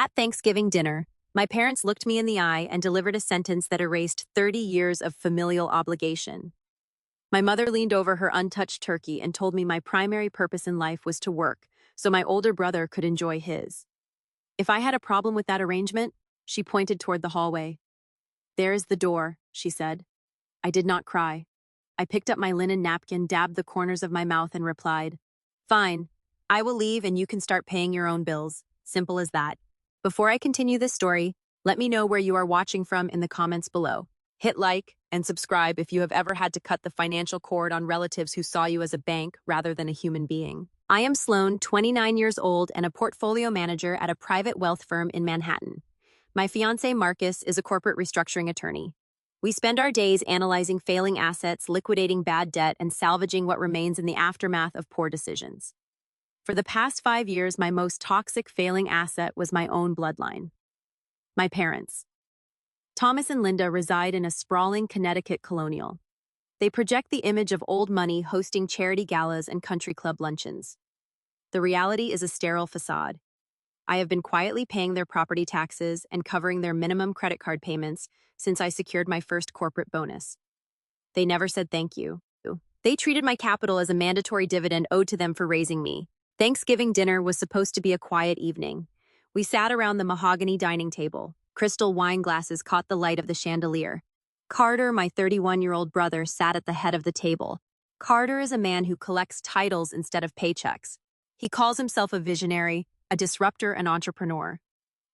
At Thanksgiving dinner, my parents looked me in the eye and delivered a sentence that erased 30 years of familial obligation. My mother leaned over her untouched turkey and told me my primary purpose in life was to work, so my older brother could enjoy his. If I had a problem with that arrangement, she pointed toward the hallway. "There is the door," she said. I did not cry. I picked up my linen napkin, dabbed the corners of my mouth, and replied, "Fine. I will leave and you can start paying your own bills. Simple as that." Before I continue this story, let me know where you are watching from in the comments below. Hit like and subscribe if you have ever had to cut the financial cord on relatives who saw you as a bank rather than a human being. I am Sloan, 29 years old and a portfolio manager at a private wealth firm in Manhattan. My fiancé Marcus is a corporate restructuring attorney. We spend our days analyzing failing assets, liquidating bad debt, and salvaging what remains in the aftermath of poor decisions. For the past 5 years, my most toxic failing asset was my own bloodline. My parents. Thomas and Linda reside in a sprawling Connecticut colonial. They project the image of old money hosting charity galas and country club luncheons. The reality is a sterile facade. I have been quietly paying their property taxes and covering their minimum credit card payments since I secured my first corporate bonus. They never said thank you. They treated my capital as a mandatory dividend owed to them for raising me. Thanksgiving dinner was supposed to be a quiet evening. We sat around the mahogany dining table. Crystal wine glasses caught the light of the chandelier. Carter, my 31-year-old brother, sat at the head of the table. Carter is a man who collects titles instead of paychecks. He calls himself a visionary, a disruptor, and entrepreneur.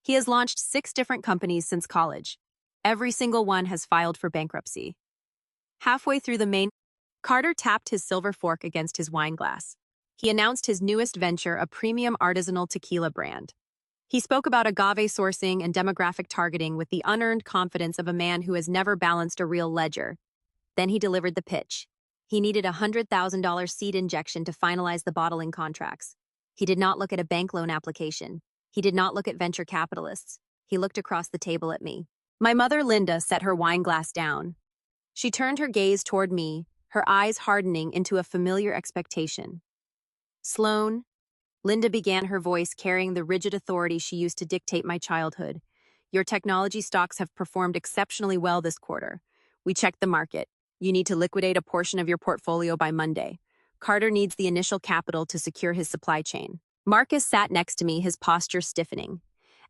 He has launched 6 different companies since college. Every single one has filed for bankruptcy. Halfway through the main, Carter tapped his silver fork against his wine glass. He announced his newest venture, a premium artisanal tequila brand. He spoke about agave sourcing and demographic targeting with the unearned confidence of a man who has never balanced a real ledger. Then he delivered the pitch. He needed a $100,000 seed injection to finalize the bottling contracts. He did not look at a bank loan application. He did not look at venture capitalists. He looked across the table at me. My mother, Linda, set her wine glass down. She turned her gaze toward me, her eyes hardening into a familiar expectation. "Sloan," Linda began, her voice carrying the rigid authority she used to dictate my childhood. "Your technology stocks have performed exceptionally well this quarter. We checked the market. You need to liquidate a portion of your portfolio by Monday. Carter needs the initial capital to secure his supply chain." Marcus sat next to me, his posture stiffening.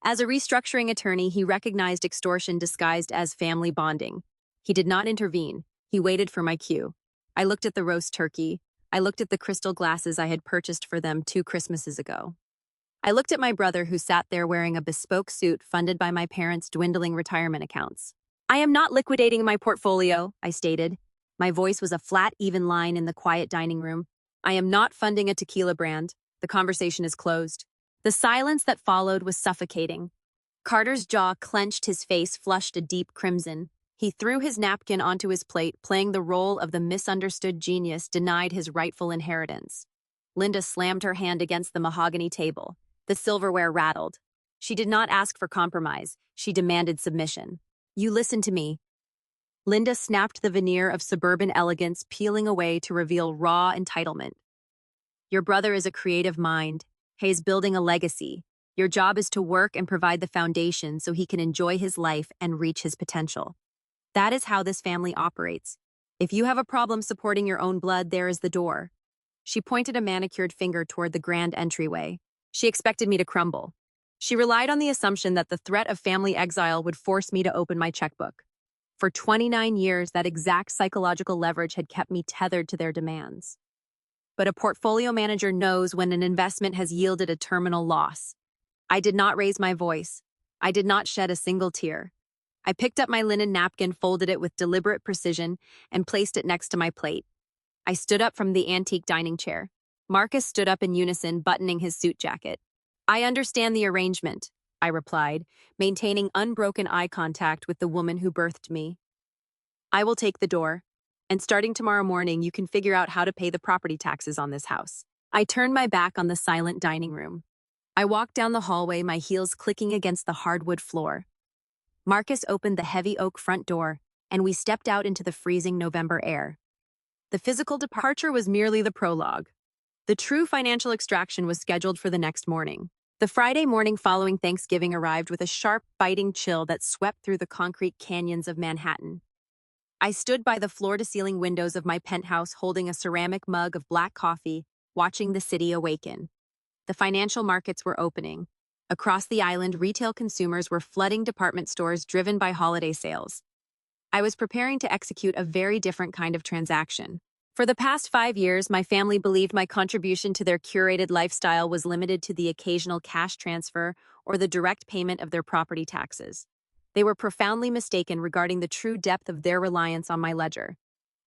As a restructuring attorney, he recognized extortion disguised as family bonding. He did not intervene. He waited for my cue. I looked at the roast turkey. I looked at the crystal glasses I had purchased for them 2 Christmases ago. I looked at my brother, who sat there wearing a bespoke suit funded by my parents' dwindling retirement accounts. "I am not liquidating my portfolio," I stated. My voice was a flat, even line in the quiet dining room. "I am not funding a tequila brand. The conversation is closed." The silence that followed was suffocating. Carter's jaw clenched, his face flushed a deep crimson. He threw his napkin onto his plate, playing the role of the misunderstood genius denied his rightful inheritance. Linda slammed her hand against the mahogany table. The silverware rattled. She did not ask for compromise. She demanded submission. "You listen to me." Linda snapped the veneer of suburban elegance, peeling away to reveal raw entitlement. "Your brother is a creative mind. He is building a legacy. Your job is to work and provide the foundation so he can enjoy his life and reach his potential. That is how this family operates. If you have a problem supporting your own blood, there is the door." She pointed a manicured finger toward the grand entryway. She expected me to crumble. She relied on the assumption that the threat of family exile would force me to open my checkbook. For 29 years, that exact psychological leverage had kept me tethered to their demands. But a portfolio manager knows when an investment has yielded a terminal loss. I did not raise my voice. I did not shed a single tear. I picked up my linen napkin, folded it with deliberate precision, and placed it next to my plate. I stood up from the antique dining chair. Marcus stood up in unison, buttoning his suit jacket. "I understand the arrangement," I replied, maintaining unbroken eye contact with the woman who birthed me. "I will take the door, and starting tomorrow morning, you can figure out how to pay the property taxes on this house." I turned my back on the silent dining room. I walked down the hallway, my heels clicking against the hardwood floor. Marcus opened the heavy oak front door, and we stepped out into the freezing November air. The physical departure was merely the prologue. The true financial extraction was scheduled for the next morning. The Friday morning following Thanksgiving arrived with a sharp, biting chill that swept through the concrete canyons of Manhattan. I stood by the floor-to-ceiling windows of my penthouse holding a ceramic mug of black coffee, watching the city awaken. The financial markets were opening. Across the island, retail consumers were flooding department stores driven by holiday sales. I was preparing to execute a very different kind of transaction. For the past 5 years, my family believed my contribution to their curated lifestyle was limited to the occasional cash transfer or the direct payment of their property taxes. They were profoundly mistaken regarding the true depth of their reliance on my ledger.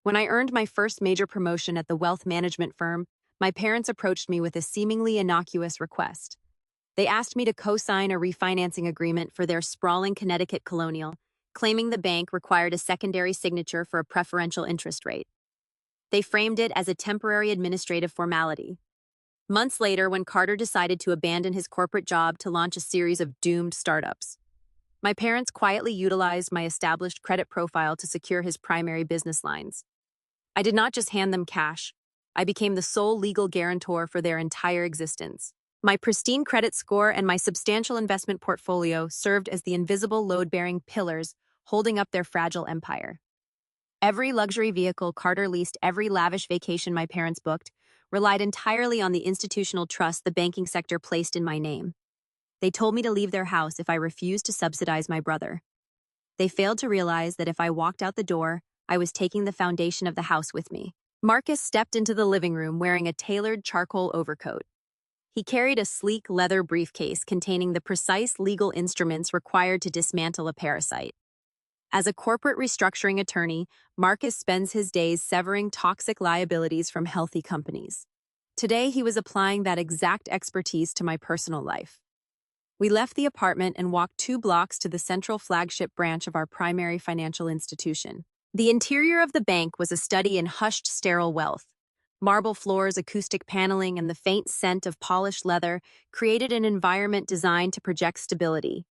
When I earned my first major promotion at the wealth management firm, my parents approached me with a seemingly innocuous request. They asked me to co-sign a refinancing agreement for their sprawling Connecticut colonial, claiming the bank required a secondary signature for a preferential interest rate. They framed it as a temporary administrative formality. Months later, when Carter decided to abandon his corporate job to launch a series of doomed startups, my parents quietly utilized my established credit profile to secure his primary business lines. I did not just hand them cash. I became the sole legal guarantor for their entire existence. My pristine credit score and my substantial investment portfolio served as the invisible load-bearing pillars holding up their fragile empire. Every luxury vehicle Carter leased, every lavish vacation my parents booked, relied entirely on the institutional trust the banking sector placed in my name. They told me to leave their house if I refused to subsidize my brother. They failed to realize that if I walked out the door, I was taking the foundation of the house with me. Marcus stepped into the living room wearing a tailored charcoal overcoat. He carried a sleek leather briefcase containing the precise legal instruments required to dismantle a parasite. As a corporate restructuring attorney, Marcus spends his days severing toxic liabilities from healthy companies. Today, he was applying that exact expertise to my personal life. We left the apartment and walked 2 blocks to the central flagship branch of our primary financial institution. The interior of the bank was a study in hushed, sterile wealth. Marble floors, acoustic paneling, and the faint scent of polished leather created an environment designed to project stability.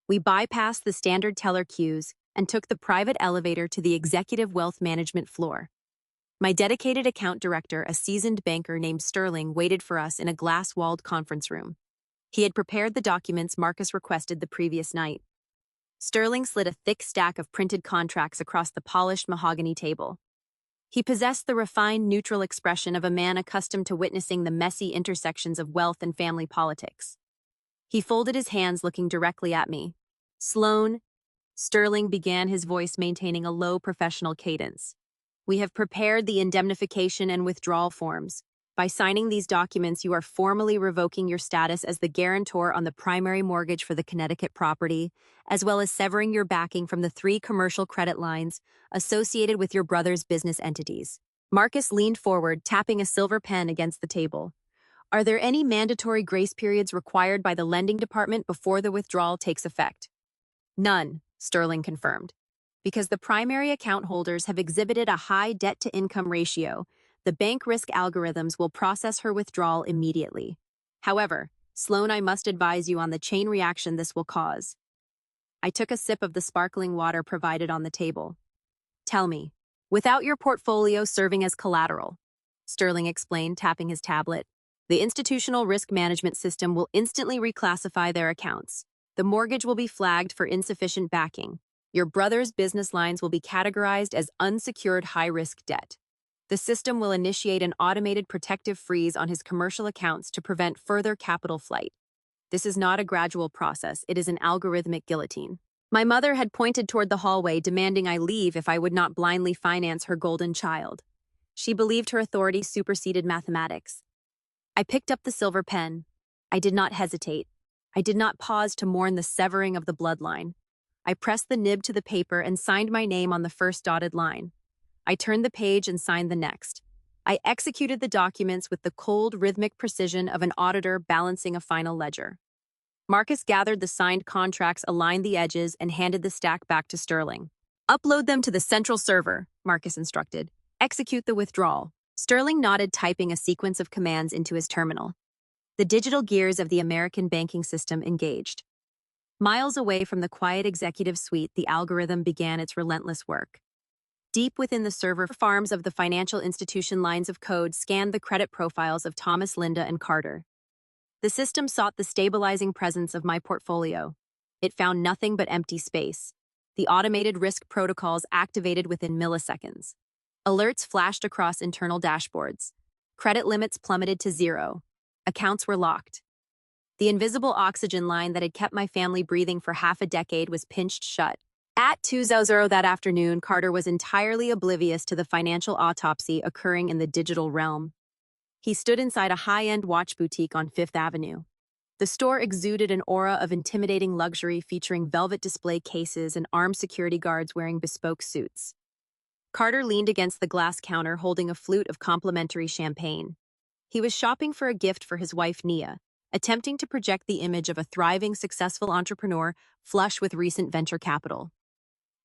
We bypassed the standard teller queues and took the private elevator to the executive wealth management floor. My dedicated account director, a seasoned banker named Sterling, waited for us in a glass-walled conference room. He had prepared the documents Marcus requested the previous night. Sterling slid a thick stack of printed contracts across the polished mahogany table. He possessed the refined, neutral expression of a man accustomed to witnessing the messy intersections of wealth and family politics. He folded his hands, looking directly at me. "Sloan," Sterling began, his voice maintaining a low professional cadence. "We have prepared the indemnification and withdrawal forms. By signing these documents, you are formally revoking your status as the guarantor on the primary mortgage for the Connecticut property, as well as severing your backing from the 3 commercial credit lines associated with your brother's business entities." Marcus leaned forward, tapping a silver pen against the table. "Are there any mandatory grace periods required by the lending department before the withdrawal takes effect?" "None," Sterling confirmed. "Because the primary account holders have exhibited a high debt-to-income ratio, the bank risk algorithms will process her withdrawal immediately. However, Sloan, I must advise you on the chain reaction this will cause." I took a sip of the sparkling water provided on the table. "Tell me, without your portfolio serving as collateral," Sterling explained, tapping his tablet, "the institutional risk management system will instantly reclassify their accounts. The mortgage will be flagged for insufficient backing. Your brother's business lines will be categorized as unsecured high-risk debt. The system will initiate an automated protective freeze on his commercial accounts to prevent further capital flight. This is not a gradual process, it is an algorithmic guillotine." My mother had pointed toward the hallway, demanding I leave if I would not blindly finance her golden child. She believed her authority superseded mathematics. I picked up the silver pen. I did not hesitate. I did not pause to mourn the severing of the bloodline. I pressed the nib to the paper and signed my name on the first dotted line. I turned the page and signed the next. I executed the documents with the cold, rhythmic precision of an auditor balancing a final ledger. Marcus gathered the signed contracts, aligned the edges, and handed the stack back to Sterling. "Upload them to the central server," Marcus instructed. "Execute the withdrawal." Sterling nodded, typing a sequence of commands into his terminal. The digital gears of the American banking system engaged. Miles away from the quiet executive suite, the algorithm began its relentless work. Deep within the server farms of the financial institution, lines of code scanned the credit profiles of Thomas, Linda, and Carter. The system sought the stabilizing presence of my portfolio. It found nothing but empty space. The automated risk protocols activated within milliseconds. Alerts flashed across internal dashboards. Credit limits plummeted to zero. Accounts were locked. The invisible oxygen line that had kept my family breathing for half a decade was pinched shut. At 2:00 that afternoon, Carter was entirely oblivious to the financial autopsy occurring in the digital realm. He stood inside a high-end watch boutique on Fifth Avenue. The store exuded an aura of intimidating luxury featuring velvet display cases and armed security guards wearing bespoke suits. Carter leaned against the glass counter holding a flute of complimentary champagne. He was shopping for a gift for his wife, Nia, attempting to project the image of a thriving, successful entrepreneur flush with recent venture capital.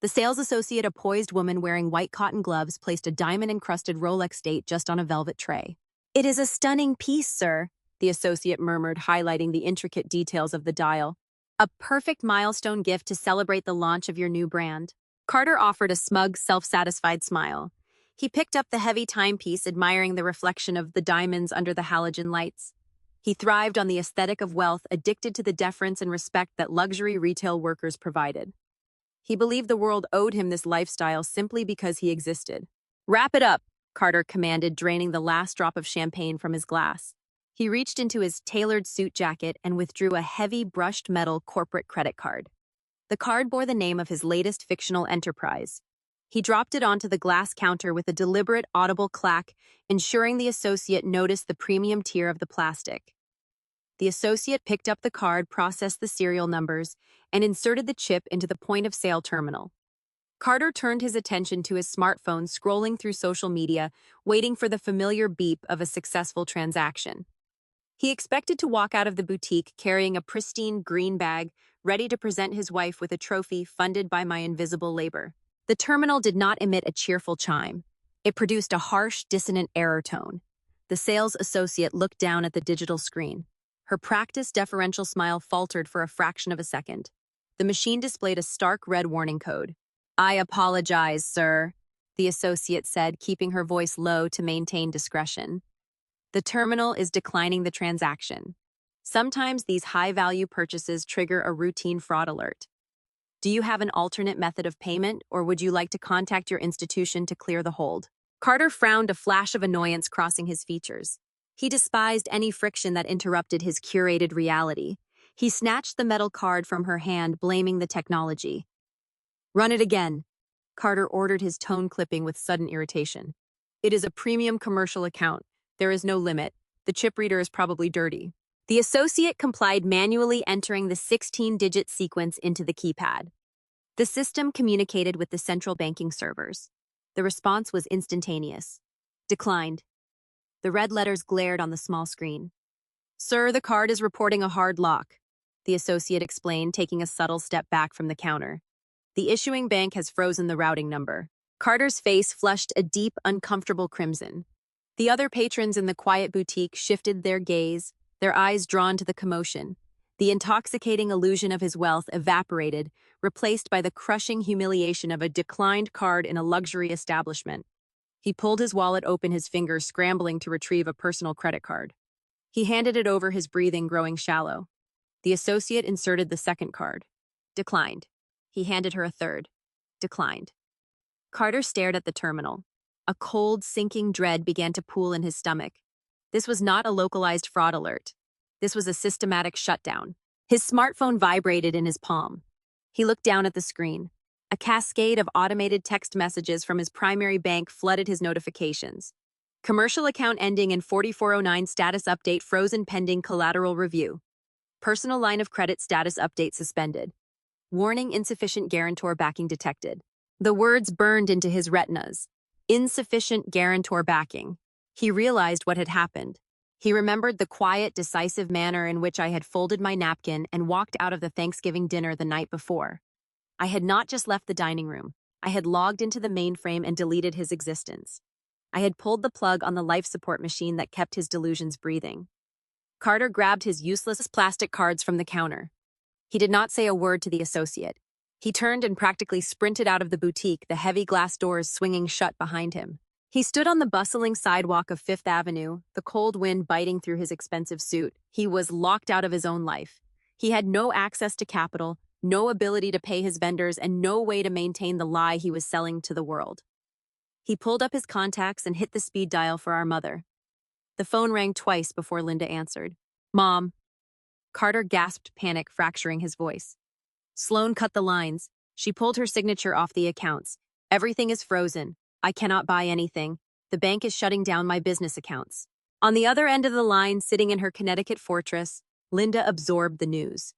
The sales associate, a poised woman wearing white cotton gloves, placed a diamond-encrusted Rolex date just on a velvet tray. "It is a stunning piece, sir," the associate murmured, highlighting the intricate details of the dial. "A perfect milestone gift to celebrate the launch of your new brand." Carter offered a smug, self-satisfied smile. He picked up the heavy timepiece, admiring the reflection of the diamonds under the halogen lights. He thrived on the aesthetic of wealth, addicted to the deference and respect that luxury retail workers provided. He believed the world owed him this lifestyle simply because he existed. "Wrap it up," Carter commanded, draining the last drop of champagne from his glass. He reached into his tailored suit jacket and withdrew a heavy, brushed metal corporate credit card. The card bore the name of his latest fictional enterprise. He dropped it onto the glass counter with a deliberate, audible clack, ensuring the associate noticed the premium tier of the plastic. The associate picked up the card, processed the serial numbers, and inserted the chip into the point-of-sale terminal. Carter turned his attention to his smartphone, scrolling through social media, waiting for the familiar beep of a successful transaction. He expected to walk out of the boutique carrying a pristine green bag, ready to present his wife with a trophy funded by my invisible labor. The terminal did not emit a cheerful chime. It produced a harsh, dissonant error tone. The sales associate looked down at the digital screen. Her practiced, deferential smile faltered for a fraction of a second. The machine displayed a stark red warning code. "I apologize, sir," the associate said, keeping her voice low to maintain discretion. "The terminal is declining the transaction." Sometimes these high-value purchases trigger a routine fraud alert. "Do you have an alternate method of payment, or would you like to contact your institution to clear the hold?" Carter frowned, a flash of annoyance crossing his features. He despised any friction that interrupted his curated reality. He snatched the metal card from her hand, blaming the technology. "Run it again," Carter ordered, his tone clipping with sudden irritation. "It is a premium commercial account. There is no limit. The chip reader is probably dirty." The associate complied, manually entering the 16-digit sequence into the keypad. The system communicated with the central banking servers. The response was instantaneous. "Declined." The red letters glared on the small screen. "Sir, the card is reporting a hard lock," the associate explained, taking a subtle step back from the counter. "The issuing bank has frozen the routing number." Carter's face flushed a deep, uncomfortable crimson. The other patrons in the quiet boutique shifted their gaze, their eyes drawn to the commotion. The intoxicating illusion of his wealth evaporated, replaced by the crushing humiliation of a declined card in a luxury establishment. He pulled his wallet open, his fingers scrambling to retrieve a personal credit card. He handed it over, his breathing growing shallow. The associate inserted the second card. Declined. He handed her a third. Declined. Carter stared at the terminal. A cold, sinking dread began to pool in his stomach. This was not a localized fraud alert. This was a systematic shutdown. His smartphone vibrated in his palm. He looked down at the screen. A cascade of automated text messages from his primary bank flooded his notifications. Commercial account ending in 4409, status update frozen pending collateral review. Personal line of credit status update suspended. Warning, insufficient guarantor backing detected. The words burned into his retinas. Insufficient guarantor backing. He realized what had happened. He remembered the quiet, decisive manner in which I had folded my napkin and walked out of the Thanksgiving dinner the night before. I had not just left the dining room. I had logged into the mainframe and deleted his existence. I had pulled the plug on the life support machine that kept his delusions breathing. Carter grabbed his useless plastic cards from the counter. He did not say a word to the associate. He turned and practically sprinted out of the boutique, the heavy glass doors swinging shut behind him. He stood on the bustling sidewalk of Fifth Avenue, the cold wind biting through his expensive suit. He was locked out of his own life. He had no access to capital, no ability to pay his vendors, and no way to maintain the lie he was selling to the world. He pulled up his contacts and hit the speed dial for our mother. The phone rang twice before Linda answered. "Mom." Carter gasped, panic fracturing his voice. Sloan cut the lines. She pulled her signature off the accounts. "Everything is frozen. I cannot buy anything. The bank is shutting down my business accounts." On the other end of the line, sitting in her Connecticut fortress, Linda absorbed the news.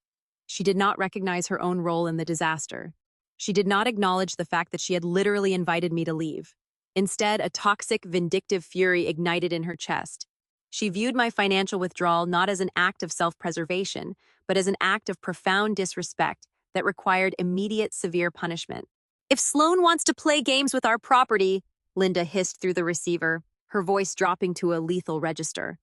She did not recognize her own role in the disaster. She did not acknowledge the fact that she had literally invited me to leave. Instead, a toxic, vindictive fury ignited in her chest. She viewed my financial withdrawal not as an act of self-preservation, but as an act of profound disrespect that required immediate, severe punishment. "If Sloan wants to play games with our property," Linda hissed through the receiver, her voice dropping to a lethal register,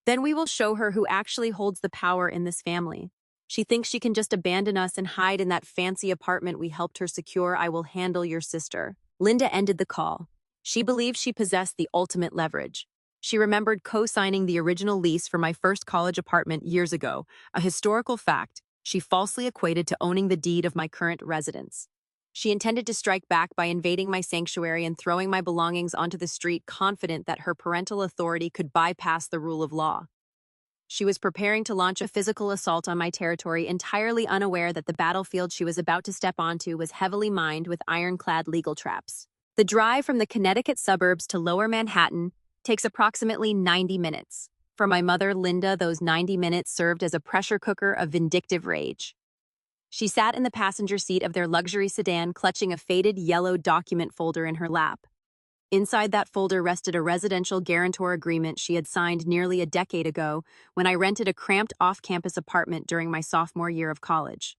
"then we will show her who actually holds the power in this family. She thinks she can just abandon us and hide in that fancy apartment we helped her secure. I will handle your sister." Linda ended the call. She believed she possessed the ultimate leverage. She remembered co-signing the original lease for my first college apartment years ago, a historical fact she falsely equated to owning the deed of my current residence. She intended to strike back by invading my sanctuary and throwing my belongings onto the street, confident that her parental authority could bypass the rule of law. She was preparing to launch a physical assault on my territory, entirely unaware that the battlefield she was about to step onto was heavily mined with ironclad legal traps. The drive from the Connecticut suburbs to Lower Manhattan takes approximately 90 minutes. For my mother, Linda, those 90 minutes served as a pressure cooker of vindictive rage. She sat in the passenger seat of their luxury sedan, clutching a faded yellow document folder in her lap. Inside that folder rested a residential guarantor agreement she had signed nearly a decade ago when I rented a cramped off-campus apartment during my sophomore year of college.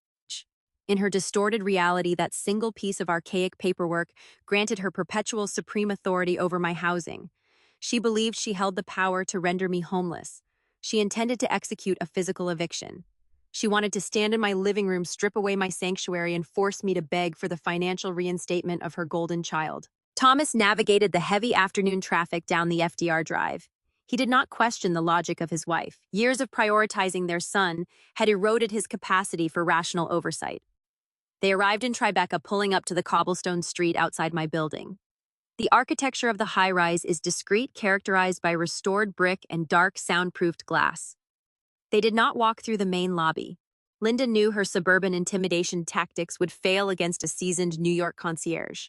In her distorted reality, that single piece of archaic paperwork granted her perpetual supreme authority over my housing. She believed she held the power to render me homeless. She intended to execute a physical eviction. She wanted to stand in my living room, strip away my sanctuary, and force me to beg for the financial reinstatement of her golden child. Thomas navigated the heavy afternoon traffic down the FDR Drive. He did not question the logic of his wife. Years of prioritizing their son had eroded his capacity for rational oversight. They arrived in Tribeca, pulling up to the cobblestone street outside my building. The architecture of the high-rise is discreet, characterized by restored brick and dark, soundproofed glass. They did not walk through the main lobby. Linda knew her suburban intimidation tactics would fail against a seasoned New York concierge.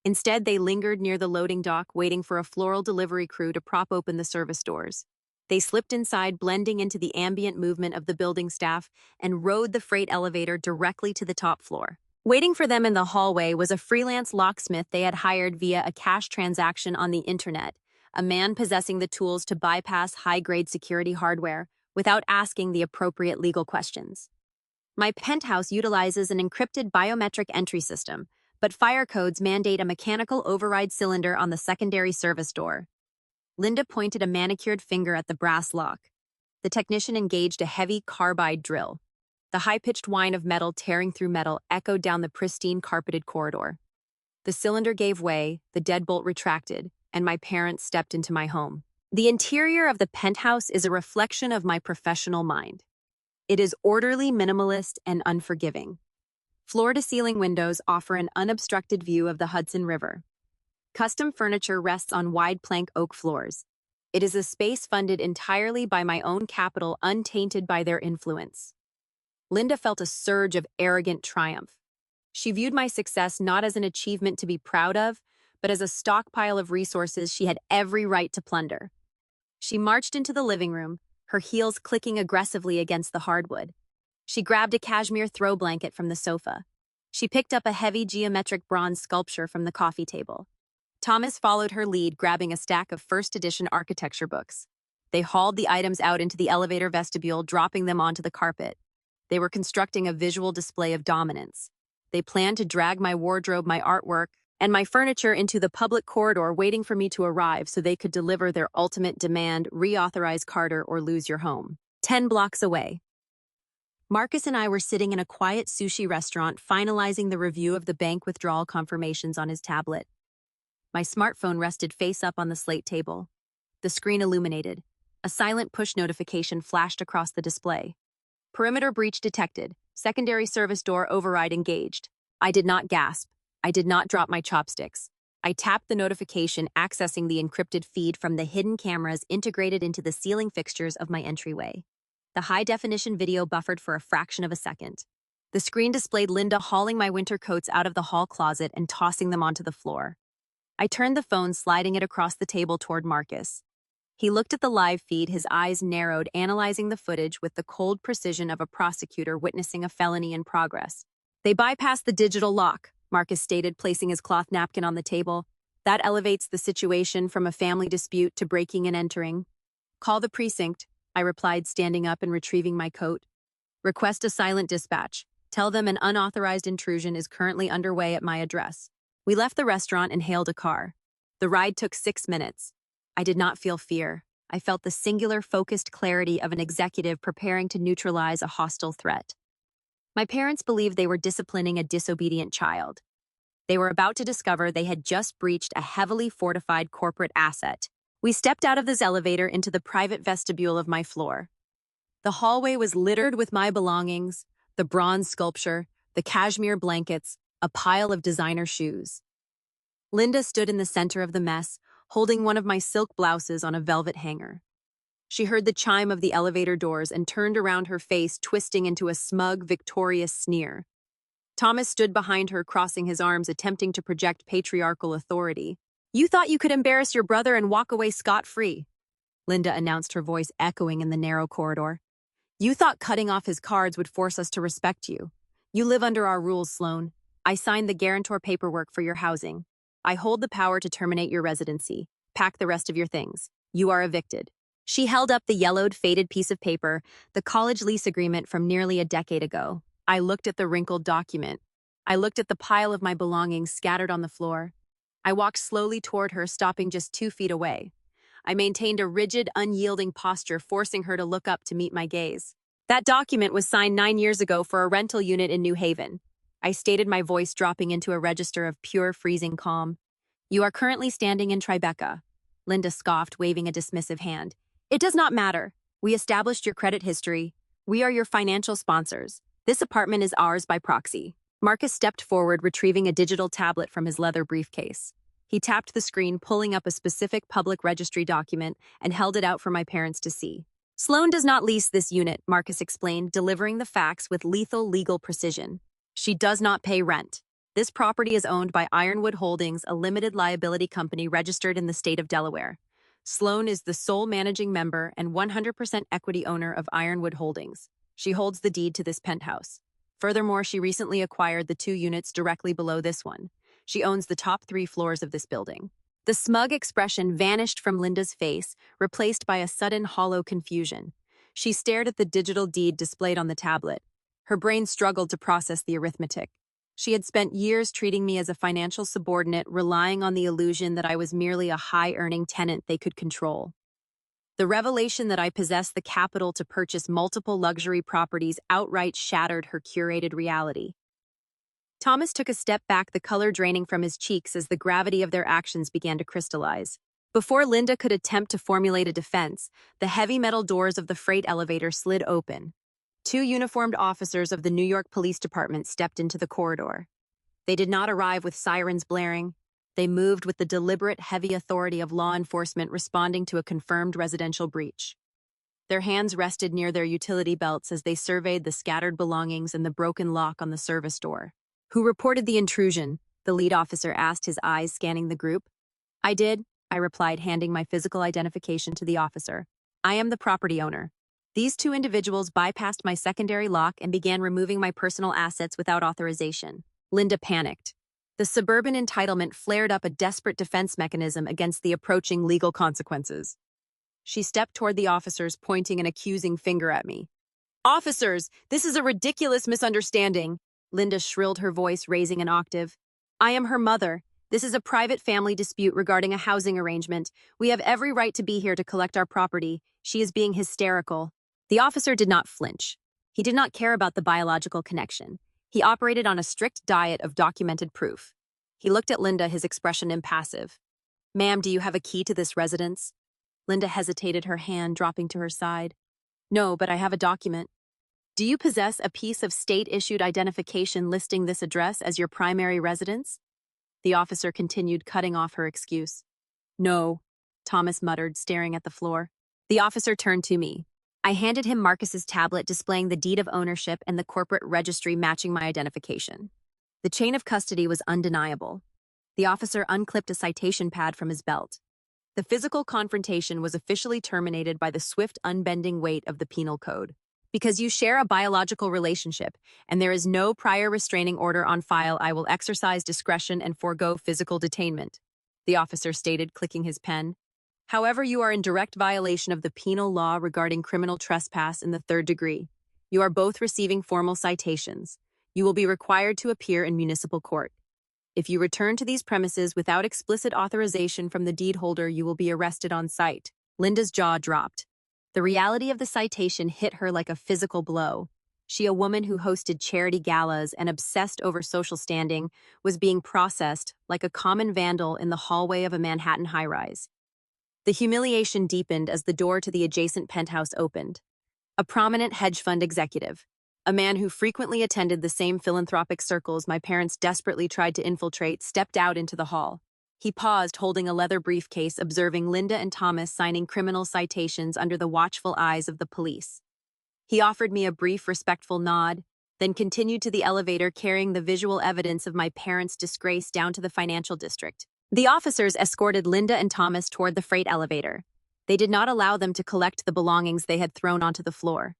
Instead, they lingered near the loading dock, waiting for a floral delivery crew to prop open the service doors. They slipped inside, blending into the ambient movement of the building staff, and rode the freight elevator directly to the top floor. Waiting for them in the hallway was a freelance locksmith they had hired via a cash transaction on the internet, a man possessing the tools to bypass high-grade security hardware without asking the appropriate legal questions. My penthouse utilizes an encrypted biometric entry system, but fire codes mandate a mechanical override cylinder on the secondary service door. Linda pointed a manicured finger at the brass lock. The technician engaged a heavy carbide drill. The high-pitched whine of metal tearing through metal echoed down the pristine carpeted corridor. The cylinder gave way, the deadbolt retracted, and my parents stepped into my home. The interior of the penthouse is a reflection of my professional mind. It is orderly, minimalist, and unforgiving. Floor-to-ceiling windows offer an unobstructed view of the Hudson River. Custom furniture rests on wide plank oak floors. It is a space funded entirely by my own capital, untainted by their influence. Linda felt a surge of arrogant triumph. She viewed my success not as an achievement to be proud of, but as a stockpile of resources she had every right to plunder. She marched into the living room, her heels clicking aggressively against the hardwood. She grabbed a cashmere throw blanket from the sofa. She picked up a heavy geometric bronze sculpture from the coffee table. Thomas followed her lead, grabbing a stack of first-edition architecture books. They hauled the items out into the elevator vestibule, dropping them onto the carpet. They were constructing a visual display of dominance. They planned to drag my wardrobe, my artwork, and my furniture into the public corridor, waiting for me to arrive so they could deliver their ultimate demand: reauthorize Carter or lose your home. 10 blocks away. Marcus and I were sitting in a quiet sushi restaurant, finalizing the review of the bank withdrawal confirmations on his tablet. My smartphone rested face up on the slate table. The screen illuminated. A silent push notification flashed across the display. Perimeter breach detected. Secondary service door override engaged. I did not gasp. I did not drop my chopsticks. I tapped the notification, accessing the encrypted feed from the hidden cameras integrated into the ceiling fixtures of my entryway. The high-definition video buffered for a fraction of a second. The screen displayed Linda hauling my winter coats out of the hall closet and tossing them onto the floor. I turned the phone, sliding it across the table toward Marcus. He looked at the live feed, his eyes narrowed, analyzing the footage with the cold precision of a prosecutor witnessing a felony in progress. They bypassed the digital lock, Marcus stated, placing his cloth napkin on the table. That elevates the situation from a family dispute to breaking and entering. Call the precinct, I replied, standing up and retrieving my coat. Request a silent dispatch. Tell them an unauthorized intrusion is currently underway at my address. We left the restaurant and hailed a car. The ride took 6 minutes. I did not feel fear. I felt the singular, focused clarity of an executive preparing to neutralize a hostile threat. My parents believed they were disciplining a disobedient child. They were about to discover they had just breached a heavily fortified corporate asset. We stepped out of this elevator into the private vestibule of my floor. The hallway was littered with my belongings, the bronze sculpture, the cashmere blankets, a pile of designer shoes. Linda stood in the center of the mess, holding one of my silk blouses on a velvet hanger. She heard the chime of the elevator doors and turned around, her face twisting into a smug, victorious sneer. Thomas stood behind her, crossing his arms, attempting to project patriarchal authority. "You thought you could embarrass your brother and walk away scot-free," Linda announced, her voice echoing in the narrow corridor. "You thought cutting off his cards would force us to respect you. You live under our rules, Sloan. I signed the guarantor paperwork for your housing. I hold the power to terminate your residency. Pack the rest of your things. You are evicted." She held up the yellowed, faded piece of paper, the college lease agreement from nearly a decade ago. I looked at the wrinkled document. I looked at the pile of my belongings scattered on the floor. I walked slowly toward her, stopping just 2 feet away. I maintained a rigid, unyielding posture, forcing her to look up to meet my gaze. "That document was signed 9 years ago for a rental unit in New Haven," I stated, my voice dropping into a register of pure, freezing calm. "You are currently standing in Tribeca," Linda scoffed, waving a dismissive hand. "It does not matter. We established your credit history. We are your financial sponsors. This apartment is ours by proxy." Marcus stepped forward, retrieving a digital tablet from his leather briefcase. He tapped the screen, pulling up a specific public registry document, and held it out for my parents to see. "Sloan does not lease this unit," Marcus explained, delivering the facts with lethal legal precision. "She does not pay rent. This property is owned by Ironwood Holdings, a limited liability company registered in the state of Delaware. Sloan is the sole managing member and 100% equity owner of Ironwood Holdings. She holds the deed to this penthouse. Furthermore, she recently acquired the 2 units directly below this one. She owns the top 3 floors of this building." The smug expression vanished from Linda's face, replaced by a sudden hollow confusion. She stared at the digital deed displayed on the tablet. Her brain struggled to process the arithmetic. She had spent years treating me as a financial subordinate, relying on the illusion that I was merely a high-earning tenant they could control. The revelation that I possessed the capital to purchase multiple luxury properties outright shattered her curated reality. Thomas took a step back, the color draining from his cheeks as the gravity of their actions began to crystallize. Before Linda could attempt to formulate a defense, the heavy metal doors of the freight elevator slid open. 2 uniformed officers of the New York Police Department stepped into the corridor. They did not arrive with sirens blaring. They moved with the deliberate, heavy authority of law enforcement responding to a confirmed residential breach. Their hands rested near their utility belts as they surveyed the scattered belongings and the broken lock on the service door. "Who reported the intrusion?" the lead officer asked, his eyes scanning the group. "I did," I replied, handing my physical identification to the officer. "I am the property owner. These 2 individuals bypassed my secondary lock and began removing my personal assets without authorization." Linda panicked. The suburban entitlement flared up a desperate defense mechanism against the approaching legal consequences. She stepped toward the officers, pointing an accusing finger at me. "Officers, this is a ridiculous misunderstanding," Linda shrilled, her voice raising an octave. "I am her mother. This is a private family dispute regarding a housing arrangement. We have every right to be here to collect our property. She is being hysterical." The officer did not flinch. He did not care about the biological connection. He operated on a strict diet of documented proof. He looked at Linda, his expression impassive. Ma'am, do you have a key to this residence? Linda hesitated, her hand dropping to her side. No, but I have a document. Do you possess a piece of state-issued identification listing this address as your primary residence? The officer continued, cutting off her excuse. No, Thomas muttered, staring at the floor. The officer turned to me. I handed him Marcus's tablet displaying the deed of ownership and the corporate registry matching my identification. The chain of custody was undeniable. The officer unclipped a citation pad from his belt. The physical confrontation was officially terminated by the swift, unbending weight of the penal code. Because you share a biological relationship and there is no prior restraining order on file, I will exercise discretion and forego physical detainment, the officer stated, clicking his pen. However, you are in direct violation of the penal law regarding criminal trespass in the third degree. You are both receiving formal citations. You will be required to appear in municipal court. If you return to these premises without explicit authorization from the deed holder, you will be arrested on site. Linda's jaw dropped. The reality of the citation hit her like a physical blow. She, a woman who hosted charity galas and obsessed over social standing, was being processed like a common vandal in the hallway of a Manhattan high-rise. The humiliation deepened as the door to the adjacent penthouse opened. A prominent hedge fund executive, a man who frequently attended the same philanthropic circles my parents desperately tried to infiltrate, stepped out into the hall. He paused, holding a leather briefcase, observing Linda and Thomas signing criminal citations under the watchful eyes of the police. He offered me a brief, respectful nod, then continued to the elevator, carrying the visual evidence of my parents' disgrace down to the financial district. The officers escorted Linda and Thomas toward the freight elevator. They did not allow them to collect the belongings they had thrown onto the floor.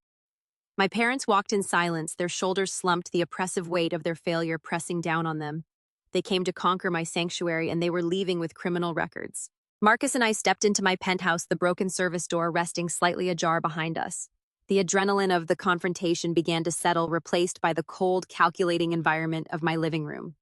My parents walked in silence, their shoulders slumped, the oppressive weight of their failure pressing down on them. They came to conquer my sanctuary, and they were leaving with criminal records. Marcus and I stepped into my penthouse, the broken service door resting slightly ajar behind us. The adrenaline of the confrontation began to settle, replaced by the cold, calculating environment of my living room.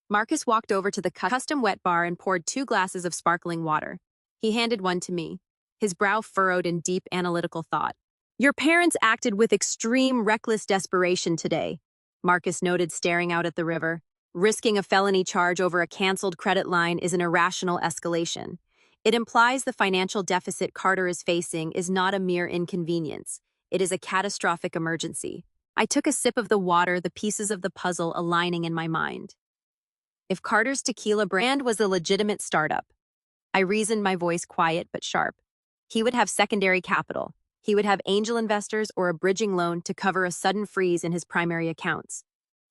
Marcus walked over to the custom wet bar and poured 2 glasses of sparkling water. He handed one to me, his brow furrowed in deep analytical thought. Your parents acted with extreme, reckless desperation today, Marcus noted, staring out at the river. Risking a felony charge over a canceled credit line is an irrational escalation. It implies the financial deficit Carter is facing is not a mere inconvenience. It is a catastrophic emergency. I took a sip of the water, the pieces of the puzzle aligning in my mind. If Carter's tequila brand was a legitimate startup, I reasoned, my voice quiet but sharp, he would have secondary capital. He would have angel investors or a bridging loan to cover a sudden freeze in his primary accounts.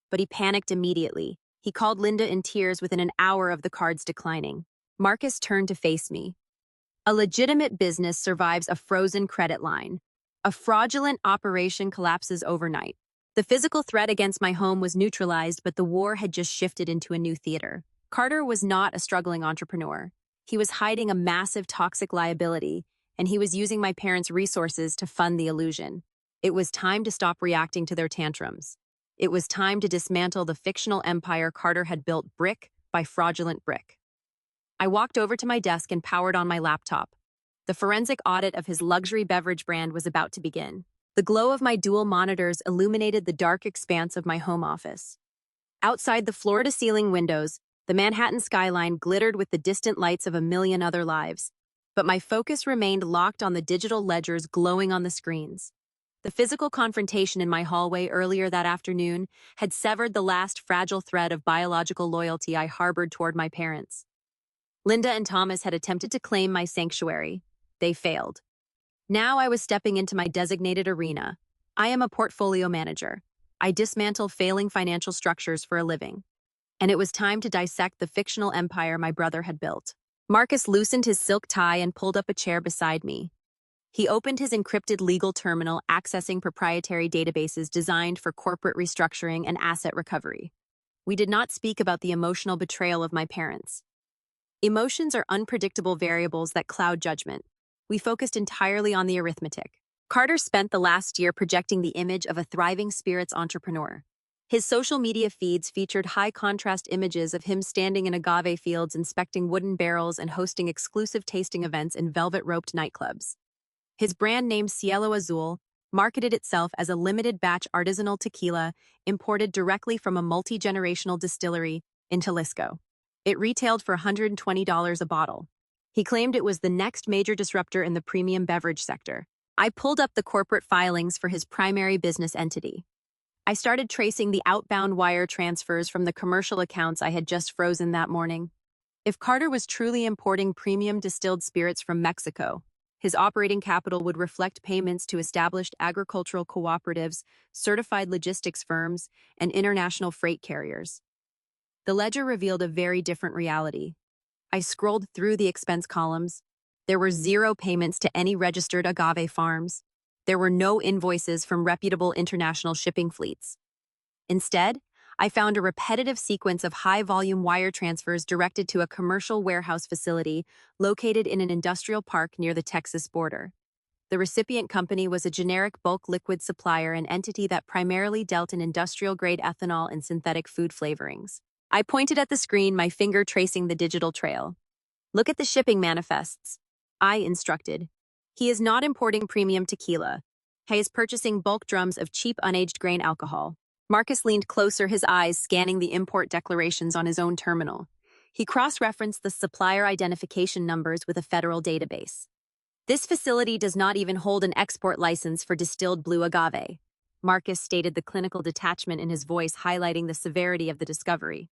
But he panicked immediately. He called Linda in tears within an hour of the cards declining. Marcus turned to face me. A legitimate business survives a frozen credit line. A fraudulent operation collapses overnight. The physical threat against my home was neutralized, but the war had just shifted into a new theater. Carter was not a struggling entrepreneur. He was hiding a massive toxic liability, and he was using my parents' resources to fund the illusion. It was time to stop reacting to their tantrums. It was time to dismantle the fictional empire Carter had built brick by fraudulent brick. I walked over to my desk and powered on my laptop. The forensic audit of his luxury beverage brand was about to begin. The glow of my dual monitors illuminated the dark expanse of my home office. Outside the floor-to-ceiling windows, the Manhattan skyline glittered with the distant lights of a million other lives. But my focus remained locked on the digital ledgers glowing on the screens. The physical confrontation in my hallway earlier that afternoon had severed the last fragile thread of biological loyalty I harbored toward my parents. Linda and Thomas had attempted to claim my sanctuary. They failed. Now I was stepping into my designated arena. I am a portfolio manager. I dismantle failing financial structures for a living. And it was time to dissect the fictional empire my brother had built. Marcus loosened his silk tie and pulled up a chair beside me. He opened his encrypted legal terminal, accessing proprietary databases designed for corporate restructuring and asset recovery. We did not speak about the emotional betrayal of my parents. Emotions are unpredictable variables that cloud judgment. We focused entirely on the arithmetic. Carter spent the last year projecting the image of a thriving spirits entrepreneur. His social media feeds featured high-contrast images of him standing in agave fields, inspecting wooden barrels, and hosting exclusive tasting events in velvet-roped nightclubs. His brand name Cielo Azul marketed itself as a limited-batch artisanal tequila imported directly from a multi-generational distillery in Jalisco. It retailed for $120 a bottle. He claimed it was the next major disruptor in the premium beverage sector. I pulled up the corporate filings for his primary business entity. I started tracing the outbound wire transfers from the commercial accounts I had just frozen that morning. If Carter was truly importing premium distilled spirits from Mexico, his operating capital would reflect payments to established agricultural cooperatives, certified logistics firms, and international freight carriers. The ledger revealed a very different reality. I scrolled through the expense columns. There were zero payments to any registered agave farms. There were no invoices from reputable international shipping fleets. Instead, I found a repetitive sequence of high-volume wire transfers directed to a commercial warehouse facility located in an industrial park near the Texas border. The recipient company was a generic bulk liquid supplier, an entity that primarily dealt in industrial-grade ethanol and synthetic food flavorings. I pointed at the screen, my finger tracing the digital trail. "Look at the shipping manifests," I instructed. "He is not importing premium tequila. He is purchasing bulk drums of cheap unaged grain alcohol." Marcus leaned closer, his eyes scanning the import declarations on his own terminal. He cross-referenced the supplier identification numbers with a federal database. "This facility does not even hold an export license for distilled blue agave," Marcus stated, the clinical detachment in his voice highlighting the severity of the discovery.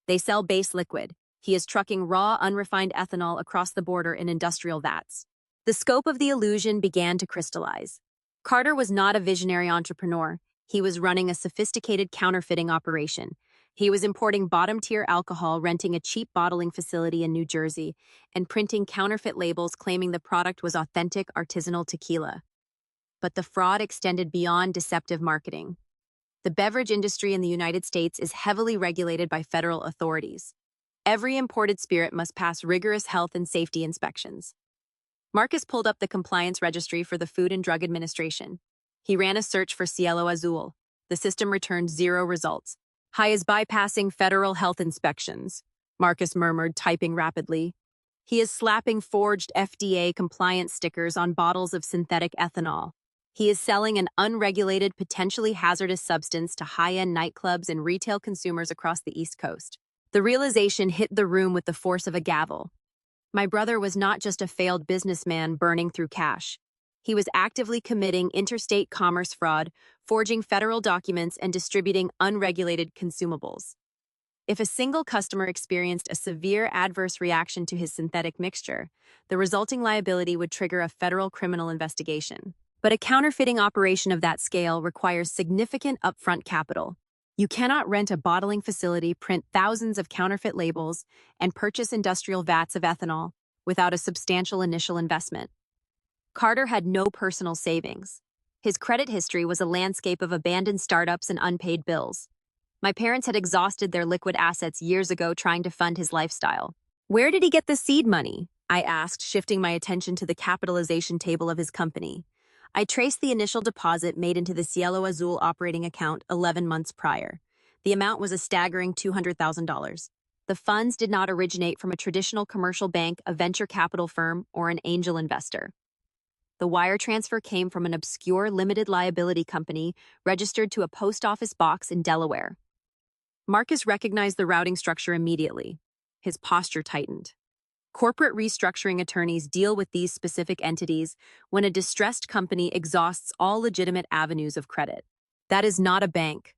"They sell base liquid. He is trucking raw, unrefined ethanol across the border in industrial vats." The scope of the illusion began to crystallize. Carter was not a visionary entrepreneur. He was running a sophisticated counterfeiting operation. He was importing bottom-tier alcohol, renting a cheap bottling facility in New Jersey, and printing counterfeit labels claiming the product was authentic artisanal tequila. But the fraud extended beyond deceptive marketing. The beverage industry in the United States is heavily regulated by federal authorities. Every imported spirit must pass rigorous health and safety inspections. Marcus pulled up the compliance registry for the Food and Drug Administration. He ran a search for Cielo Azul. The system returned 0 results. "He is bypassing federal health inspections," Marcus murmured, typing rapidly. "He is slapping forged FDA compliance stickers on bottles of synthetic ethanol. He is selling an unregulated, potentially hazardous substance to high-end nightclubs and retail consumers across the East Coast." The realization hit the room with the force of a gavel. My brother was not just a failed businessman burning through cash. He was actively committing interstate commerce fraud, forging federal documents, and distributing unregulated consumables. If a single customer experienced a severe adverse reaction to his synthetic mixture, the resulting liability would trigger a federal criminal investigation. But a counterfeiting operation of that scale requires significant upfront capital. You cannot rent a bottling facility, print thousands of counterfeit labels, and purchase industrial vats of ethanol without a substantial initial investment. Carter had no personal savings. His credit history was a landscape of abandoned startups and unpaid bills. My parents had exhausted their liquid assets years ago trying to fund his lifestyle. "Where did he get the seed money?" I asked, shifting my attention to the capitalization table of his company. I traced the initial deposit made into the Cielo Azul operating account 11 months prior. The amount was a staggering $200,000. The funds did not originate from a traditional commercial bank, a venture capital firm, or an angel investor. The wire transfer came from an obscure limited liability company registered to a post office box in Delaware. Marcus recognized the routing structure immediately. His posture tightened. Corporate restructuring attorneys deal with these specific entities when a distressed company exhausts all legitimate avenues of credit. "That is not a bank,"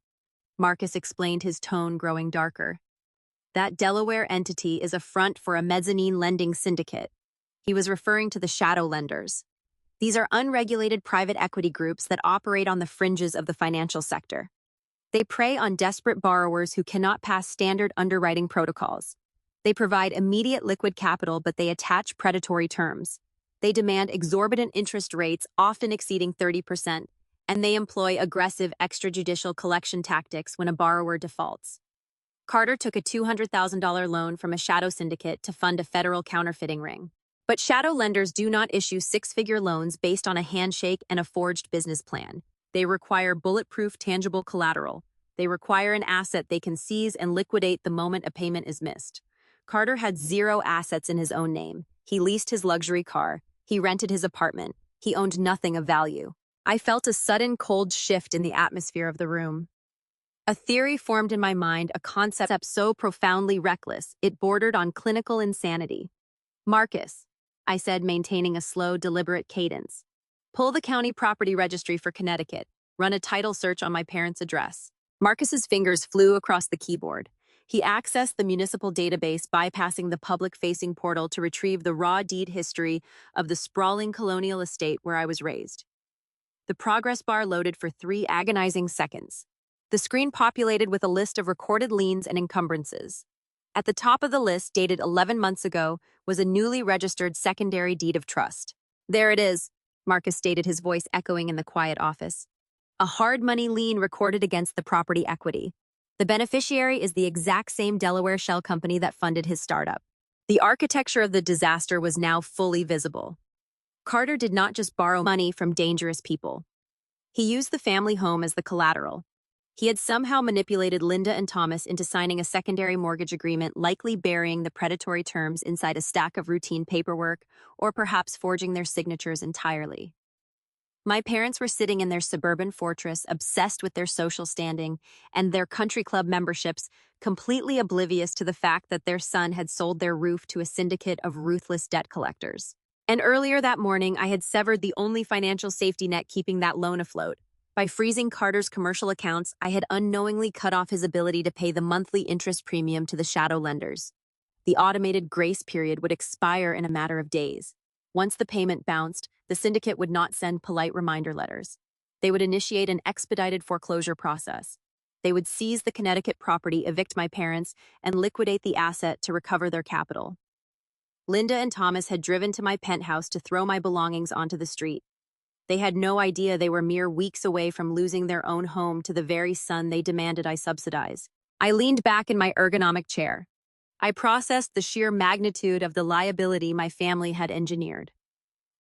Marcus explained, his tone growing darker. "That Delaware entity is a front for a mezzanine lending syndicate." He was referring to the shadow lenders. These are unregulated private equity groups that operate on the fringes of the financial sector. They prey on desperate borrowers who cannot pass standard underwriting protocols. They provide immediate liquid capital, but they attach predatory terms. They demand exorbitant interest rates, often exceeding 30%, and they employ aggressive extrajudicial collection tactics when a borrower defaults. Carter took a $200,000 loan from a shadow syndicate to fund a federal counterfeiting ring. But shadow lenders do not issue six-figure loans based on a handshake and a forged business plan. They require bulletproof, tangible collateral. They require an asset they can seize and liquidate the moment a payment is missed. Carter had 0 assets in his own name. He leased his luxury car. He rented his apartment. He owned nothing of value. I felt a sudden cold shift in the atmosphere of the room. A theory formed in my mind, a concept so profoundly reckless, it bordered on clinical insanity. Marcus, I said, maintaining a slow, deliberate cadence. Pull the county property registry for Connecticut. Run a title search on my parents' address. Marcus's fingers flew across the keyboard. He accessed the municipal database, bypassing the public-facing portal to retrieve the raw deed history of the sprawling colonial estate where I was raised. The progress bar loaded for 3 agonizing seconds. The screen populated with a list of recorded liens and encumbrances. At the top of the list, dated 11 months ago, was a newly registered secondary deed of trust. There it is, Marcus stated, his voice echoing in the quiet office. A hard money lien recorded against the property equity. The beneficiary is the exact same Delaware shell company that funded his startup. The architecture of the disaster was now fully visible. Carter did not just borrow money from dangerous people. He used the family home as the collateral. He had somehow manipulated Linda and Thomas into signing a secondary mortgage agreement, likely burying the predatory terms inside a stack of routine paperwork, or perhaps forging their signatures entirely. My parents were sitting in their suburban fortress, obsessed with their social standing and their country club memberships, completely oblivious to the fact that their son had sold their roof to a syndicate of ruthless debt collectors. And earlier that morning, I had severed the only financial safety net keeping that loan afloat. By freezing Carter's commercial accounts, I had unknowingly cut off his ability to pay the monthly interest premium to the shadow lenders. The automated grace period would expire in a matter of days. Once the payment bounced, the syndicate would not send polite reminder letters. They would initiate an expedited foreclosure process. They would seize the Connecticut property, evict my parents, and liquidate the asset to recover their capital. Linda and Thomas had driven to my penthouse to throw my belongings onto the street. They had no idea they were mere weeks away from losing their own home to the very son they demanded I subsidize. I leaned back in my ergonomic chair. I processed the sheer magnitude of the liability my family had engineered.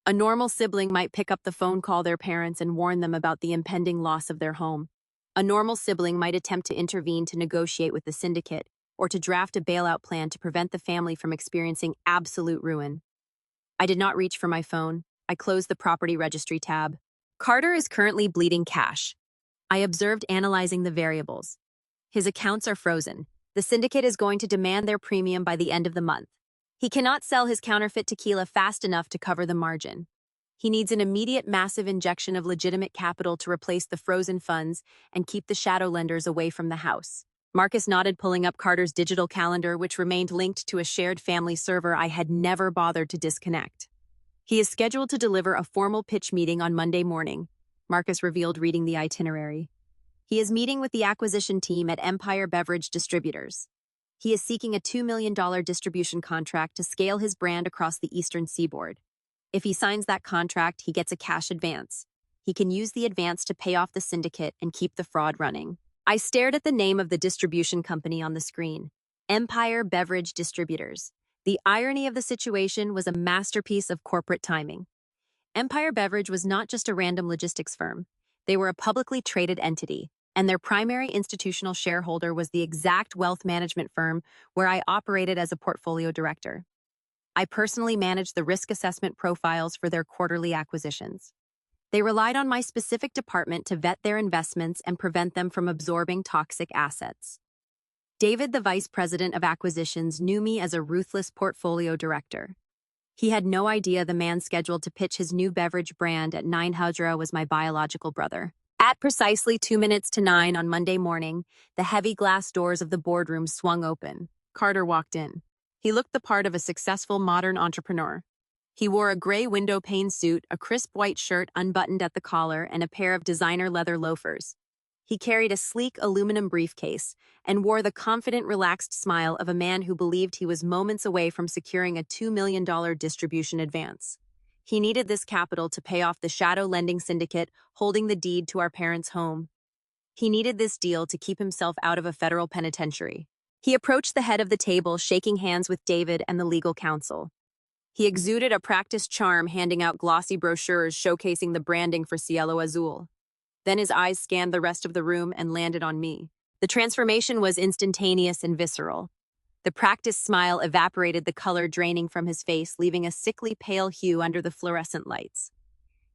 A normal sibling might pick up the phone, call their parents, and warn them about the impending loss of their home. A normal sibling might attempt to intervene to negotiate with the syndicate, or to draft a bailout plan to prevent the family from experiencing absolute ruin. I did not reach for my phone. I closed the property registry tab. Carter is currently bleeding cash. I observed, analyzing the variables. His accounts are frozen. The syndicate is going to demand their premium by the end of the month. He cannot sell his counterfeit tequila fast enough to cover the margin. He needs an immediate massive injection of legitimate capital to replace the frozen funds and keep the shadow lenders away from the house. Marcus nodded, pulling up Carter's digital calendar, which remained linked to a shared family server I had never bothered to disconnect. He is scheduled to deliver a formal pitch meeting on Monday morning, Marcus revealed, reading the itinerary. He is meeting with the acquisition team at Empire Beverage Distributors. He is seeking a $2 million distribution contract to scale his brand across the eastern seaboard. If he signs that contract, he gets a cash advance. He can use the advance to pay off the syndicate and keep the fraud running. I stared at the name of the distribution company on the screen, Empire Beverage Distributors. The irony of the situation was a masterpiece of corporate timing. Empire Beverage was not just a random logistics firm. They were a publicly traded entity, and their primary institutional shareholder was the exact wealth management firm where I operated as a portfolio director. I personally managed the risk assessment profiles for their quarterly acquisitions. They relied on my specific department to vet their investments and prevent them from absorbing toxic assets. David, the vice president of acquisitions, knew me as a ruthless portfolio director. He had no idea the man scheduled to pitch his new beverage brand at 900 was my biological brother. At precisely 9:02 on Monday morning, the heavy glass doors of the boardroom swung open. Carter walked in. He looked the part of a successful modern entrepreneur. He wore a gray window pane suit, a crisp white shirt unbuttoned at the collar, and a pair of designer leather loafers. He carried a sleek aluminum briefcase and wore the confident, relaxed smile of a man who believed he was moments away from securing a $2 million distribution advance. He needed this capital to pay off the shadow lending syndicate holding the deed to our parents' home. He needed this deal to keep himself out of a federal penitentiary. He approached the head of the table, shaking hands with David and the legal counsel. He exuded a practiced charm, handing out glossy brochures showcasing the branding for Cielo Azul. Then his eyes scanned the rest of the room and landed on me. The transformation was instantaneous and visceral. The practiced smile evaporated, the color draining from his face, leaving a sickly pale hue under the fluorescent lights.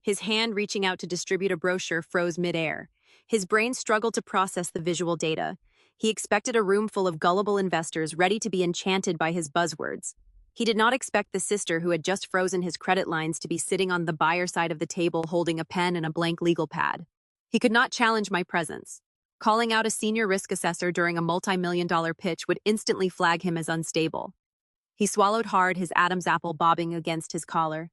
His hand reaching out to distribute a brochure froze midair. His brain struggled to process the visual data. He expected a room full of gullible investors ready to be enchanted by his buzzwords. He did not expect the sister who had just frozen his credit lines to be sitting on the buyer side of the table holding a pen and a blank legal pad. He could not challenge my presence. Calling out a senior risk assessor during a multi-million-dollar pitch would instantly flag him as unstable. He swallowed hard, his Adam's apple bobbing against his collar.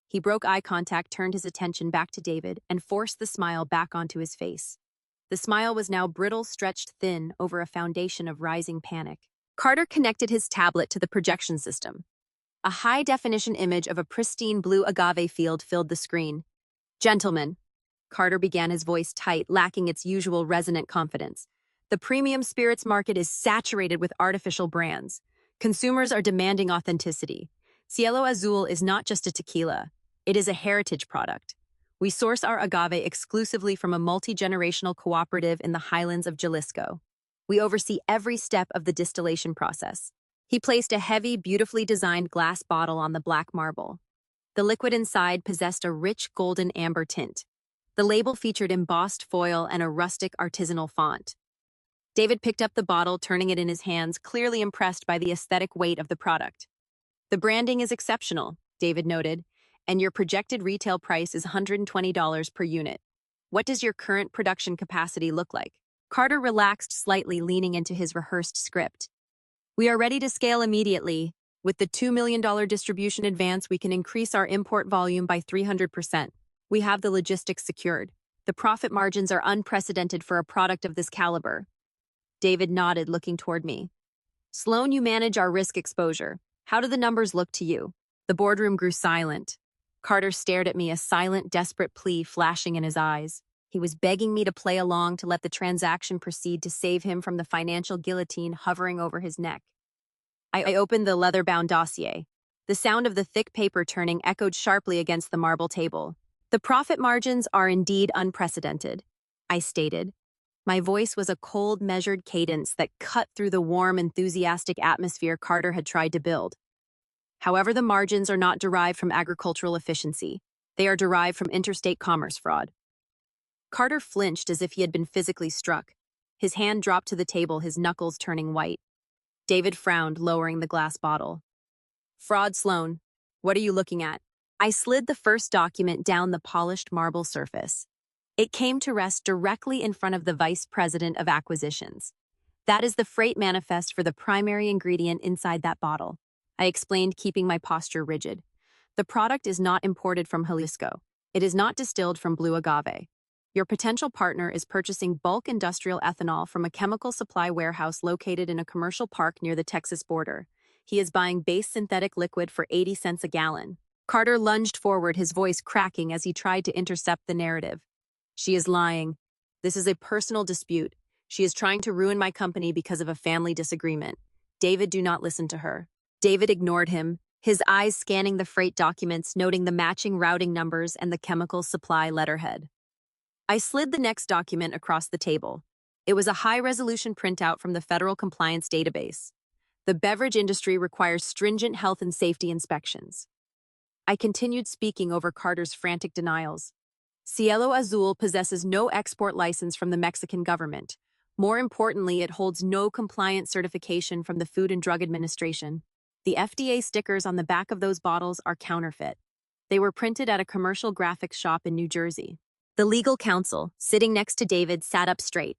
He broke eye contact, turned his attention back to David, and forced the smile back onto his face. The smile was now brittle, stretched thin over a foundation of rising panic. Carter connected his tablet to the projection system. A high-definition image of a pristine blue agave field filled the screen. "Gentlemen," Carter began, his voice tight, lacking its usual resonant confidence. "The premium spirits market is saturated with artificial brands. Consumers are demanding authenticity. Cielo Azul is not just a tequila. It is a heritage product. We source our agave exclusively from a multi-generational cooperative in the highlands of Jalisco. We oversee every step of the distillation process." He placed a heavy, beautifully designed glass bottle on the black marble. The liquid inside possessed a rich golden amber tint. The label featured embossed foil and a rustic artisanal font. David picked up the bottle, turning it in his hands, clearly impressed by the aesthetic weight of the product. "The branding is exceptional," David noted, "and your projected retail price is $120 per unit. What does your current production capacity look like?" Carter relaxed slightly, leaning into his rehearsed script. "We are ready to scale immediately. With the $2 million distribution advance, we can increase our import volume by 300%. We have the logistics secured. The profit margins are unprecedented for a product of this caliber." David nodded, looking toward me. "Sloan, you manage our risk exposure. How do the numbers look to you?" The boardroom grew silent. Carter stared at me, a silent, desperate plea flashing in his eyes. He was begging me to play along, to let the transaction proceed, to save him from the financial guillotine hovering over his neck. I opened the leather-bound dossier. The sound of the thick paper turning echoed sharply against the marble table. "The profit margins are indeed unprecedented," I stated. My voice was a cold, measured cadence that cut through the warm, enthusiastic atmosphere Carter had tried to build. "However, the margins are not derived from agricultural efficiency. They are derived from interstate commerce fraud." Carter flinched as if he had been physically struck. His hand dropped to the table, his knuckles turning white. David frowned, lowering the glass bottle. "Fraud, Sloan. What are you looking at?" I slid the first document down the polished marble surface. It came to rest directly in front of the Vice President of Acquisitions. "That is the freight manifest for the primary ingredient inside that bottle," I explained, keeping my posture rigid. "The product is not imported from Jalisco. It is not distilled from blue agave. Your potential partner is purchasing bulk industrial ethanol from a chemical supply warehouse located in a commercial park near the Texas border. He is buying base synthetic liquid for 80 cents a gallon." Carter lunged forward, his voice cracking as he tried to intercept the narrative. "She is lying. This is a personal dispute. She is trying to ruin my company because of a family disagreement. David, do not listen to her." David ignored him, his eyes scanning the freight documents, noting the matching routing numbers and the chemical supply letterhead. I slid the next document across the table. It was a high-resolution printout from the Federal Compliance Database. The beverage industry requires stringent health and safety inspections. I continued, speaking over Carter's frantic denials. "Cielo Azul possesses no export license from the Mexican government. More importantly, it holds no compliance certification from the Food and Drug Administration. The FDA stickers on the back of those bottles are counterfeit. They were printed at a commercial graphics shop in New Jersey." The legal counsel, sitting next to David, sat up straight,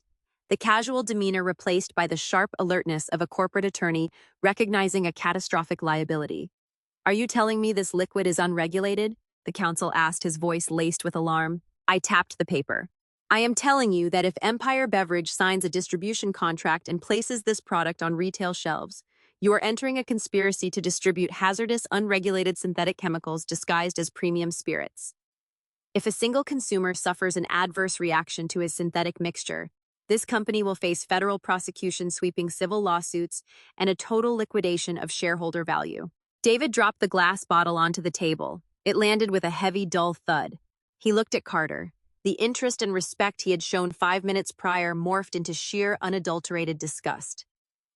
the casual demeanor replaced by the sharp alertness of a corporate attorney recognizing a catastrophic liability. "Are you telling me this liquid is unregulated?" the counsel asked, his voice laced with alarm. I tapped the paper. "I am telling you that if Empire Beverage signs a distribution contract and places this product on retail shelves, you are entering a conspiracy to distribute hazardous, unregulated synthetic chemicals disguised as premium spirits. If a single consumer suffers an adverse reaction to his synthetic mixture, this company will face federal prosecution, sweeping civil lawsuits, and a total liquidation of shareholder value." David dropped the glass bottle onto the table. It landed with a heavy, dull thud. He looked at Carter. The interest and respect he had shown 5 minutes prior morphed into sheer, unadulterated disgust.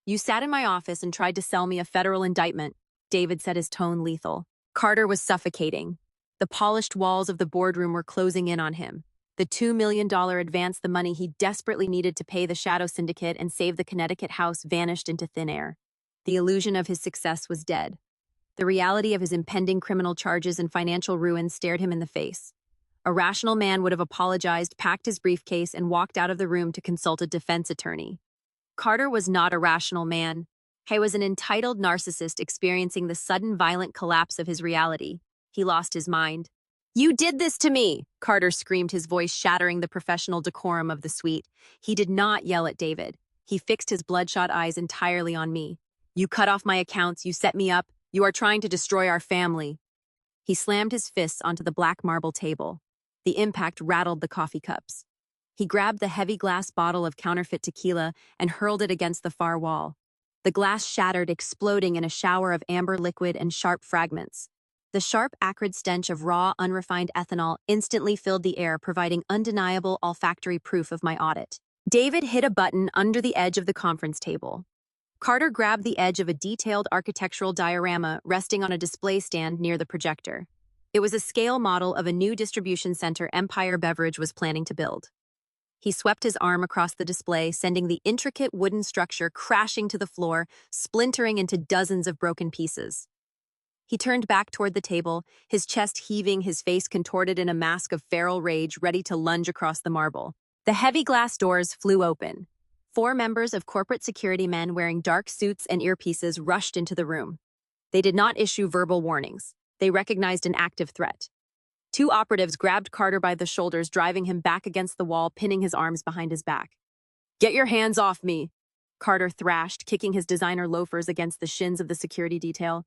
"You sat in my office and tried to sell me a federal indictment," David said, his tone lethal. Carter was suffocating. The polished walls of the boardroom were closing in on him. The $2 million advance, the money he desperately needed to pay the Shadow Syndicate and save the Connecticut house, vanished into thin air. The illusion of his success was dead. The reality of his impending criminal charges and financial ruin stared him in the face. A rational man would have apologized, packed his briefcase, and walked out of the room to consult a defense attorney. Carter was not a rational man. He was an entitled narcissist experiencing the sudden violent collapse of his reality. He lost his mind. "You did this to me!" Carter screamed, his voice shattering the professional decorum of the suite. He did not yell at David. He fixed his bloodshot eyes entirely on me. "You cut off my accounts, you set me up, you are trying to destroy our family." He slammed his fists onto the black marble table. The impact rattled the coffee cups. He grabbed the heavy glass bottle of counterfeit tequila and hurled it against the far wall. The glass shattered, exploding in a shower of amber liquid and sharp fragments. The sharp, acrid stench of raw, unrefined ethanol instantly filled the air, providing undeniable olfactory proof of my audit. David hit a button under the edge of the conference table. Carter grabbed the edge of a detailed architectural diorama resting on a display stand near the projector. It was a scale model of a new distribution center Empire Beverage was planning to build. He swept his arm across the display, sending the intricate wooden structure crashing to the floor, splintering into dozens of broken pieces. He turned back toward the table, his chest heaving, his face contorted in a mask of feral rage, ready to lunge across the marble. The heavy glass doors flew open. 4 members of corporate security men wearing dark suits and earpieces rushed into the room. They did not issue verbal warnings. They recognized an active threat. 2 operatives grabbed Carter by the shoulders, driving him back against the wall, pinning his arms behind his back. "Get your hands off me," Carter thrashed, kicking his designer loafers against the shins of the security detail.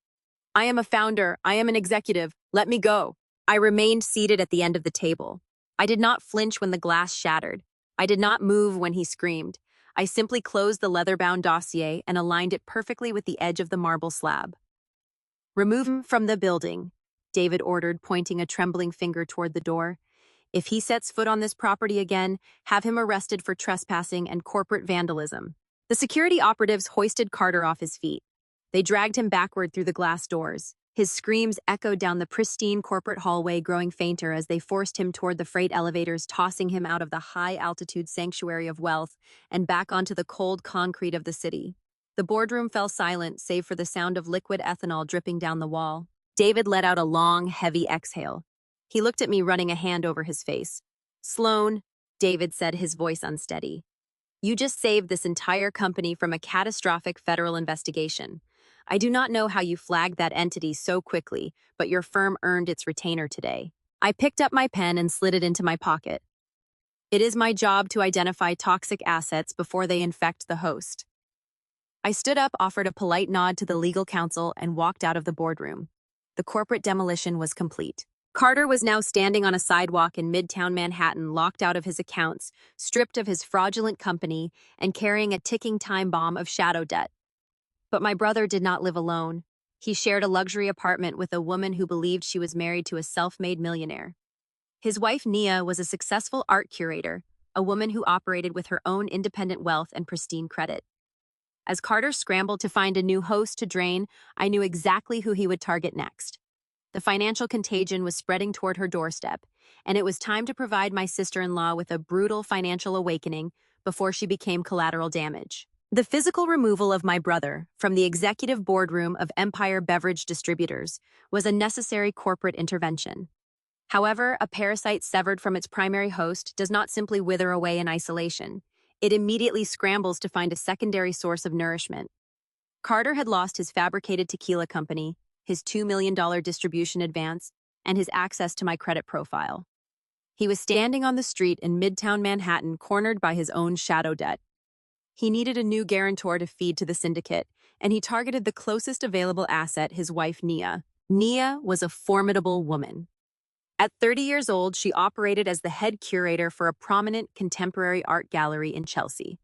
"I am a founder. I am an executive. Let me go." I remained seated at the end of the table. I did not flinch when the glass shattered. I did not move when he screamed. I simply closed the leather-bound dossier and aligned it perfectly with the edge of the marble slab. "Remove him from the building," David ordered, pointing a trembling finger toward the door. "If he sets foot on this property again, have him arrested for trespassing and corporate vandalism." The security operatives hoisted Carter off his feet. They dragged him backward through the glass doors. His screams echoed down the pristine corporate hallway, growing fainter as they forced him toward the freight elevators, tossing him out of the high-altitude sanctuary of wealth and back onto the cold concrete of the city. The boardroom fell silent, save for the sound of liquid ethanol dripping down the wall. David let out a long, heavy exhale. He looked at me, running a hand over his face. "Sloan," David said, his voice unsteady. "You just saved this entire company from a catastrophic federal investigation. I do not know how you flagged that entity so quickly, but your firm earned its retainer today." I picked up my pen and slid it into my pocket. "It is my job to identify toxic assets before they infect the host." I stood up, offered a polite nod to the legal counsel, and walked out of the boardroom. The corporate demolition was complete. Carter was now standing on a sidewalk in Midtown Manhattan, locked out of his accounts, stripped of his fraudulent company, and carrying a ticking time bomb of shadow debt. But my brother did not live alone. He shared a luxury apartment with a woman who believed she was married to a self-made millionaire. His wife, Nia, was a successful art curator, a woman who operated with her own independent wealth and pristine credit. As Carter scrambled to find a new host to drain, I knew exactly who he would target next. The financial contagion was spreading toward her doorstep, and it was time to provide my sister-in-law with a brutal financial awakening before she became collateral damage. The physical removal of my brother from the executive boardroom of Empire Beverage Distributors was a necessary corporate intervention. However, a parasite severed from its primary host does not simply wither away in isolation. It immediately scrambles to find a secondary source of nourishment. Carter had lost his fabricated tequila company, his $2 million distribution advance, and his access to my credit profile. He was standing on the street in Midtown Manhattan, cornered by his own shadow debt. He needed a new guarantor to feed to the syndicate, and he targeted the closest available asset, his wife, Nia. Nia was a formidable woman. At 30 years old, she operated as the head curator for a prominent contemporary art gallery in Chelsea.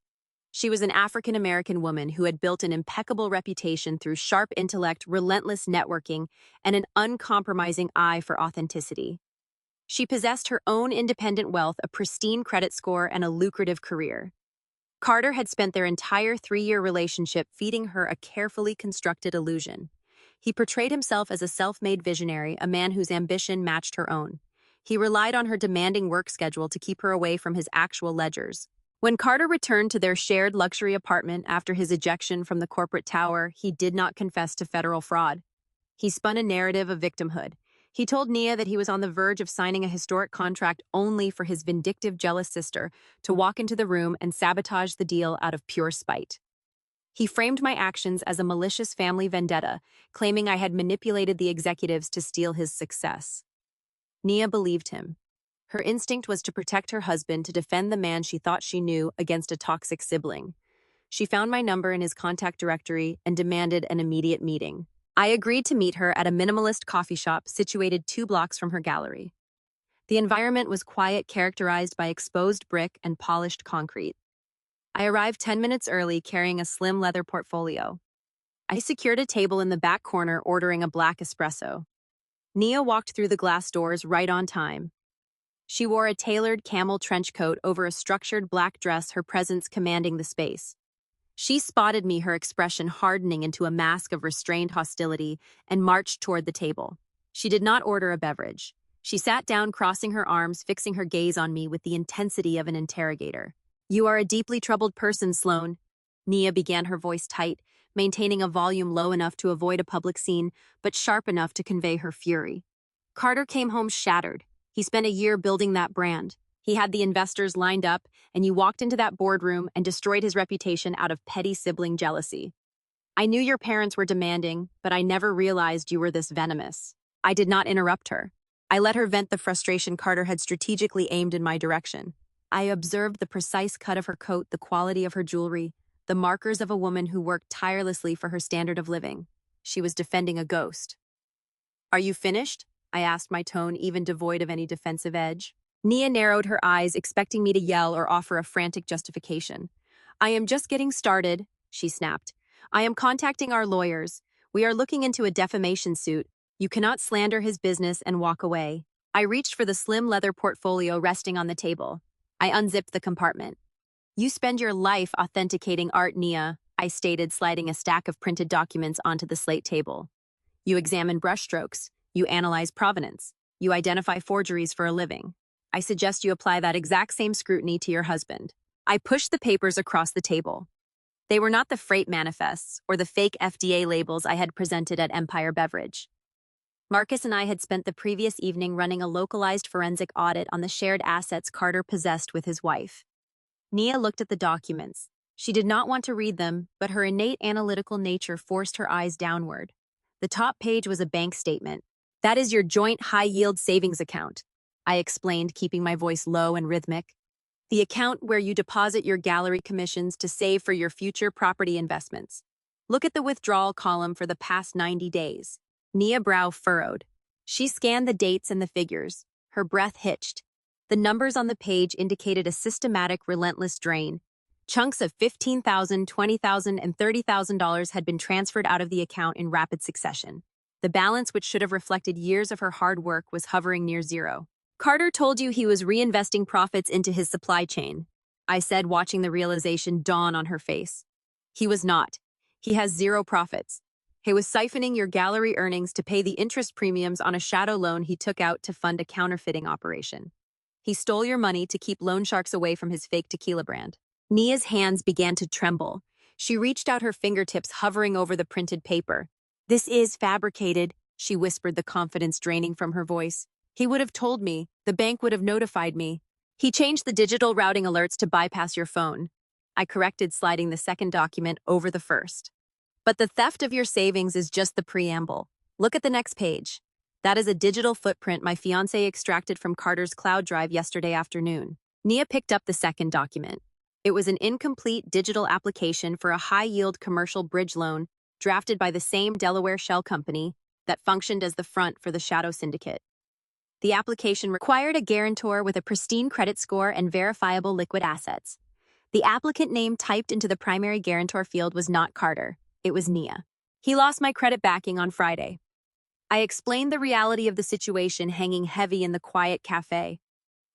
She was an African-American woman who had built an impeccable reputation through sharp intellect, relentless networking, and an uncompromising eye for authenticity. She possessed her own independent wealth, a pristine credit score, and a lucrative career. Carter had spent their entire 3-year relationship feeding her a carefully constructed illusion. He portrayed himself as a self-made visionary, a man whose ambition matched her own. He relied on her demanding work schedule to keep her away from his actual ledgers. When Carter returned to their shared luxury apartment after his ejection from the corporate tower, he did not confess to federal fraud. He spun a narrative of victimhood. He told Nia that he was on the verge of signing a historic contract only for his vindictive, jealous sister to walk into the room and sabotage the deal out of pure spite. He framed my actions as a malicious family vendetta, claiming I had manipulated the executives to steal his success. Nia believed him. Her instinct was to protect her husband, to defend the man she thought she knew against a toxic sibling. She found my number in his contact directory and demanded an immediate meeting. I agreed to meet her at a minimalist coffee shop situated 2 blocks from her gallery. The environment was quiet, characterized by exposed brick and polished concrete. I arrived 10 minutes early, carrying a slim leather portfolio. I secured a table in the back corner, ordering a black espresso. Nia walked through the glass doors right on time. She wore a tailored camel trench coat over a structured black dress, her presence commanding the space. She spotted me, her expression hardening into a mask of restrained hostility, and marched toward the table. She did not order a beverage. She sat down, crossing her arms, fixing her gaze on me with the intensity of an interrogator. "You are a deeply troubled person, Sloan." Nia began, her voice tight, maintaining a volume low enough to avoid a public scene, but sharp enough to convey her fury. Carter came home shattered. He spent a year building that brand. He had the investors lined up, and you walked into that boardroom and destroyed his reputation out of petty sibling jealousy. "I knew your parents were demanding, but I never realized you were this venomous." I did not interrupt her. I let her vent the frustration Carter had strategically aimed in my direction. I observed the precise cut of her coat, the quality of her jewelry, the markers of a woman who worked tirelessly for her standard of living. She was defending a ghost. "Are you finished?" I asked, my tone even devoid of any defensive edge. Nia narrowed her eyes, expecting me to yell or offer a frantic justification. "I am just getting started," she snapped. "I am contacting our lawyers. We are looking into a defamation suit. You cannot slander his business and walk away." I reached for the slim leather portfolio resting on the table. I unzipped the compartment. "You spend your life authenticating art, Nia," I stated, sliding a stack of printed documents onto the slate table. "You examine brushstrokes. You analyze provenance. You identify forgeries for a living. I suggest you apply that exact same scrutiny to your husband." I pushed the papers across the table. They were not the freight manifests or the fake FDA labels I had presented at Empire Beverage. Marcus and I had spent the previous evening running a localized forensic audit on the shared assets Carter possessed with his wife. Nia looked at the documents. She did not want to read them, but her innate analytical nature forced her eyes downward. The top page was a bank statement. "That is your joint high-yield savings account," I explained, keeping my voice low and rhythmic. "The account where you deposit your gallery commissions to save for your future property investments. Look at the withdrawal column for the past 90 days. Nia's brow furrowed. She scanned the dates and the figures. Her breath hitched. The numbers on the page indicated a systematic, relentless drain. Chunks of $15,000, $20,000, and $30,000 had been transferred out of the account in rapid succession. The balance, which should have reflected years of her hard work, was hovering near zero. "Carter told you he was reinvesting profits into his supply chain," I said, watching the realization dawn on her face. "He was not. He has zero profits. He was siphoning your gallery earnings to pay the interest premiums on a shadow loan he took out to fund a counterfeiting operation. He stole your money to keep loan sharks away from his fake tequila brand." Nia's hands began to tremble. She reached out, her fingertips hovering over the printed paper. "This is fabricated," she whispered, the confidence draining from her voice. "He would have told me. The bank would have notified me. He changed the digital routing alerts to bypass your phone." I corrected, sliding the second document over the first. "But the theft of your savings is just the preamble. Look at the next page. That is a digital footprint my fiancé extracted from Carter's cloud drive yesterday afternoon." Nia picked up the second document. It was an incomplete digital application for a high-yield commercial bridge loan drafted by the same Delaware shell company that functioned as the front for the Shadow Syndicate. The application required a guarantor with a pristine credit score and verifiable liquid assets. The applicant name typed into the primary guarantor field was not Carter. It was Nia. "He lost my credit backing on Friday." I explained the reality of the situation hanging heavy in the quiet cafe.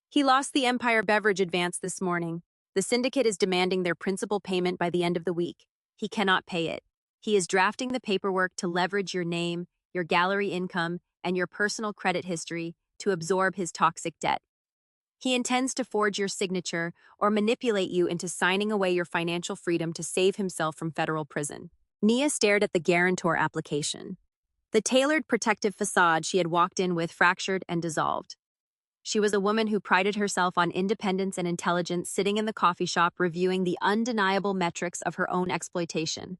"He lost the Empire Beverage advance this morning. The syndicate is demanding their principal payment by the end of the week. He cannot pay it. He is drafting the paperwork to leverage your name, your gallery income, and your personal credit history to absorb his toxic debt. He intends to forge your signature or manipulate you into signing away your financial freedom to save himself from federal prison. Nia stared at the guarantor application. The tailored protective facade she had walked in with fractured and dissolved. She was a woman who prided herself on independence and intelligence, sitting in the coffee shop reviewing the undeniable metrics of her own exploitation.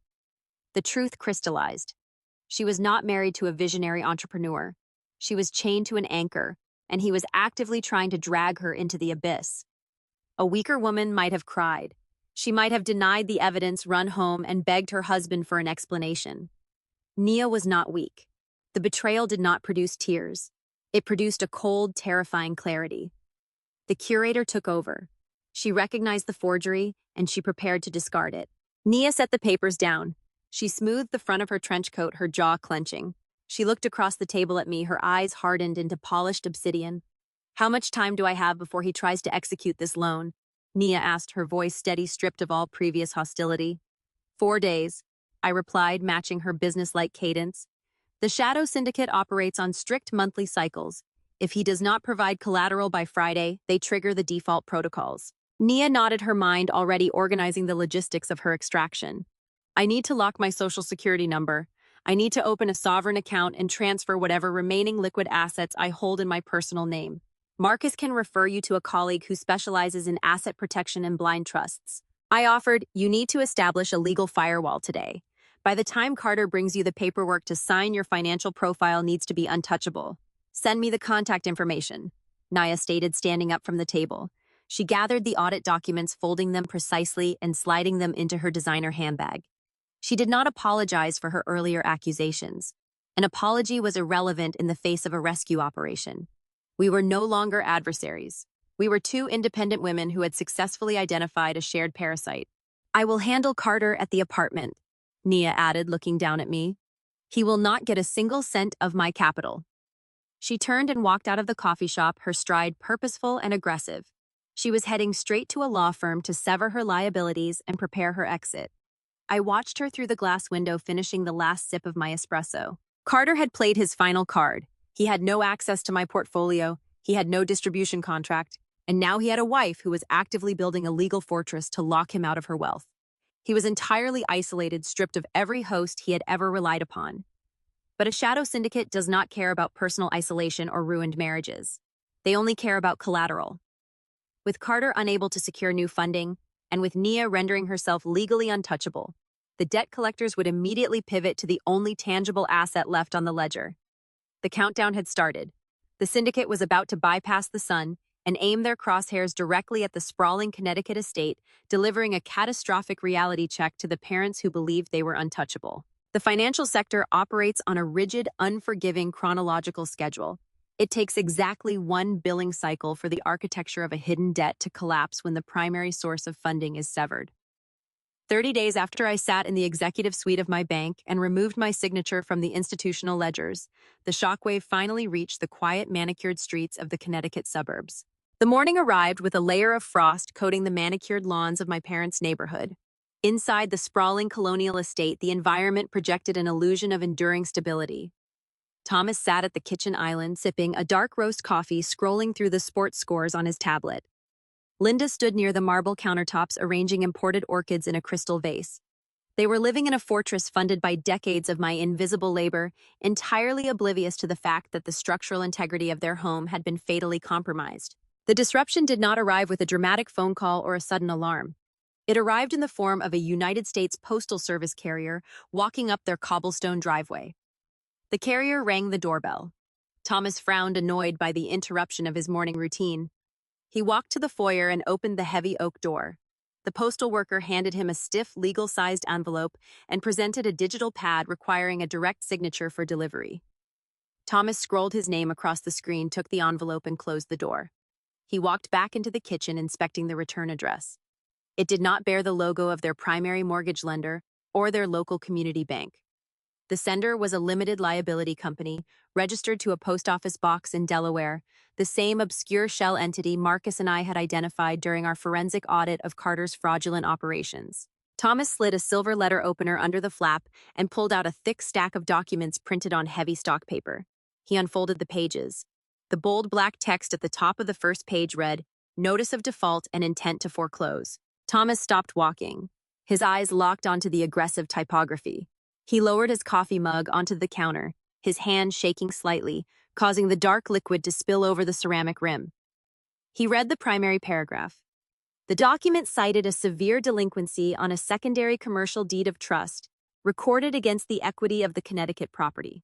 The truth crystallized. She was not married to a visionary entrepreneur. She was chained to an anchor, and he was actively trying to drag her into the abyss. A weaker woman might have cried. She might have denied the evidence, run home, and begged her husband for an explanation. Nia was not weak. The betrayal did not produce tears. It produced a cold, terrifying clarity. The curator took over. She recognized the forgery, and she prepared to discard it. Nia set the papers down. She smoothed the front of her trench coat, her jaw clenching. She looked across the table at me, her eyes hardened into polished obsidian. "How much time do I have before he tries to execute this loan?" Nia asked, her voice steady, stripped of all previous hostility. "4 days," I replied, matching her business-like cadence. "The Shadow Syndicate operates on strict monthly cycles. If he does not provide collateral by Friday, they trigger the default protocols." Nia nodded, her mind already organizing the logistics of her extraction. "I need to lock my social security number. I need to open a sovereign account and transfer whatever remaining liquid assets I hold in my personal name. Marcus can refer you to a colleague who specializes in asset protection and blind trusts." I offered, "You need to establish a legal firewall today. By the time Carter brings you the paperwork to sign, your financial profile needs to be untouchable. Send me the contact information," Nia stated, standing up from the table. She gathered the audit documents, folding them precisely and sliding them into her designer handbag. She did not apologize for her earlier accusations. An apology was irrelevant in the face of a rescue operation. We were no longer adversaries. We were two independent women who had successfully identified a shared parasite. "I will handle Carter at the apartment," Nia added, looking down at me. "He will not get a single cent of my capital." She turned and walked out of the coffee shop, her stride purposeful and aggressive. She was heading straight to a law firm to sever her liabilities and prepare her exit. I watched her through the glass window, finishing the last sip of my espresso. Carter had played his final card. He had no access to my portfolio, he had no distribution contract, and now he had a wife who was actively building a legal fortress to lock him out of her wealth. He was entirely isolated, stripped of every host he had ever relied upon. But a shadow syndicate does not care about personal isolation or ruined marriages. They only care about collateral. With Carter unable to secure new funding, and with Nia rendering herself legally untouchable, the debt collectors would immediately pivot to the only tangible asset left on the ledger. The countdown had started. The syndicate was about to bypass the sun and aim their crosshairs directly at the sprawling Connecticut estate, delivering a catastrophic reality check to the parents who believed they were untouchable. The financial sector operates on a rigid, unforgiving chronological schedule. It takes exactly one billing cycle for the architecture of a hidden debt to collapse when the primary source of funding is severed. 30 days after I sat in the executive suite of my bank and removed my signature from the institutional ledgers, the shockwave finally reached the quiet, manicured streets of the Connecticut suburbs. The morning arrived with a layer of frost coating the manicured lawns of my parents' neighborhood. Inside the sprawling colonial estate, the environment projected an illusion of enduring stability. Thomas sat at the kitchen island, sipping a dark roast coffee, scrolling through the sports scores on his tablet. Linda stood near the marble countertops, arranging imported orchids in a crystal vase. They were living in a fortress funded by decades of my invisible labor, entirely oblivious to the fact that the structural integrity of their home had been fatally compromised. The disruption did not arrive with a dramatic phone call or a sudden alarm. It arrived in the form of a United States Postal Service carrier walking up their cobblestone driveway. The carrier rang the doorbell. Thomas frowned, annoyed by the interruption of his morning routine. He walked to the foyer and opened the heavy oak door. The postal worker handed him a stiff, legal-sized envelope and presented a digital pad requiring a direct signature for delivery. Thomas scrolled his name across the screen, took the envelope, and closed the door. He walked back into the kitchen, inspecting the return address. It did not bear the logo of their primary mortgage lender or their local community bank. The sender was a limited liability company, registered to a post office box in Delaware, the same obscure shell entity Marcus and I had identified during our forensic audit of Carter's fraudulent operations. Thomas slid a silver letter opener under the flap and pulled out a thick stack of documents printed on heavy stock paper. He unfolded the pages. The bold black text at the top of the first page read, "Notice of default and intent to foreclose." Thomas stopped walking. His eyes locked onto the aggressive typography. He lowered his coffee mug onto the counter, his hand shaking slightly, causing the dark liquid to spill over the ceramic rim. He read the primary paragraph. The document cited a severe delinquency on a secondary commercial deed of trust, recorded against the equity of the Connecticut property.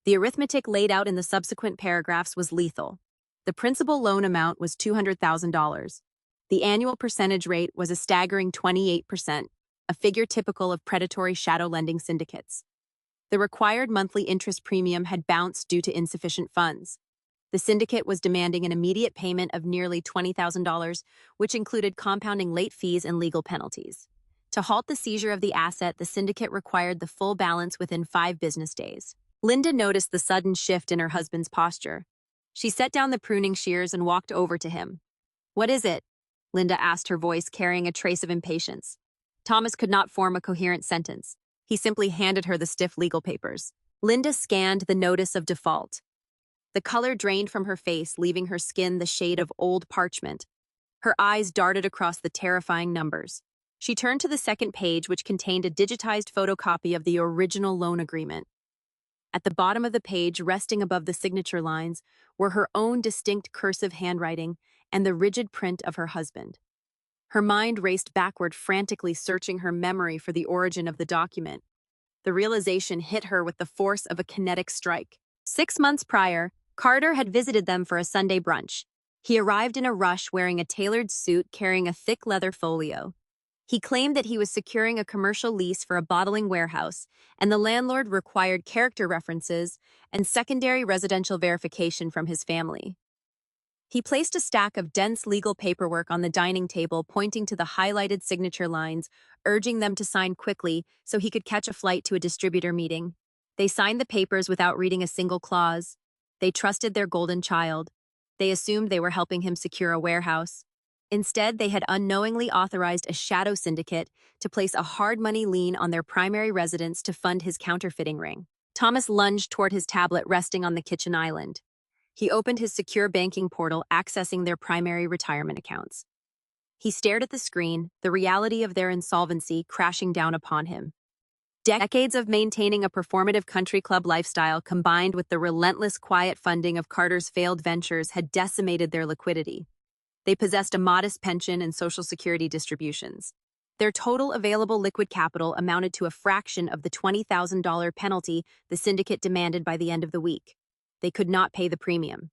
The arithmetic laid out in the subsequent paragraphs was lethal. The principal loan amount was $200,000. The annual percentage rate was a staggering 28%, a figure typical of predatory shadow lending syndicates. The required monthly interest premium had bounced due to insufficient funds. The syndicate was demanding an immediate payment of nearly $20,000, which included compounding late fees and legal penalties. To halt the seizure of the asset, the syndicate required the full balance within 5 business days. Linda noticed the sudden shift in her husband's posture. She set down the pruning shears and walked over to him. "What is it?" Linda asked, her voice carrying a trace of impatience. Thomas could not form a coherent sentence. He simply handed her the stiff legal papers. Linda scanned the notice of default. The color drained from her face, leaving her skin the shade of old parchment. Her eyes darted across the terrifying numbers. She turned to the second page, which contained a digitized photocopy of the original loan agreement. At the bottom of the page, resting above the signature lines, were her own distinct cursive handwriting and the rigid print of her husband. Her mind raced backward, frantically searching her memory for the origin of the document. The realization hit her with the force of a kinetic strike. 6 months prior, Carter had visited them for a Sunday brunch. He arrived in a rush wearing a tailored suit carrying a thick leather folio. He claimed that he was securing a commercial lease for a bottling warehouse, and the landlord required character references and secondary residential verification from his family. He placed a stack of dense legal paperwork on the dining table, pointing to the highlighted signature lines, urging them to sign quickly so he could catch a flight to a distributor meeting. They signed the papers without reading a single clause. They trusted their golden child. They assumed they were helping him secure a warehouse. Instead, they had unknowingly authorized a shadow syndicate to place a hard money lien on their primary residence to fund his counterfeiting ring. Thomas lunged toward his tablet resting on the kitchen island. He opened his secure banking portal, accessing their primary retirement accounts. He stared at the screen, the reality of their insolvency crashing down upon him. Decades of maintaining a performative country club lifestyle combined with the relentless quiet funding of Carter's failed ventures had decimated their liquidity. They possessed a modest pension and Social Security distributions. Their total available liquid capital amounted to a fraction of the $20,000 penalty the syndicate demanded by the end of the week. They could not pay the premium.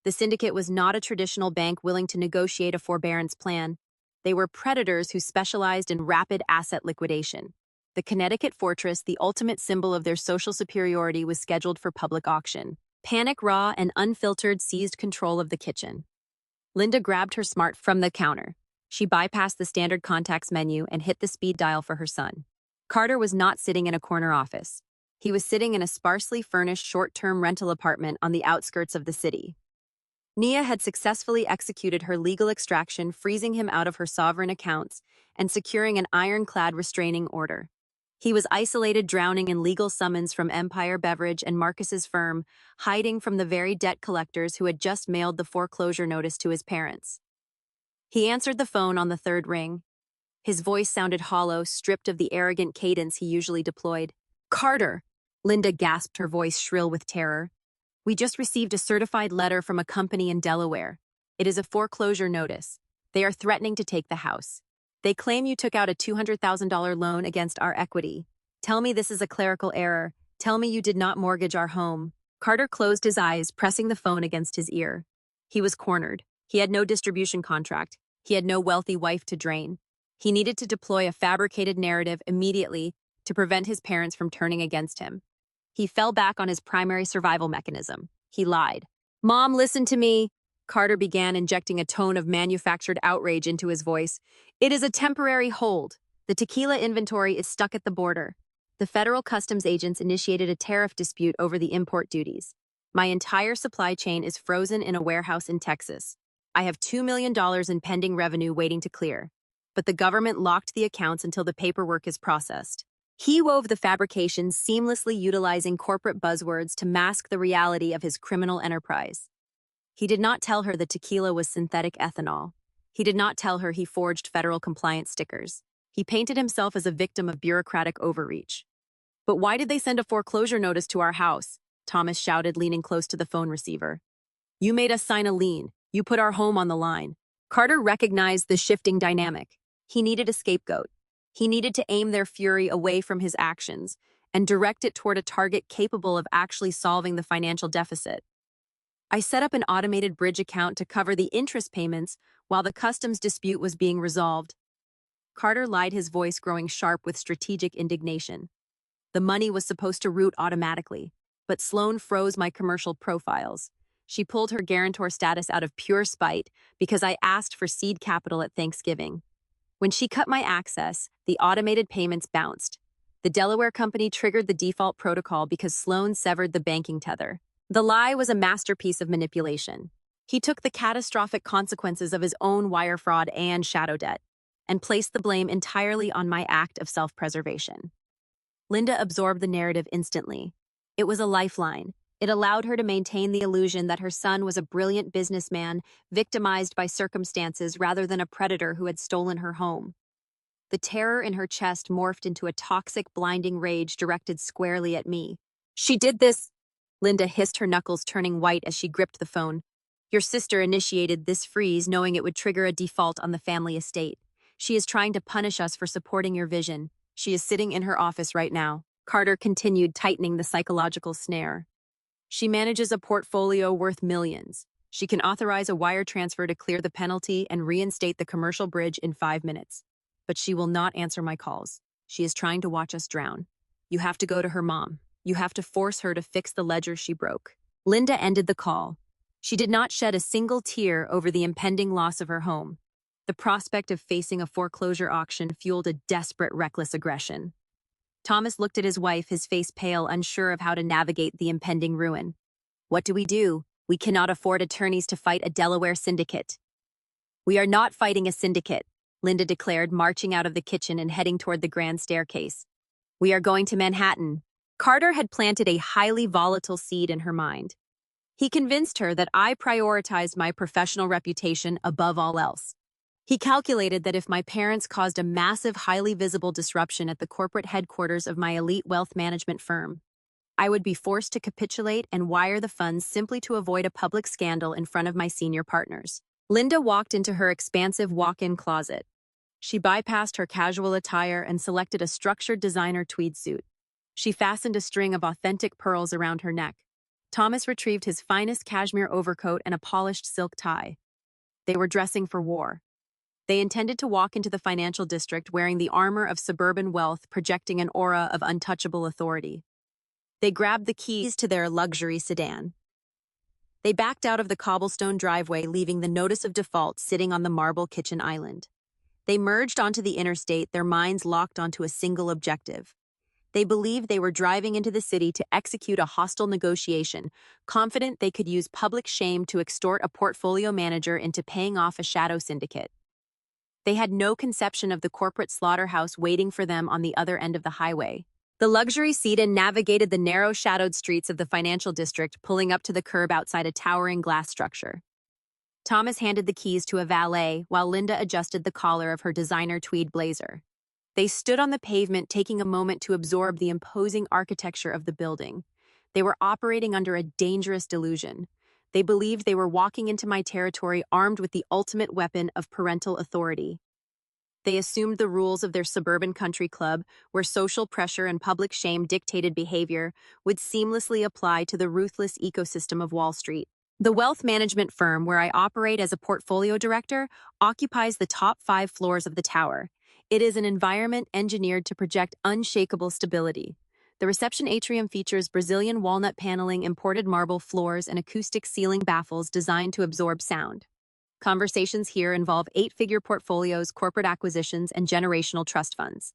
The syndicate was not a traditional bank willing to negotiate a forbearance plan. They were predators who specialized in rapid asset liquidation. The Connecticut Fortress, the ultimate symbol of their social superiority, was scheduled for public auction. Panic, raw, and unfiltered seized control of the kitchen. Linda grabbed her smartphone from the counter. She bypassed the standard contacts menu and hit the speed dial for her son. Carter was not sitting in a corner office. He was sitting in a sparsely furnished short-term rental apartment on the outskirts of the city. Nia had successfully executed her legal extraction, freezing him out of her sovereign accounts and securing an ironclad restraining order. He was isolated, drowning in legal summons from Empire Beverage and Marcus's firm, hiding from the very debt collectors who had just mailed the foreclosure notice to his parents. He answered the phone on the third ring. His voice sounded hollow, stripped of the arrogant cadence he usually deployed. "Carter!" Linda gasped, her voice shrill with terror. "We just received a certified letter from a company in Delaware. It is a foreclosure notice. They are threatening to take the house. They claim you took out a $200,000 loan against our equity. Tell me this is a clerical error. Tell me you did not mortgage our home." Carter closed his eyes, pressing the phone against his ear. He was cornered. He had no distribution contract. He had no wealthy wife to drain. He needed to deploy a fabricated narrative immediately to prevent his parents from turning against him. He fell back on his primary survival mechanism. He lied. "Mom, listen to me," Carter began, injecting a tone of manufactured outrage into his voice. "It is a temporary hold. The tequila inventory is stuck at the border. The federal customs agents initiated a tariff dispute over the import duties. My entire supply chain is frozen in a warehouse in Texas. I have $2 million in pending revenue waiting to clear. But the government locked the accounts until the paperwork is processed." He wove the fabrications, seamlessly utilizing corporate buzzwords to mask the reality of his criminal enterprise. He did not tell her the tequila was synthetic ethanol. He did not tell her he forged federal compliance stickers. He painted himself as a victim of bureaucratic overreach. But why did they send a foreclosure notice to our house? Thomas shouted, leaning close to the phone receiver. You made us sign a lien. You put our home on the line. Carter recognized the shifting dynamic. He needed a scapegoat. He needed to aim their fury away from his actions and direct it toward a target capable of actually solving the financial deficit. I set up an automated bridge account to cover the interest payments while the customs dispute was being resolved. Carter lied, his voice growing sharp with strategic indignation. The money was supposed to route automatically, but Sloan froze my commercial profiles. She pulled her guarantor status out of pure spite because I asked for seed capital at Thanksgiving. When she cut my access, the automated payments bounced. The Delaware company triggered the default protocol because Sloan severed the banking tether. The lie was a masterpiece of manipulation. He took the catastrophic consequences of his own wire fraud and shadow debt and placed the blame entirely on my act of self-preservation. Linda absorbed the narrative instantly. It was a lifeline. It allowed her to maintain the illusion that her son was a brilliant businessman victimized by circumstances rather than a predator who had stolen her home. The terror in her chest morphed into a toxic, blinding rage directed squarely at me. She did this! Linda hissed, her knuckles turning white as she gripped the phone. Your sister initiated this freeze knowing it would trigger a default on the family estate. She is trying to punish us for supporting your vision. She is sitting in her office right now. Carter continued, tightening the psychological snare. She manages a portfolio worth millions. She can authorize a wire transfer to clear the penalty and reinstate the commercial bridge in 5 minutes. But she will not answer my calls. She is trying to watch us drown. You have to go to her mom. You have to force her to fix the ledger she broke. Linda ended the call. She did not shed a single tear over the impending loss of her home. The prospect of facing a foreclosure auction fueled a desperate, reckless aggression. Thomas looked at his wife, his face pale, unsure of how to navigate the impending ruin. What do? We cannot afford attorneys to fight a Delaware syndicate. We are not fighting a syndicate, Linda declared, marching out of the kitchen and heading toward the grand staircase. We are going to Manhattan. Carter had planted a highly volatile seed in her mind. He convinced her that I prioritized my professional reputation above all else. He calculated that if my parents caused a massive, highly visible disruption at the corporate headquarters of my elite wealth management firm, I would be forced to capitulate and wire the funds simply to avoid a public scandal in front of my senior partners. Linda walked into her expansive walk-in closet. She bypassed her casual attire and selected a structured designer tweed suit. She fastened a string of authentic pearls around her neck. Thomas retrieved his finest cashmere overcoat and a polished silk tie. They were dressing for war. They intended to walk into the financial district wearing the armor of suburban wealth, projecting an aura of untouchable authority. They grabbed the keys to their luxury sedan. They backed out of the cobblestone driveway, leaving the notice of default sitting on the marble kitchen island. They merged onto the interstate, their minds locked onto a single objective. They believed they were driving into the city to execute a hostile negotiation, confident they could use public shame to extort a portfolio manager into paying off a shadow syndicate. They had no conception of the corporate slaughterhouse waiting for them on the other end of the highway. The luxury sedan navigated the narrow, shadowed streets of the financial district, pulling up to the curb outside a towering glass structure. Thomas handed the keys to a valet while Linda adjusted the collar of her designer tweed blazer. They stood on the pavement, taking a moment to absorb the imposing architecture of the building. They were operating under a dangerous delusion. They believed they were walking into my territory armed with the ultimate weapon of parental authority. They assumed the rules of their suburban country club, where social pressure and public shame dictated behavior, would seamlessly apply to the ruthless ecosystem of Wall Street. The wealth management firm where I operate as a portfolio director occupies the top 5 floors of the tower. It is an environment engineered to project unshakable stability. The reception atrium features Brazilian walnut paneling, imported marble floors, and acoustic ceiling baffles designed to absorb sound. Conversations here involve 8-figure portfolios, corporate acquisitions, and generational trust funds.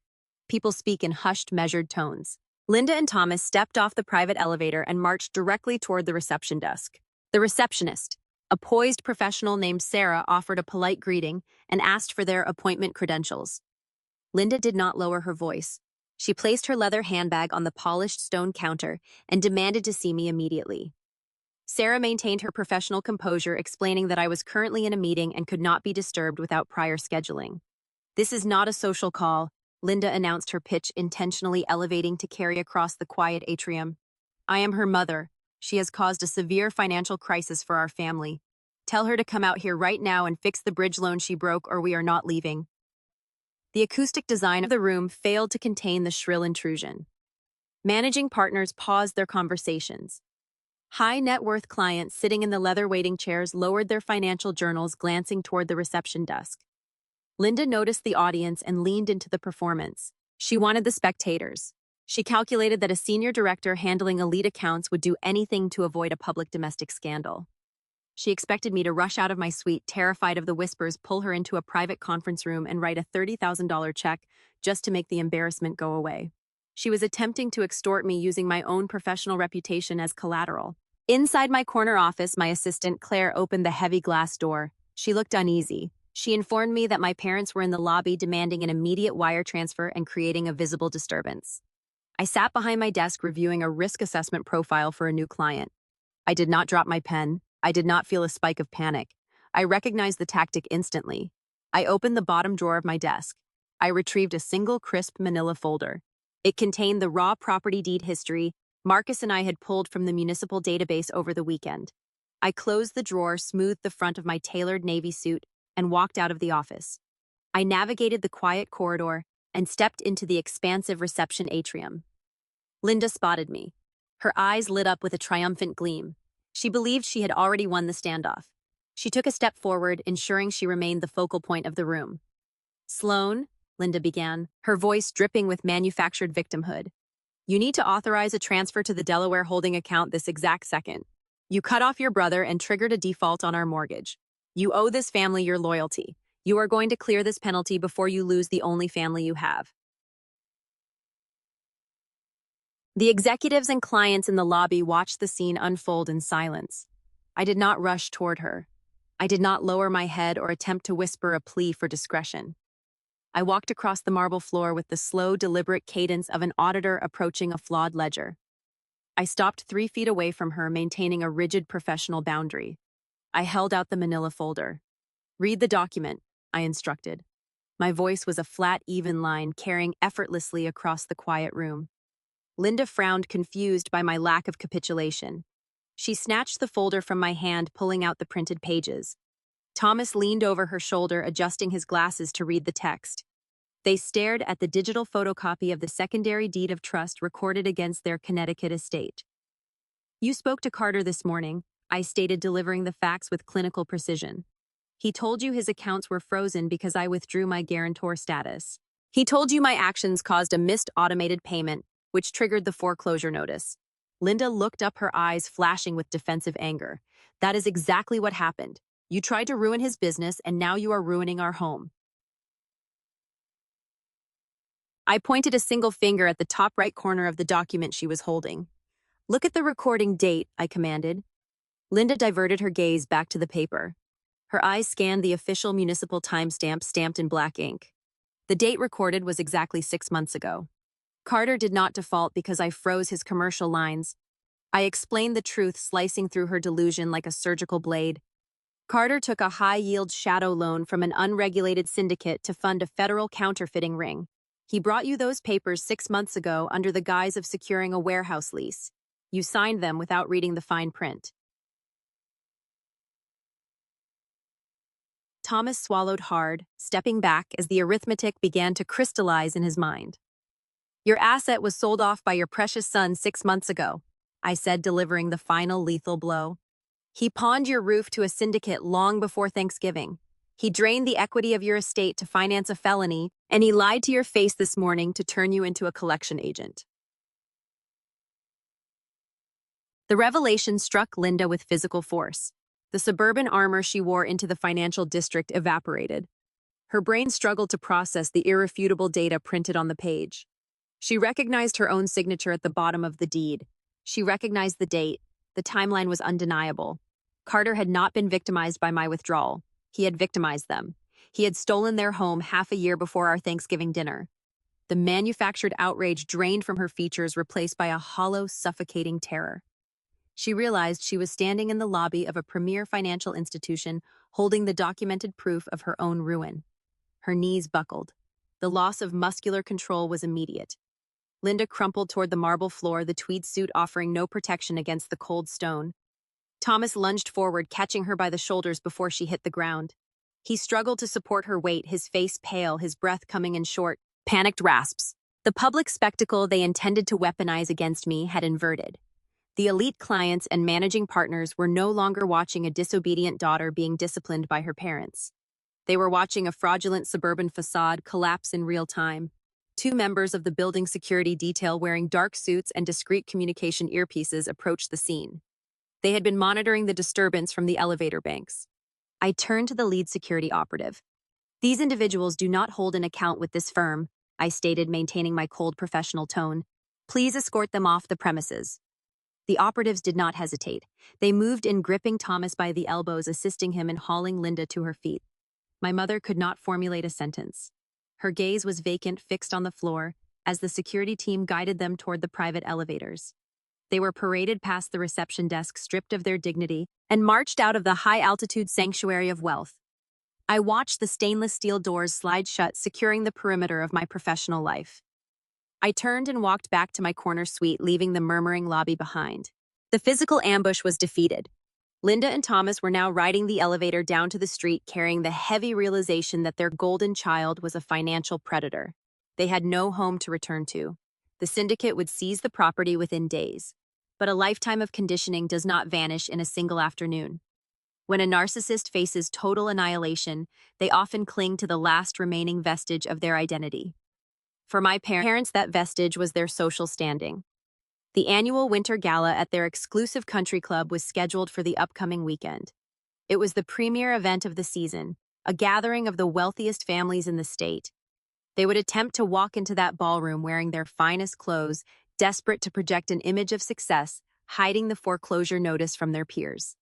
People speak in hushed, measured tones. Linda and Thomas stepped off the private elevator and marched directly toward the reception desk. The receptionist, a poised professional named Sarah, offered a polite greeting and asked for their appointment credentials. Linda did not lower her voice. She placed her leather handbag on the polished stone counter and demanded to see me immediately. Sarah maintained her professional composure, explaining that I was currently in a meeting and could not be disturbed without prior scheduling. "This is not a social call," Linda announced, her pitch intentionally elevating to carry across the quiet atrium. "I am her mother. She has caused a severe financial crisis for our family. Tell her to come out here right now and fix the bridge loan she broke, or we are not leaving." The acoustic design of the room failed to contain the shrill intrusion. Managing partners paused their conversations. High net worth clients sitting in the leather waiting chairs lowered their financial journals, glancing toward the reception desk. Linda noticed the audience and leaned into the performance. She wanted the spectators. She calculated that a senior director handling elite accounts would do anything to avoid a public domestic scandal. She expected me to rush out of my suite, terrified of the whispers, pull her into a private conference room, and write a $30,000 check just to make the embarrassment go away. She was attempting to extort me using my own professional reputation as collateral. Inside my corner office, my assistant, Claire, opened the heavy glass door. She looked uneasy. She informed me that my parents were in the lobby demanding an immediate wire transfer and creating a visible disturbance. I sat behind my desk reviewing a risk assessment profile for a new client. I did not drop my pen. I did not feel a spike of panic. I recognized the tactic instantly. I opened the bottom drawer of my desk. I retrieved a single crisp manila folder. It contained the raw property deed history Marcus and I had pulled from the municipal database over the weekend. I closed the drawer, smoothed the front of my tailored navy suit, and walked out of the office. I navigated the quiet corridor and stepped into the expansive reception atrium. Linda spotted me. Her eyes lit up with a triumphant gleam. She believed she had already won the standoff. She took a step forward, ensuring she remained the focal point of the room. "Sloan," Linda began, her voice dripping with manufactured victimhood, "you need to authorize a transfer to the Delaware holding account this exact second. You cut off your brother and triggered a default on our mortgage. You owe this family your loyalty. You are going to clear this penalty before you lose the only family you have." The executives and clients in the lobby watched the scene unfold in silence. I did not rush toward her. I did not lower my head or attempt to whisper a plea for discretion. I walked across the marble floor with the slow, deliberate cadence of an auditor approaching a flawed ledger. I stopped 3 feet away from her, maintaining a rigid professional boundary. I held out the manila folder. "Read the document," I instructed. My voice was a flat, even line carrying effortlessly across the quiet room. Linda frowned, confused by my lack of capitulation. She snatched the folder from my hand, pulling out the printed pages. Thomas leaned over her shoulder, adjusting his glasses to read the text. They stared at the digital photocopy of the secondary deed of trust recorded against their Connecticut estate. "You spoke to Carter this morning," I stated, delivering the facts with clinical precision. "He told you his accounts were frozen because I withdrew my guarantor status. He told you my actions caused a missed automated payment, which triggered the foreclosure notice." Linda looked up, her eyes flashing with defensive anger. "That is exactly what happened. You tried to ruin his business, and now you are ruining our home." I pointed a single finger at the top right corner of the document she was holding. "Look at the recording date," I commanded. Linda diverted her gaze back to the paper. Her eyes scanned the official municipal timestamp stamped in black ink. The date recorded was exactly 6 months ago. Carter did not default because I froze his commercial lines. I explained the truth, slicing through her delusion like a surgical blade. Carter took a high-yield shadow loan from an unregulated syndicate to fund a federal counterfeiting ring. He brought you those papers 6 months ago under the guise of securing a warehouse lease. You signed them without reading the fine print. Thomas swallowed hard, stepping back as the arithmetic began to crystallize in his mind. "Your asset was sold off by your precious son 6 months ago," I said, delivering the final lethal blow. "He pawned your roof to a syndicate long before Thanksgiving. He drained the equity of your estate to finance a felony, and he lied to your face this morning to turn you into a collection agent." The revelation struck Linda with physical force. The suburban armor she wore into the financial district evaporated. Her brain struggled to process the irrefutable data printed on the page. She recognized her own signature at the bottom of the deed. She recognized the date. The timeline was undeniable. Carter had not been victimized by my withdrawal. He had victimized them. He had stolen their home half a year before our Thanksgiving dinner. The manufactured outrage drained from her features, replaced by a hollow, suffocating terror. She realized she was standing in the lobby of a premier financial institution holding the documented proof of her own ruin. Her knees buckled. The loss of muscular control was immediate. Linda crumpled toward the marble floor, the tweed suit offering no protection against the cold stone. Thomas lunged forward, catching her by the shoulders before she hit the ground. He struggled to support her weight, his face pale, his breath coming in short, panicked rasps. The public spectacle they intended to weaponize against me had inverted. The elite clients and managing partners were no longer watching a disobedient daughter being disciplined by her parents. They were watching a fraudulent suburban facade collapse in real time. Two members of the building security detail wearing dark suits and discreet communication earpieces approached the scene. They had been monitoring the disturbance from the elevator banks. I turned to the lead security operative. "These individuals do not hold an account with this firm," I stated, maintaining my cold professional tone. "Please escort them off the premises." The operatives did not hesitate. They moved in, gripping Thomas by the elbows, assisting him in hauling Linda to her feet. My mother could not formulate a sentence. Her gaze was vacant, fixed on the floor, as the security team guided them toward the private elevators. They were paraded past the reception desk, stripped of their dignity, and marched out of the high-altitude sanctuary of wealth. I watched the stainless steel doors slide shut, securing the perimeter of my professional life. I turned and walked back to my corner suite, leaving the murmuring lobby behind. The physical ambush was defeated. Linda and Thomas were now riding the elevator down to the street, carrying the heavy realization that their golden child was a financial predator. They had no home to return to. The syndicate would seize the property within days. But a lifetime of conditioning does not vanish in a single afternoon. When a narcissist faces total annihilation, they often cling to the last remaining vestige of their identity. For my parents, that vestige was their social standing. The annual winter gala at their exclusive country club was scheduled for the upcoming weekend. It was the premier event of the season, a gathering of the wealthiest families in the state. They would attempt to walk into that ballroom wearing their finest clothes, desperate to project an image of success, hiding the foreclosure notice from their peers.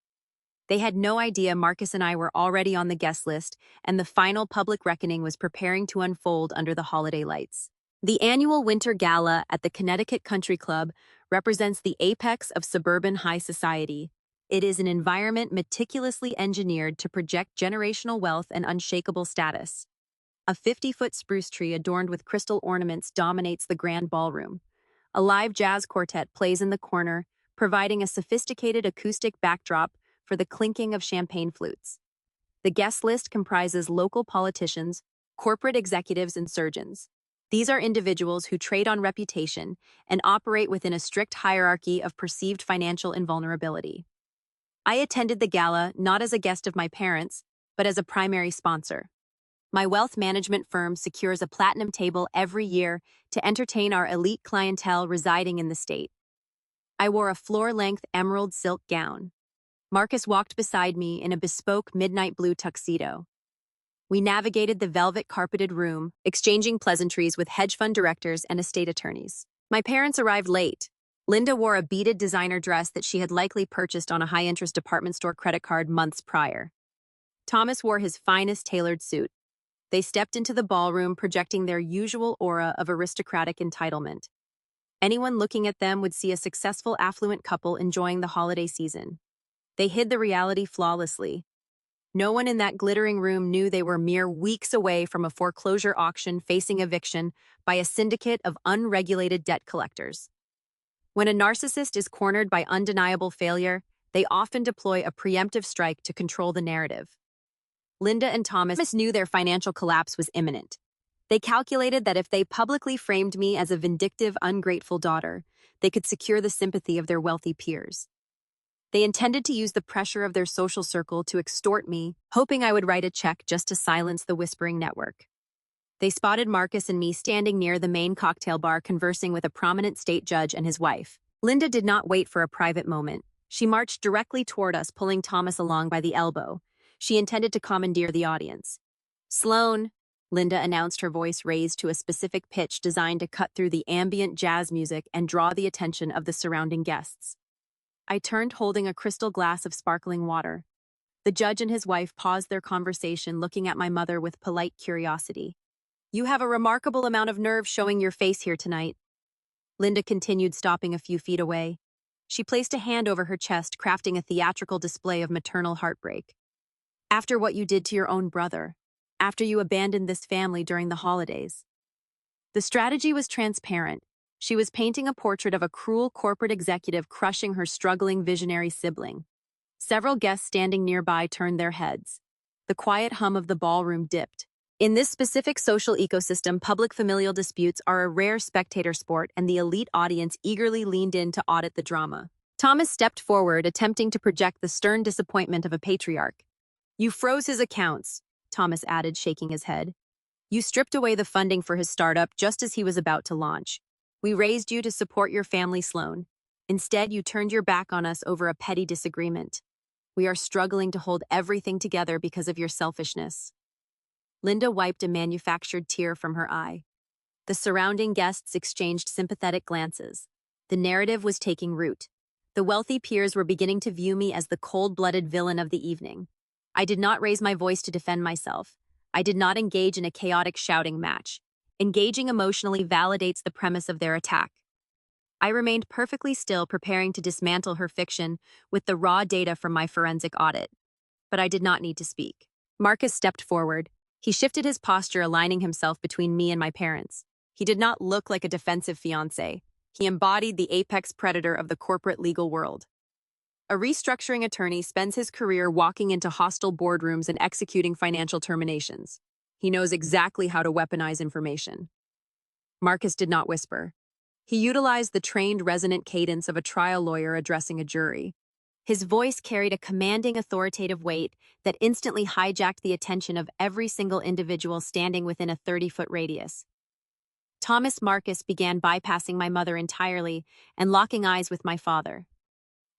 They had no idea Marcus and I were already on the guest list, and the final public reckoning was preparing to unfold under the holiday lights. The annual winter gala at the Connecticut Country Club represents the apex of suburban high society. It is an environment meticulously engineered to project generational wealth and unshakable status. A 50-foot spruce tree adorned with crystal ornaments dominates the grand ballroom. A live jazz quartet plays in the corner, providing a sophisticated acoustic backdrop for the clinking of champagne flutes. The guest list comprises local politicians, corporate executives, and surgeons. These are individuals who trade on reputation and operate within a strict hierarchy of perceived financial invulnerability. I attended the gala not as a guest of my parents, but as a primary sponsor. My wealth management firm secures a platinum table every year to entertain our elite clientele residing in the state. I wore a floor-length emerald silk gown. Marcus walked beside me in a bespoke midnight blue tuxedo. We navigated the velvet-carpeted room, exchanging pleasantries with hedge fund directors and estate attorneys. My parents arrived late. Linda wore a beaded designer dress that she had likely purchased on a high-interest department store credit card months prior. Thomas wore his finest tailored suit. They stepped into the ballroom, projecting their usual aura of aristocratic entitlement. Anyone looking at them would see a successful, affluent couple enjoying the holiday season. They hid the reality flawlessly. No one in that glittering room knew they were mere weeks away from a foreclosure auction facing eviction by a syndicate of unregulated debt collectors. When a narcissist is cornered by undeniable failure, they often deploy a preemptive strike to control the narrative. Linda and Thomas knew their financial collapse was imminent. They calculated that if they publicly framed me as a vindictive, ungrateful daughter, they could secure the sympathy of their wealthy peers. They intended to use the pressure of their social circle to extort me, hoping I would write a check just to silence the whispering network. They spotted Marcus and me standing near the main cocktail bar conversing with a prominent state judge and his wife. Linda did not wait for a private moment. She marched directly toward us, pulling Thomas along by the elbow. She intended to commandeer the audience. "Sloan," Linda announced, her voice raised to a specific pitch designed to cut through the ambient jazz music and draw the attention of the surrounding guests. I turned, holding a crystal glass of sparkling water. The judge and his wife paused their conversation, looking at my mother with polite curiosity. "You have a remarkable amount of nerve showing your face here tonight," Linda continued, stopping a few feet away. She placed a hand over her chest, crafting a theatrical display of maternal heartbreak. After what you did to your own brother, after you abandoned this family during the holidays. The strategy was transparent. She was painting a portrait of a cruel corporate executive crushing her struggling visionary sibling. Several guests standing nearby turned their heads. The quiet hum of the ballroom dipped. In this specific social ecosystem, public familial disputes are a rare spectator sport, and the elite audience eagerly leaned in to audit the drama. Thomas stepped forward, attempting to project the stern disappointment of a patriarch. You froze his accounts, Thomas added, shaking his head. You stripped away the funding for his startup just as he was about to launch. We raised you to support your family, Sloan. Instead, you turned your back on us over a petty disagreement. We are struggling to hold everything together because of your selfishness. Linda wiped a manufactured tear from her eye. The surrounding guests exchanged sympathetic glances. The narrative was taking root. The wealthy peers were beginning to view me as the cold-blooded villain of the evening. I did not raise my voice to defend myself. I did not engage in a chaotic shouting match. Engaging emotionally validates the premise of their attack. I remained perfectly still, preparing to dismantle her fiction with the raw data from my forensic audit. But I did not need to speak. Marcus stepped forward. He shifted his posture, aligning himself between me and my parents. He did not look like a defensive fiancé. He embodied the apex predator of the corporate legal world. A restructuring attorney spends his career walking into hostile boardrooms and executing financial terminations. He knows exactly how to weaponize information. Marcus did not whisper. He utilized the trained resonant cadence of a trial lawyer addressing a jury. His voice carried a commanding, authoritative weight that instantly hijacked the attention of every single individual standing within a 30-foot radius. Thomas Marcus began bypassing my mother entirely and locking eyes with my father.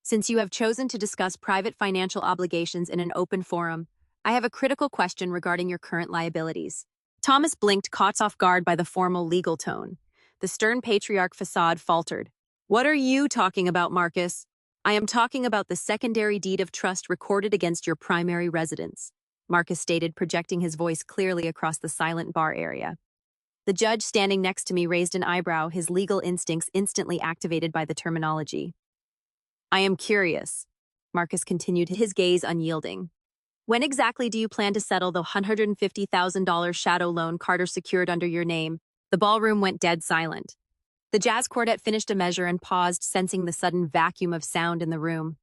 Since you have chosen to discuss private financial obligations in an open forum, I have a critical question regarding your current liabilities. Thomas blinked, caught off guard by the formal legal tone. The stern patriarch facade faltered. What are you talking about, Marcus? I am talking about the secondary deed of trust recorded against your primary residence, Marcus stated, projecting his voice clearly across the silent bar area. The judge standing next to me raised an eyebrow, his legal instincts instantly activated by the terminology. I am curious, Marcus continued, his gaze unyielding. When exactly do you plan to settle the $150,000 shadow loan Carter secured under your name? The ballroom went dead silent. The jazz quartet finished a measure and paused, sensing the sudden vacuum of sound in the room.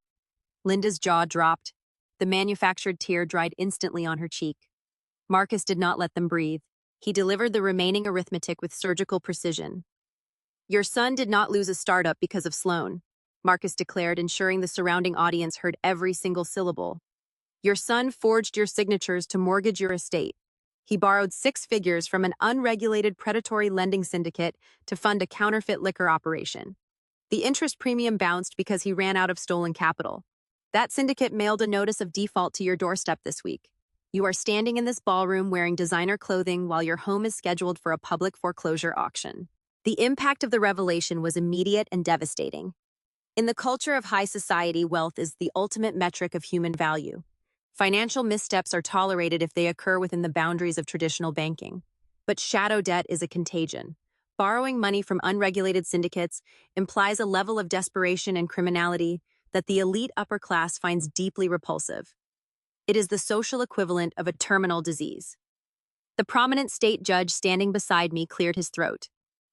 Linda's jaw dropped. The manufactured tear dried instantly on her cheek. Marcus did not let them breathe. He delivered the remaining arithmetic with surgical precision. Your son did not lose a startup because of Sloan, Marcus declared, ensuring the surrounding audience heard every single syllable. Your son forged your signatures to mortgage your estate. He borrowed 6 figures from an unregulated predatory lending syndicate to fund a counterfeit liquor operation. The interest premium bounced because he ran out of stolen capital. That syndicate mailed a notice of default to your doorstep this week. You are standing in this ballroom wearing designer clothing while your home is scheduled for a public foreclosure auction. The impact of the revelation was immediate and devastating. In the culture of high society, wealth is the ultimate metric of human value. Financial missteps are tolerated if they occur within the boundaries of traditional banking. But shadow debt is a contagion. Borrowing money from unregulated syndicates implies a level of desperation and criminality that the elite upper class finds deeply repulsive. It is the social equivalent of a terminal disease. The prominent state judge standing beside me cleared his throat.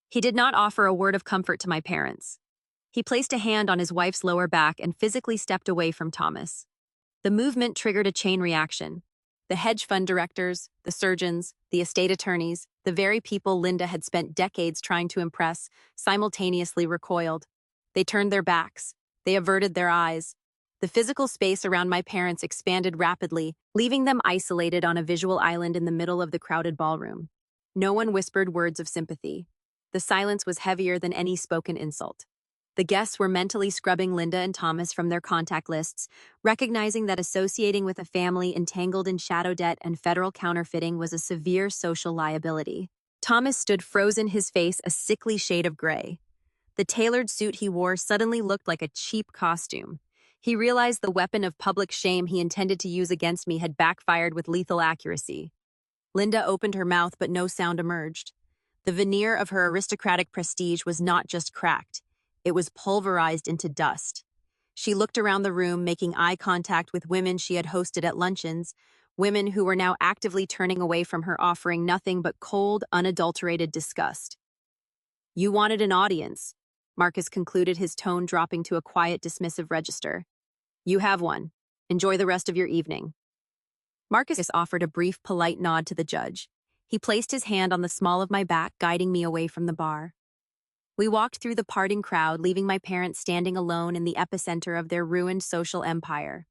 He did not offer a word of comfort to my parents. He placed a hand on his wife's lower back and physically stepped away from Thomas. The movement triggered a chain reaction. The hedge fund directors, the surgeons, the estate attorneys, the very people Linda had spent decades trying to impress, simultaneously recoiled. They turned their backs. They averted their eyes. The physical space around my parents expanded rapidly, leaving them isolated on a visual island in the middle of the crowded ballroom. No one whispered words of sympathy. The silence was heavier than any spoken insult. The guests were mentally scrubbing Linda and Thomas from their contact lists, recognizing that associating with a family entangled in shadow debt and federal counterfeiting was a severe social liability. Thomas stood frozen, his face a sickly shade of gray. The tailored suit he wore suddenly looked like a cheap costume. He realized the weapon of public shame he intended to use against me had backfired with lethal accuracy. Linda opened her mouth, but no sound emerged. The veneer of her aristocratic prestige was not just cracked. It was pulverized into dust. She looked around the room, making eye contact with women she had hosted at luncheons, women who were now actively turning away from her, offering nothing but cold, unadulterated disgust. "You wanted an audience," Marcus concluded, his tone dropping to a quiet, dismissive register. "You have one. Enjoy the rest of your evening." Marcus offered a brief, polite nod to the judge. He placed his hand on the small of my back, guiding me away from the bar. We walked through the parting crowd, leaving my parents standing alone in the epicenter of their ruined social empire.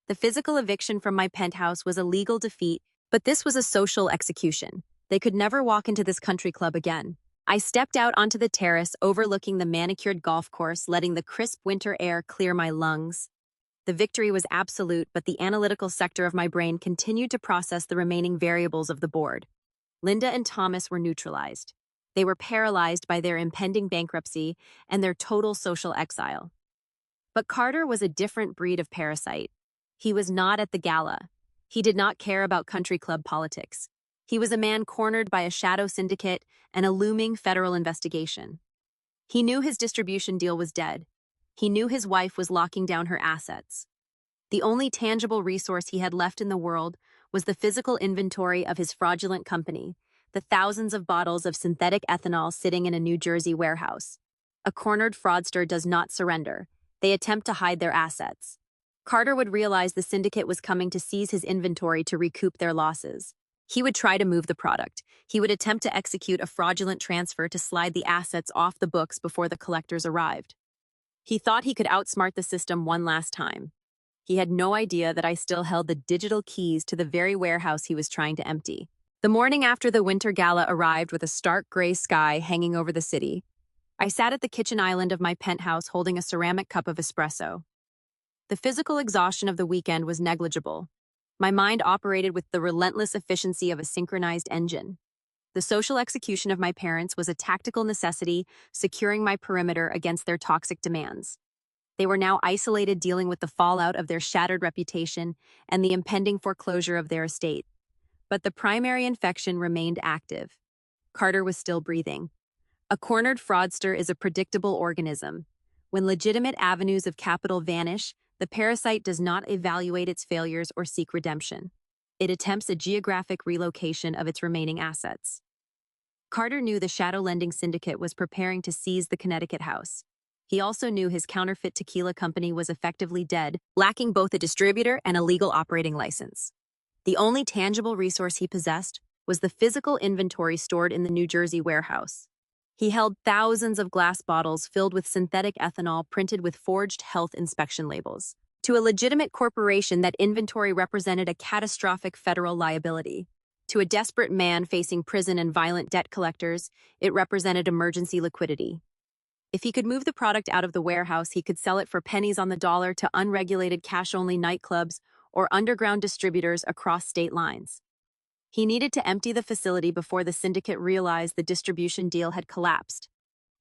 The physical eviction from my penthouse was a legal defeat, but this was a social execution. They could never walk into this country club again. I stepped out onto the terrace overlooking the manicured golf course, letting the crisp winter air clear my lungs. The victory was absolute, but the analytical sector of my brain continued to process the remaining variables of the board. Linda and Thomas were neutralized. They were paralyzed by their impending bankruptcy and their total social exile. But Carter was a different breed of parasite. He was not at the gala. He did not care about country club politics. He was a man cornered by a shadow syndicate and a looming federal investigation. He knew his distribution deal was dead. He knew his wife was locking down her assets. The only tangible resource he had left in the world was the physical inventory of his fraudulent company, the thousands of bottles of synthetic ethanol sitting in a New Jersey warehouse. A cornered fraudster does not surrender. They attempt to hide their assets. Carter would realize the syndicate was coming to seize his inventory to recoup their losses. He would try to move the product. He would attempt to execute a fraudulent transfer to slide the assets off the books before the collectors arrived. He thought he could outsmart the system one last time. He had no idea that I still held the digital keys to the very warehouse he was trying to empty. The morning after the winter gala arrived with a stark gray sky hanging over the city, I sat at the kitchen island of my penthouse holding a ceramic cup of espresso. The physical exhaustion of the weekend was negligible. My mind operated with the relentless efficiency of a synchronized engine. The social execution of my parents was a tactical necessity, securing my perimeter against their toxic demands. They were now isolated, dealing with the fallout of their shattered reputation and the impending foreclosure of their estate. But the primary infection remained active. Carter was still breathing. A cornered fraudster is a predictable organism. When legitimate avenues of capital vanish, the parasite does not evaluate its failures or seek redemption. It attempts a geographic relocation of its remaining assets. Carter knew the shadow lending syndicate was preparing to seize the Connecticut house. He also knew his counterfeit tequila company was effectively dead, lacking both a distributor and a legal operating license. The only tangible resource he possessed was the physical inventory stored in the New Jersey warehouse. He held thousands of glass bottles filled with synthetic ethanol printed with forged health inspection labels. To a legitimate corporation, that inventory represented a catastrophic federal liability. To a desperate man facing prison and violent debt collectors, it represented emergency liquidity. If he could move the product out of the warehouse, he could sell it for pennies on the dollar to unregulated cash-only nightclubs or underground distributors across state lines. He needed to empty the facility before the syndicate realized the distribution deal had collapsed.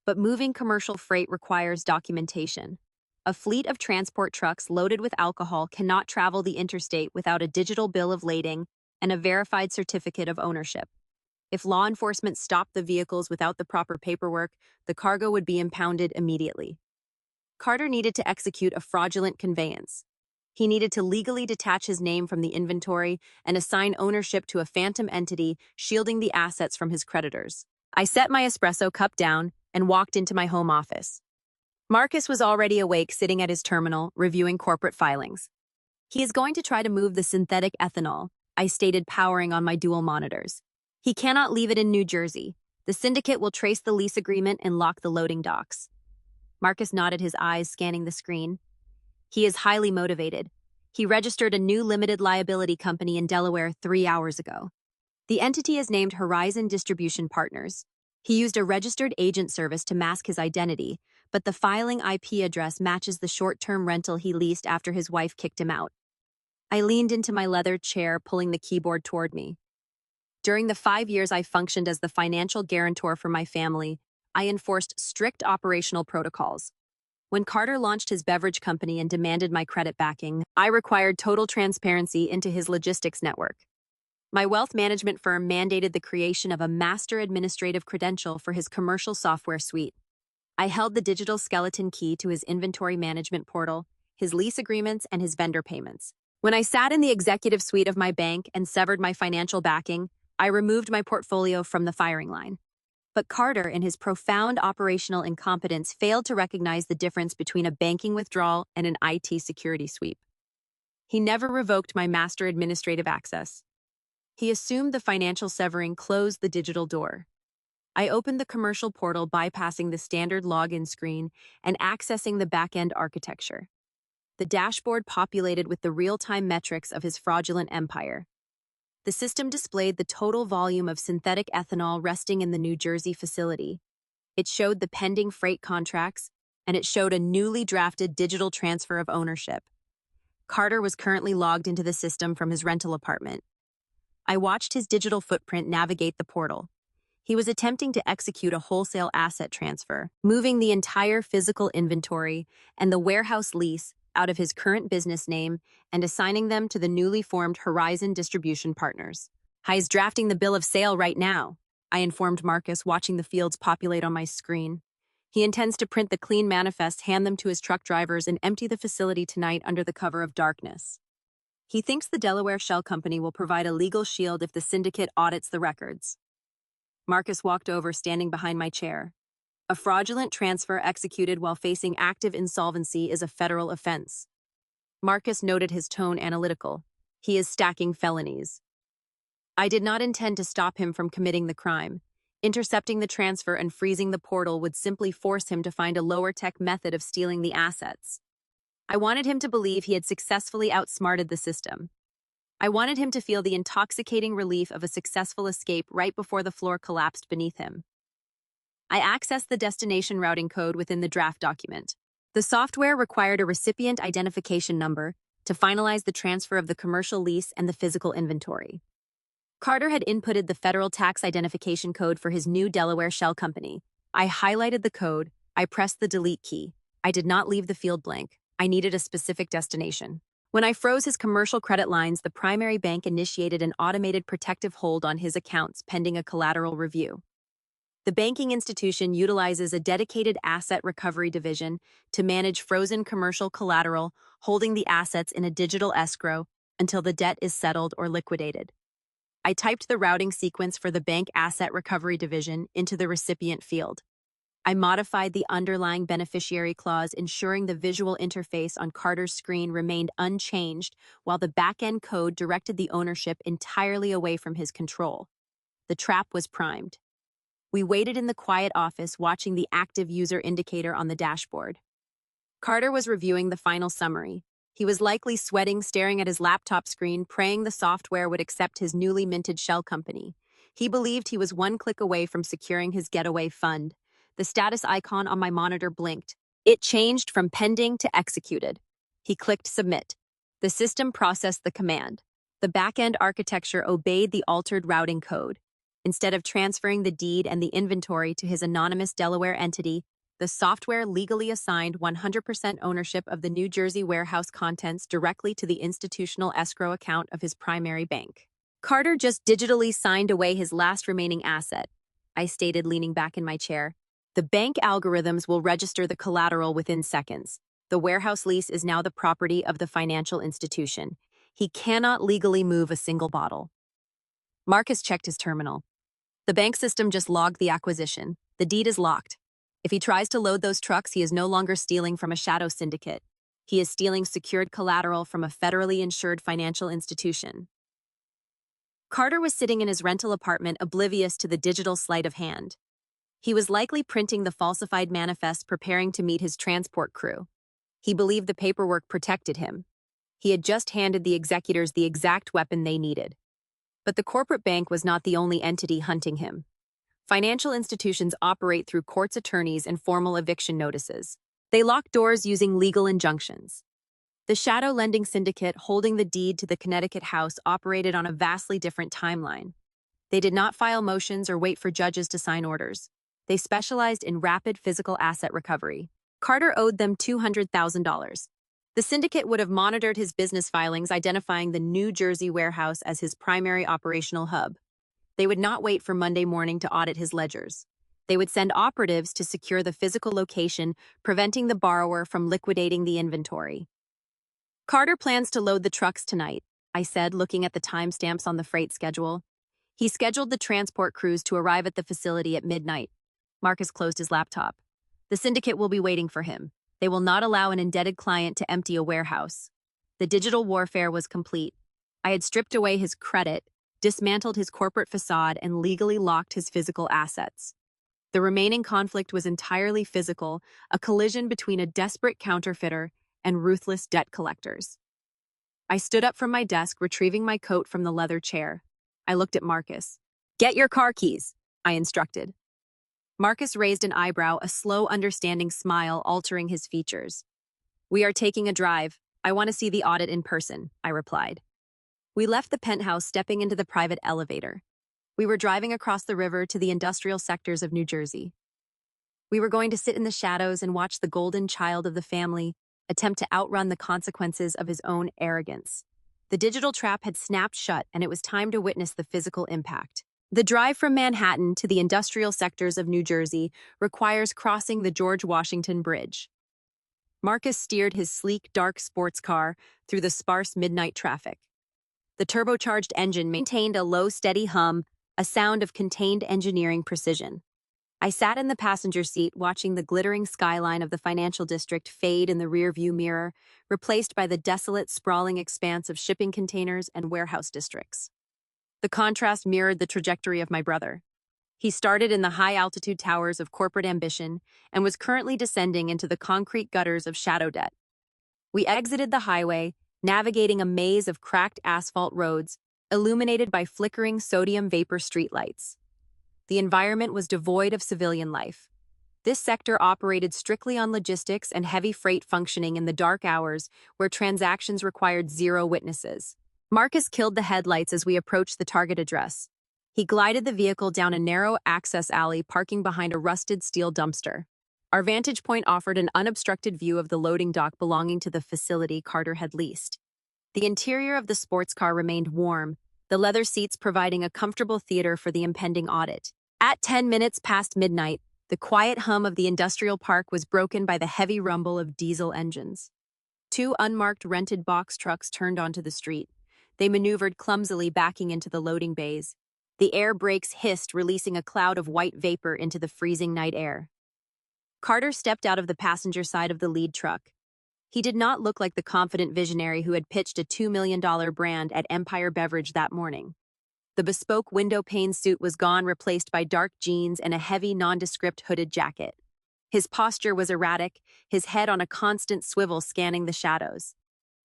But moving commercial freight requires documentation. A fleet of transport trucks loaded with alcohol cannot travel the interstate without a digital bill of lading and a verified certificate of ownership. If law enforcement stopped the vehicles without the proper paperwork, the cargo would be impounded immediately. Carter needed to execute a fraudulent conveyance. He needed to legally detach his name from the inventory and assign ownership to a phantom entity, shielding the assets from his creditors. I set my espresso cup down and walked into my home office. Marcus was already awake, sitting at his terminal, reviewing corporate filings. "He is going to try to move the synthetic ethanol," I stated, powering on my dual monitors. "He cannot leave it in New Jersey. The syndicate will trace the lease agreement and lock the loading docks." Marcus nodded, his eyes scanning the screen. "He is highly motivated. He registered a new limited liability company in Delaware 3 hours ago. The entity is named Horizon Distribution Partners. He used a registered agent service to mask his identity, but the filing IP address matches the short-term rental he leased after his wife kicked him out." I leaned into my leather chair, pulling the keyboard toward me. During the 5 years I functioned as the financial guarantor for my family, I enforced strict operational protocols. When Carter launched his beverage company and demanded my credit backing, I required total transparency into his logistics network. My wealth management firm mandated the creation of a master administrative credential for his commercial software suite. I held the digital skeleton key to his inventory management portal, his lease agreements, and his vendor payments. When I sat in the executive suite of my bank and severed my financial backing, I removed my portfolio from the firing line. But Carter, in his profound operational incompetence, failed to recognize the difference between a banking withdrawal and an IT security sweep. He never revoked my master administrative access. He assumed the financial severing closed the digital door. I opened the commercial portal, bypassing the standard login screen and accessing the back-end architecture. The dashboard populated with the real-time metrics of his fraudulent empire. The system displayed the total volume of synthetic ethanol resting in the New Jersey facility. It showed the pending freight contracts, and it showed a newly drafted digital transfer of ownership. Carter was currently logged into the system from his rental apartment. I watched his digital footprint navigate the portal. He was attempting to execute a wholesale asset transfer, moving the entire physical inventory and the warehouse lease out of his current business name and assigning them to the newly formed Horizon Distribution Partners. He's drafting the bill of sale right now, I informed Marcus, watching the fields populate on my screen. He intends to print the clean manifest, hand them to his truck drivers, and empty the facility tonight under the cover of darkness. He thinks the Delaware Shell Company will provide a legal shield if the syndicate audits the records. Marcus walked over, standing behind my chair. A fraudulent transfer executed while facing active insolvency is a federal offense. Marcus noted, his tone analytical. He is stacking felonies. I did not intend to stop him from committing the crime. Intercepting the transfer and freezing the portal would simply force him to find a lower-tech method of stealing the assets. I wanted him to believe he had successfully outsmarted the system. I wanted him to feel the intoxicating relief of a successful escape right before the floor collapsed beneath him. I accessed the destination routing code within the draft document. The software required a recipient identification number to finalize the transfer of the commercial lease and the physical inventory. Carter had inputted the federal tax identification code for his new Delaware Shell Company. I highlighted the code. I pressed the delete key. I did not leave the field blank. I needed a specific destination. When I froze his commercial credit lines, the primary bank initiated an automated protective hold on his accounts pending a collateral review. The banking institution utilizes a dedicated asset recovery division to manage frozen commercial collateral, holding the assets in a digital escrow until the debt is settled or liquidated. I typed the routing sequence for the bank asset recovery division into the recipient field. I modified the underlying beneficiary clause, ensuring the visual interface on Carter's screen remained unchanged while the back-end code directed the ownership entirely away from his control. The trap was primed. We waited in the quiet office, watching the active user indicator on the dashboard. Carter was reviewing the final summary. He was likely sweating, staring at his laptop screen, praying the software would accept his newly minted shell company. He believed he was one click away from securing his getaway fund. The status icon on my monitor blinked. It changed from pending to executed. He clicked submit. The system processed the command. The back-end architecture obeyed the altered routing code. Instead of transferring the deed and the inventory to his anonymous Delaware entity, the software legally assigned 100% ownership of the New Jersey warehouse contents directly to the institutional escrow account of his primary bank. Carter just digitally signed away his last remaining asset, I stated, leaning back in my chair. The bank algorithms will register the collateral within seconds. The warehouse lease is now the property of the financial institution. He cannot legally move a single bottle. Marcus checked his terminal. The bank system just logged the acquisition. The deed is locked. If he tries to load those trucks, he is no longer stealing from a shadow syndicate. He is stealing secured collateral from a federally insured financial institution. Carter was sitting in his rental apartment, oblivious to the digital sleight of hand. He was likely printing the falsified manifest, preparing to meet his transport crew. He believed the paperwork protected him. He had just handed the executors the exact weapon they needed. But the corporate bank was not the only entity hunting him. Financial institutions operate through court's attorneys and formal eviction notices. They lock doors using legal injunctions. The shadow lending syndicate holding the deed to the Connecticut house operated on a vastly different timeline. They did not file motions or wait for judges to sign orders. They specialized in rapid physical asset recovery. Carter owed them $200,000. The syndicate would have monitored his business filings, identifying the New Jersey warehouse as his primary operational hub. They would not wait for Monday morning to audit his ledgers. They would send operatives to secure the physical location, preventing the borrower from liquidating the inventory. Carter plans to load the trucks tonight, I said, looking at the timestamps on the freight schedule. He scheduled the transport crews to arrive at the facility at midnight. Marcus closed his laptop. The syndicate will be waiting for him. They will not allow an indebted client to empty a warehouse. The digital warfare was complete. I had stripped away his credit, dismantled his corporate facade, and legally locked his physical assets. The remaining conflict was entirely physical, a collision between a desperate counterfeiter and ruthless debt collectors. I stood up from my desk, retrieving my coat from the leather chair. I looked at Marcus. "Get your car keys," I instructed. Marcus raised an eyebrow, a slow, understanding smile altering his features. "We are taking a drive. I want to see the audit in person," I replied. We left the penthouse, stepping into the private elevator. We were driving across the river to the industrial sectors of New Jersey. We were going to sit in the shadows and watch the golden child of the family attempt to outrun the consequences of his own arrogance. The digital trap had snapped shut, and it was time to witness the physical impact. The drive from Manhattan to the industrial sectors of New Jersey requires crossing the George Washington Bridge. Marcus steered his sleek, dark sports car through the sparse midnight traffic. The turbocharged engine maintained a low, steady hum, a sound of contained engineering precision. I sat in the passenger seat, watching the glittering skyline of the financial district fade in the rearview mirror, replaced by the desolate, sprawling expanse of shipping containers and warehouse districts. The contrast mirrored the trajectory of my brother. He started in the high-altitude towers of corporate ambition and was currently descending into the concrete gutters of shadow debt. We exited the highway, navigating a maze of cracked asphalt roads, illuminated by flickering sodium vapor streetlights. The environment was devoid of civilian life. This sector operated strictly on logistics and heavy freight, functioning in the dark hours where transactions required zero witnesses. Marcus killed the headlights as we approached the target address. He glided the vehicle down a narrow access alley, parking behind a rusted steel dumpster. Our vantage point offered an unobstructed view of the loading dock belonging to the facility Carter had leased. The interior of the sports car remained warm, the leather seats providing a comfortable theater for the impending audit. At 10 minutes past midnight, the quiet hum of the industrial park was broken by the heavy rumble of diesel engines. Two unmarked rented box trucks turned onto the street. They maneuvered clumsily, backing into the loading bays. The air brakes hissed, releasing a cloud of white vapor into the freezing night air. Carter stepped out of the passenger side of the lead truck. He did not look like the confident visionary who had pitched a $2 million brand at Empire Beverage that morning. The bespoke window pane suit was gone, replaced by dark jeans and a heavy, nondescript hooded jacket. His posture was erratic, his head on a constant swivel, scanning the shadows.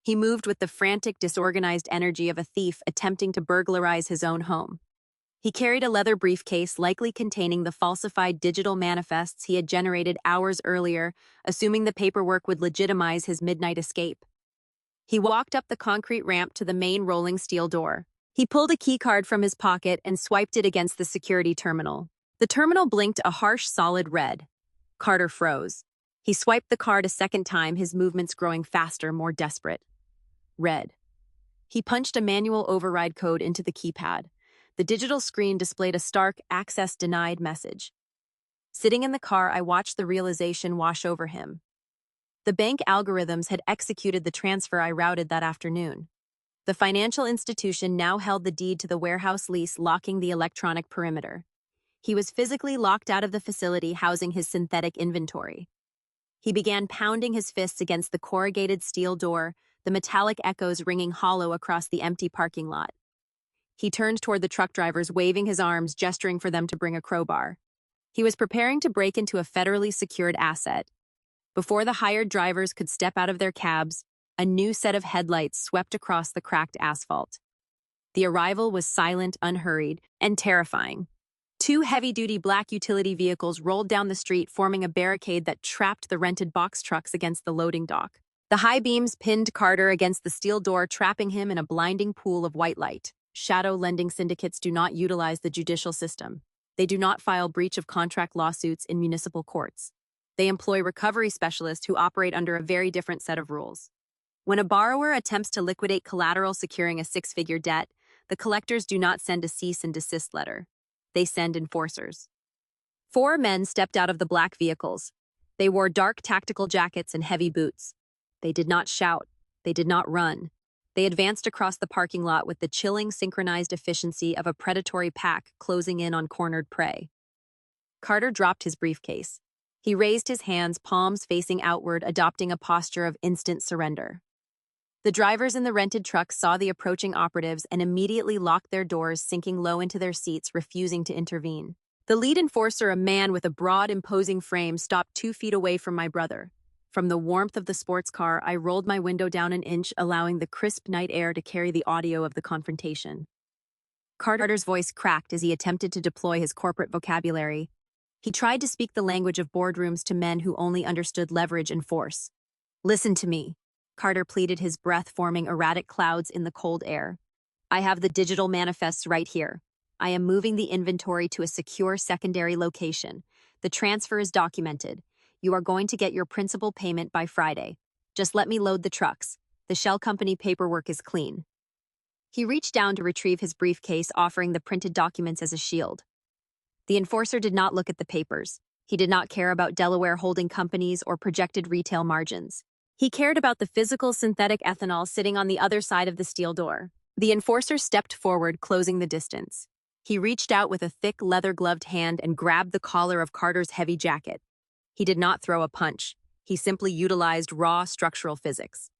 He moved with the frantic, disorganized energy of a thief attempting to burglarize his own home. He carried a leather briefcase, likely containing the falsified digital manifests he had generated hours earlier, assuming the paperwork would legitimize his midnight escape. He walked up the concrete ramp to the main rolling steel door. He pulled a keycard from his pocket and swiped it against the security terminal. The terminal blinked a harsh, solid red. Carter froze. He swiped the card a second time, his movements growing faster, more desperate. Red. He punched a manual override code into the keypad. The digital screen displayed a stark, "Access denied" message. Sitting in the car, I watched the realization wash over him. The bank algorithms had executed the transfer I routed that afternoon. The financial institution now held the deed to the warehouse lease, locking the electronic perimeter. He was physically locked out of the facility housing his synthetic inventory. He began pounding his fists against the corrugated steel door, the metallic echoes ringing hollow across the empty parking lot. He turned toward the truck drivers, waving his arms, gesturing for them to bring a crowbar. He was preparing to break into a federally secured asset. Before the hired drivers could step out of their cabs, a new set of headlights swept across the cracked asphalt. The arrival was silent, unhurried, and terrifying. Two heavy-duty black utility vehicles rolled down the street, forming a barricade that trapped the rented box trucks against the loading dock. The high beams pinned Carter against the steel door, trapping him in a blinding pool of white light. Shadow lending syndicates do not utilize the judicial system. They do not file breach of contract lawsuits in municipal courts. They employ recovery specialists who operate under a very different set of rules. When a borrower attempts to liquidate collateral securing a six-figure debt, the collectors do not send a cease and desist letter. They send enforcers. Four men stepped out of the black vehicles. They wore dark tactical jackets and heavy boots. They did not shout. They did not run. They advanced across the parking lot with the chilling, synchronized efficiency of a predatory pack closing in on cornered prey. Carter dropped his briefcase. He raised his hands, palms facing outward, adopting a posture of instant surrender. The drivers in the rented truck saw the approaching operatives and immediately locked their doors, sinking low into their seats, refusing to intervene. The lead enforcer, a man with a broad, imposing frame, stopped 2 feet away from my brother. From the warmth of the sports car, I rolled my window down an inch, allowing the crisp night air to carry the audio of the confrontation. Carter's voice cracked as he attempted to deploy his corporate vocabulary. He tried to speak the language of boardrooms to men who only understood leverage and force. "Listen to me," Carter pleaded, his breath forming erratic clouds in the cold air. "I have the digital manifests right here. I am moving the inventory to a secure secondary location. The transfer is documented. You are going to get your principal payment by Friday. Just let me load the trucks. The shell company paperwork is clean." He reached down to retrieve his briefcase, offering the printed documents as a shield. The enforcer did not look at the papers. He did not care about Delaware holding companies or projected retail margins. He cared about the physical synthetic ethanol sitting on the other side of the steel door. The enforcer stepped forward, closing the distance. He reached out with a thick, leather-gloved hand and grabbed the collar of Carter's heavy jacket. He did not throw a punch. He simply utilized raw structural physics.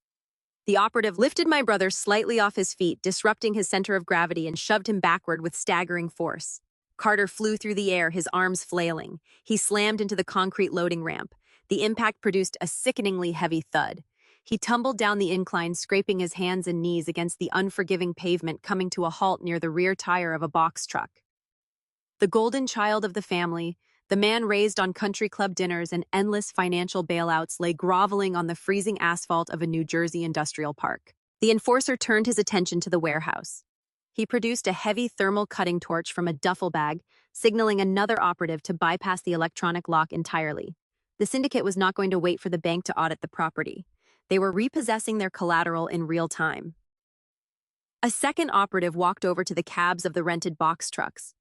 The operative lifted my brother slightly off his feet, disrupting his center of gravity, and shoved him backward with staggering force. Carter flew through the air, his arms flailing. He slammed into the concrete loading ramp. The impact produced a sickeningly heavy thud. He tumbled down the incline, scraping his hands and knees against the unforgiving pavement, coming to a halt near the rear tire of a box truck. The golden child of the family, the man raised on country club dinners and endless financial bailouts, lay groveling on the freezing asphalt of a New Jersey industrial park. The enforcer turned his attention to the warehouse. He produced a heavy thermal cutting torch from a duffel bag, signaling another operative to bypass the electronic lock entirely. The syndicate was not going to wait for the bank to audit the property. They were repossessing their collateral in real time. A second operative walked over to the cabs of the rented box trucks.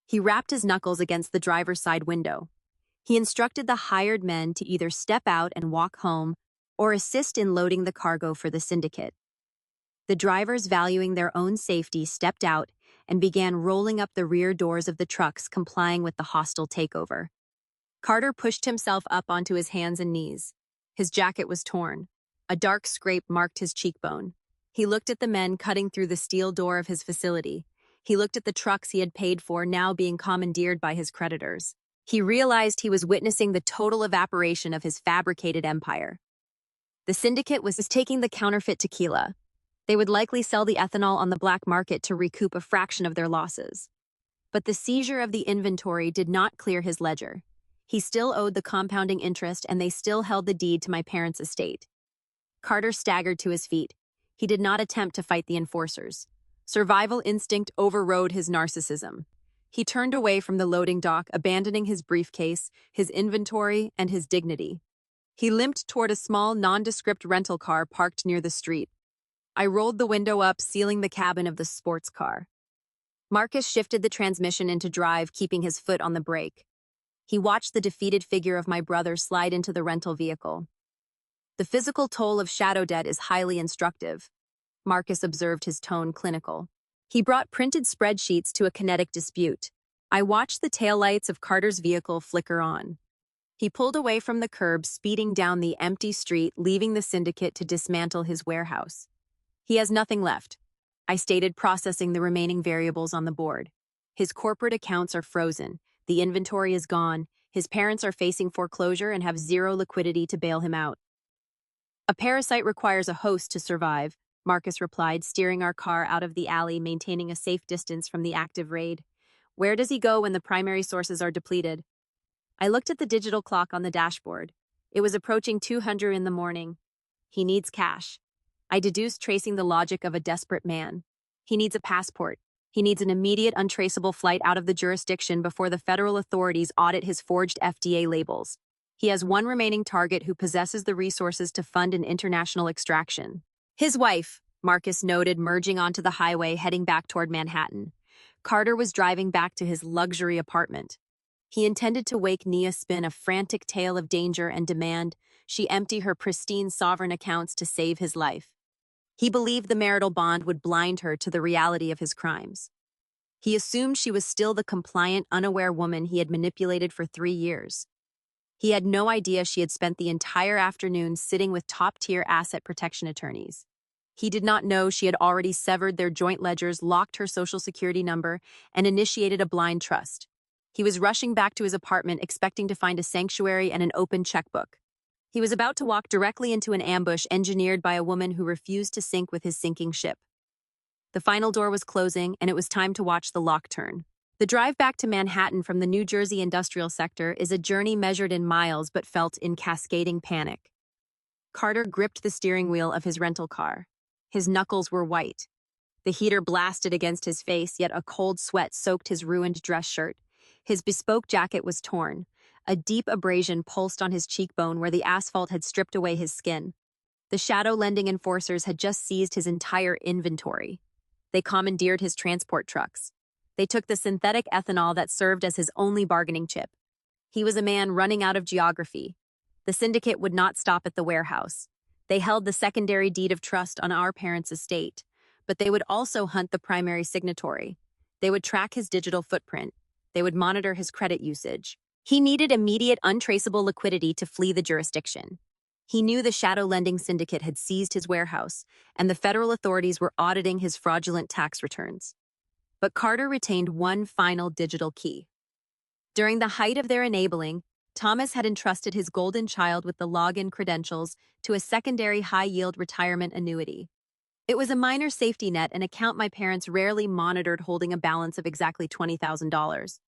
He rapped his knuckles against the driver's side window. He instructed the hired men to either step out and walk home or assist in loading the cargo for the syndicate. The drivers, valuing their own safety, stepped out and began rolling up the rear doors of the trucks, complying with the hostile takeover. Carter pushed himself up onto his hands and knees. His jacket was torn. A dark scrape marked his cheekbone. He looked at the men cutting through the steel door of his facility. He looked at the trucks he had paid for, now being commandeered by his creditors. He realized he was witnessing the total evaporation of his fabricated empire. The syndicate was taking the counterfeit tequila. They would likely sell the ethanol on the black market to recoup a fraction of their losses. But the seizure of the inventory did not clear his ledger. He still owed the compounding interest, and they still held the deed to my parents' estate. Carter staggered to his feet. He did not attempt to fight the enforcers. Survival instinct overrode his narcissism. He turned away from the loading dock, abandoning his briefcase, his inventory, and his dignity. He limped toward a small, nondescript rental car parked near the street. I rolled the window up, sealing the cabin of the sports car. Marcus shifted the transmission into drive, keeping his foot on the brake. He watched the defeated figure of my brother slide into the rental vehicle. The physical toll of shadow debt is highly instructive. Marcus observed, his tone clinical. He brought printed spreadsheets to a kinetic dispute. I watched the taillights of Carter's vehicle flicker on. He pulled away from the curb, speeding down the empty street, leaving the syndicate to dismantle his warehouse. He has nothing left, I stated, processing the remaining variables on the board. His corporate accounts are frozen. The inventory is gone. His parents are facing foreclosure and have zero liquidity to bail him out. A parasite requires a host to survive, Marcus replied, steering our car out of the alley, maintaining a safe distance from the active raid. Where does he go when the primary sources are depleted? I looked at the digital clock on the dashboard. It was approaching 200 in the morning. He needs cash. I deduced, tracing the logic of a desperate man. He needs a passport. He needs an immediate, untraceable flight out of the jurisdiction before the federal authorities audit his forged FDA labels. He has one remaining target who possesses the resources to fund an international extraction. His wife, Marcus noted, merging onto the highway, heading back toward Manhattan. Carter was driving back to his luxury apartment. He intended to wake Nia spin a frantic tale of danger and demand she empty her pristine sovereign accounts to save his life. He believed the marital bond would blind her to the reality of his crimes. He assumed she was still the compliant, unaware woman he had manipulated for 3 years. He had no idea she had spent the entire afternoon sitting with top-tier asset protection attorneys. He did not know she had already severed their joint ledgers, locked her social security number, and initiated a blind trust. He was rushing back to his apartment, expecting to find a sanctuary and an open checkbook. He was about to walk directly into an ambush engineered by a woman who refused to sink with his sinking ship. The final door was closing, and it was time to watch the lock turn. The drive back to Manhattan from the New Jersey industrial sector is a journey measured in miles but felt in cascading panic. Carter gripped the steering wheel of his rental car. His knuckles were white. The heater blasted against his face, yet a cold sweat soaked his ruined dress shirt. His bespoke jacket was torn. A deep abrasion pulsed on his cheekbone where the asphalt had stripped away his skin. The shadow-lending enforcers had just seized his entire inventory. They commandeered his transport trucks. They took the synthetic ethanol that served as his only bargaining chip. He was a man running out of geography. The syndicate would not stop at the warehouse. They held the secondary deed of trust on our parents' estate, but they would also hunt the primary signatory. They would track his digital footprint. They would monitor his credit usage. He needed immediate, untraceable liquidity to flee the jurisdiction. He knew the shadow lending syndicate had seized his warehouse, and the federal authorities were auditing his fraudulent tax returns. But Carter retained one final digital key. During the height of their enabling, Thomas had entrusted his golden child with the login credentials to a secondary high-yield retirement annuity. It was a minor safety net, an account my parents rarely monitored, holding a balance of exactly $20,000.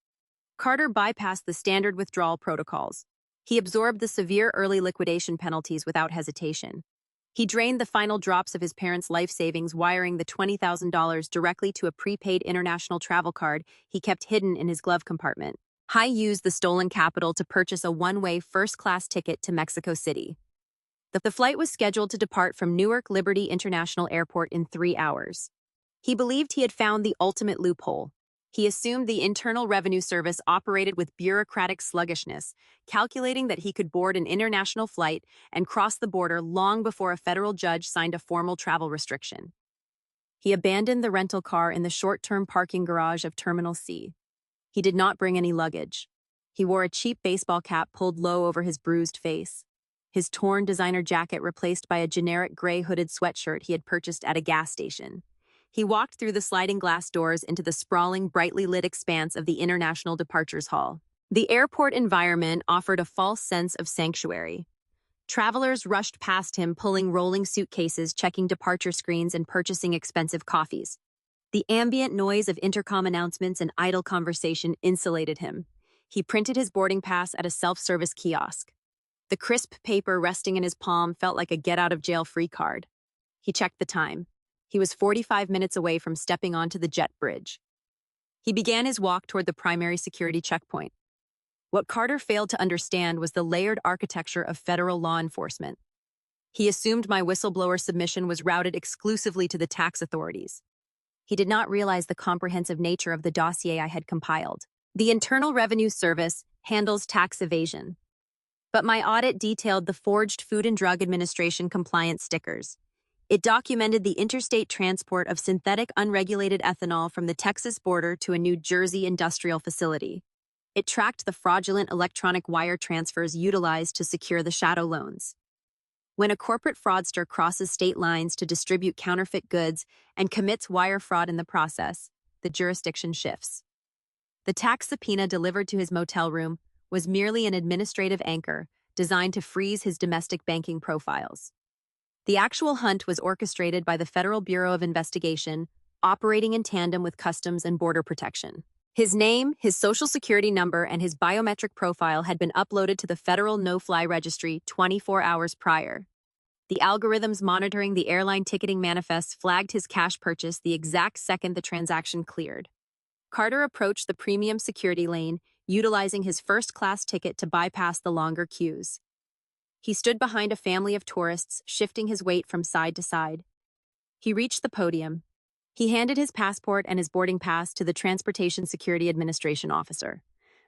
Carter bypassed the standard withdrawal protocols. He absorbed the severe early liquidation penalties without hesitation. He drained the final drops of his parents' life savings, wiring the $20,000 directly to a prepaid international travel card he kept hidden in his glove compartment. He used the stolen capital to purchase a one-way first-class ticket to Mexico City. The flight was scheduled to depart from Newark Liberty International Airport in 3 hours. He believed he had found the ultimate loophole. He assumed the Internal Revenue Service operated with bureaucratic sluggishness, calculating that he could board an international flight and cross the border long before a federal judge signed a formal travel restriction. He abandoned the rental car in the short-term parking garage of Terminal C. He did not bring any luggage. He wore a cheap baseball cap pulled low over his bruised face. His torn designer jacket replaced by a generic gray hooded sweatshirt he had purchased at a gas station. He walked through the sliding glass doors into the sprawling, brightly lit expanse of the International Departures Hall. The airport environment offered a false sense of sanctuary. Travelers rushed past him, pulling rolling suitcases, checking departure screens, and purchasing expensive coffees. The ambient noise of intercom announcements and idle conversation insulated him. He printed his boarding pass at a self-service kiosk. The crisp paper resting in his palm felt like a get-out-of-jail-free card. He checked the time. He was 45 minutes away from stepping onto the jet bridge. He began his walk toward the primary security checkpoint. What Carter failed to understand was the layered architecture of federal law enforcement. He assumed my whistleblower submission was routed exclusively to the tax authorities. He did not realize the comprehensive nature of the dossier I had compiled. The Internal Revenue Service handles tax evasion. But my audit detailed the forged Food and Drug Administration compliance stickers. It documented the interstate transport of synthetic unregulated ethanol from the Texas border to a New Jersey industrial facility. It tracked the fraudulent electronic wire transfers utilized to secure the shadow loans. When a corporate fraudster crosses state lines to distribute counterfeit goods and commits wire fraud in the process, the jurisdiction shifts. The tax subpoena delivered to his motel room was merely an administrative anchor designed to freeze his domestic banking profiles. The actual hunt was orchestrated by the Federal Bureau of Investigation, operating in tandem with Customs and Border Protection. His name, his social security number, and his biometric profile had been uploaded to the Federal No-Fly Registry 24 hours prior. The algorithms monitoring the airline ticketing manifests flagged his cash purchase the exact second the transaction cleared. Carter approached the premium security lane, utilizing his first-class ticket to bypass the longer queues. He stood behind a family of tourists, shifting his weight from side to side. He reached the podium. He handed his passport and his boarding pass to the Transportation Security Administration officer.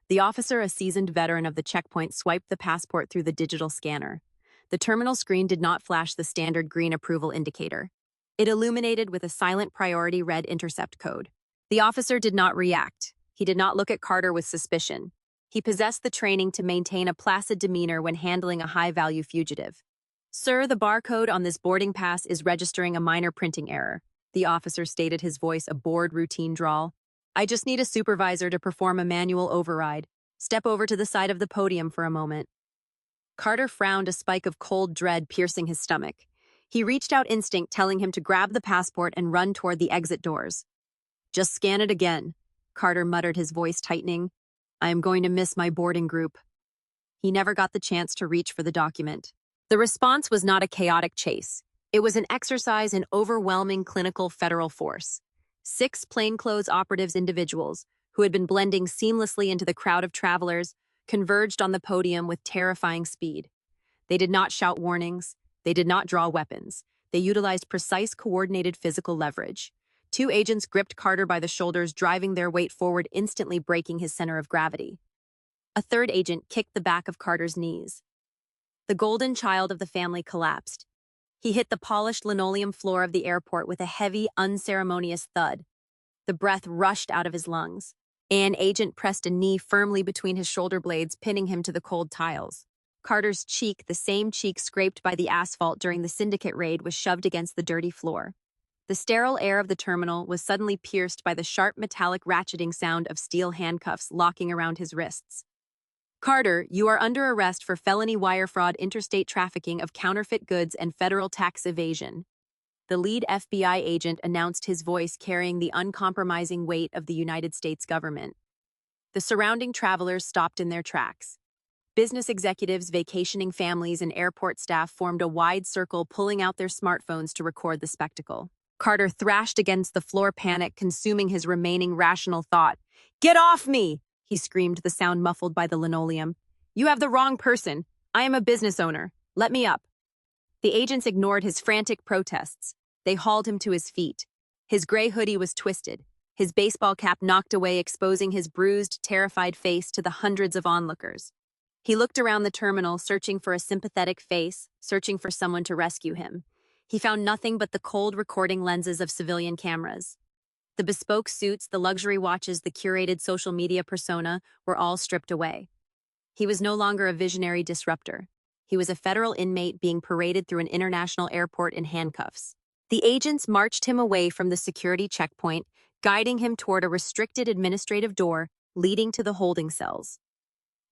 The officer, a seasoned veteran of the checkpoint, swiped the passport through the digital scanner. The terminal screen did not flash the standard green approval indicator. It illuminated with a silent priority red intercept code. The officer did not react. He did not look at Carter with suspicion. He possessed the training to maintain a placid demeanor when handling a high-value fugitive. "Sir, the barcode on this boarding pass is registering a minor printing error," the officer stated, his voice a bored routine drawl. "I just need a supervisor to perform a manual override. Step over to the side of the podium for a moment." Carter frowned, a spike of cold dread piercing his stomach. He reached out, instinct telling him to grab the passport and run toward the exit doors. "Just scan it again," Carter muttered, his voice tightening. "I am going to miss my boarding group." He never got the chance to reach for the document. The response was not a chaotic chase. It was an exercise in overwhelming clinical federal force. 6 plainclothes operatives, individuals who had been blending seamlessly into the crowd of travelers, converged on the podium with terrifying speed. They did not shout warnings. They did not draw weapons. They utilized precise, coordinated physical leverage. 2 agents gripped Carter by the shoulders, driving their weight forward, instantly breaking his center of gravity. A 3rd agent kicked the back of Carter's knees. The golden child of the family collapsed. He hit the polished linoleum floor of the airport with a heavy, unceremonious thud. The breath rushed out of his lungs. An agent pressed a knee firmly between his shoulder blades, pinning him to the cold tiles. Carter's cheek, the same cheek scraped by the asphalt during the syndicate raid, was shoved against the dirty floor. The sterile air of the terminal was suddenly pierced by the sharp metallic ratcheting sound of steel handcuffs locking around his wrists. "Carter, you are under arrest for felony wire fraud, interstate trafficking of counterfeit goods, and federal tax evasion," the lead FBI agent announced, his voice carrying the uncompromising weight of the United States government. The surrounding travelers stopped in their tracks. Business executives, vacationing families, and airport staff formed a wide circle, pulling out their smartphones to record the spectacle. Carter thrashed against the floor, panic consuming his remaining rational thought. "Get off me!" he screamed, the sound muffled by the linoleum. "You have the wrong person. I am a business owner. Let me up." The agents ignored his frantic protests. They hauled him to his feet. His gray hoodie was twisted, his baseball cap knocked away, exposing his bruised, terrified face to the hundreds of onlookers. He looked around the terminal, searching for a sympathetic face, searching for someone to rescue him. He found nothing but the cold recording lenses of civilian cameras. The bespoke suits, the luxury watches, the curated social media persona were all stripped away. He was no longer a visionary disruptor. He was a federal inmate being paraded through an international airport in handcuffs. The agents marched him away from the security checkpoint, guiding him toward a restricted administrative door leading to the holding cells.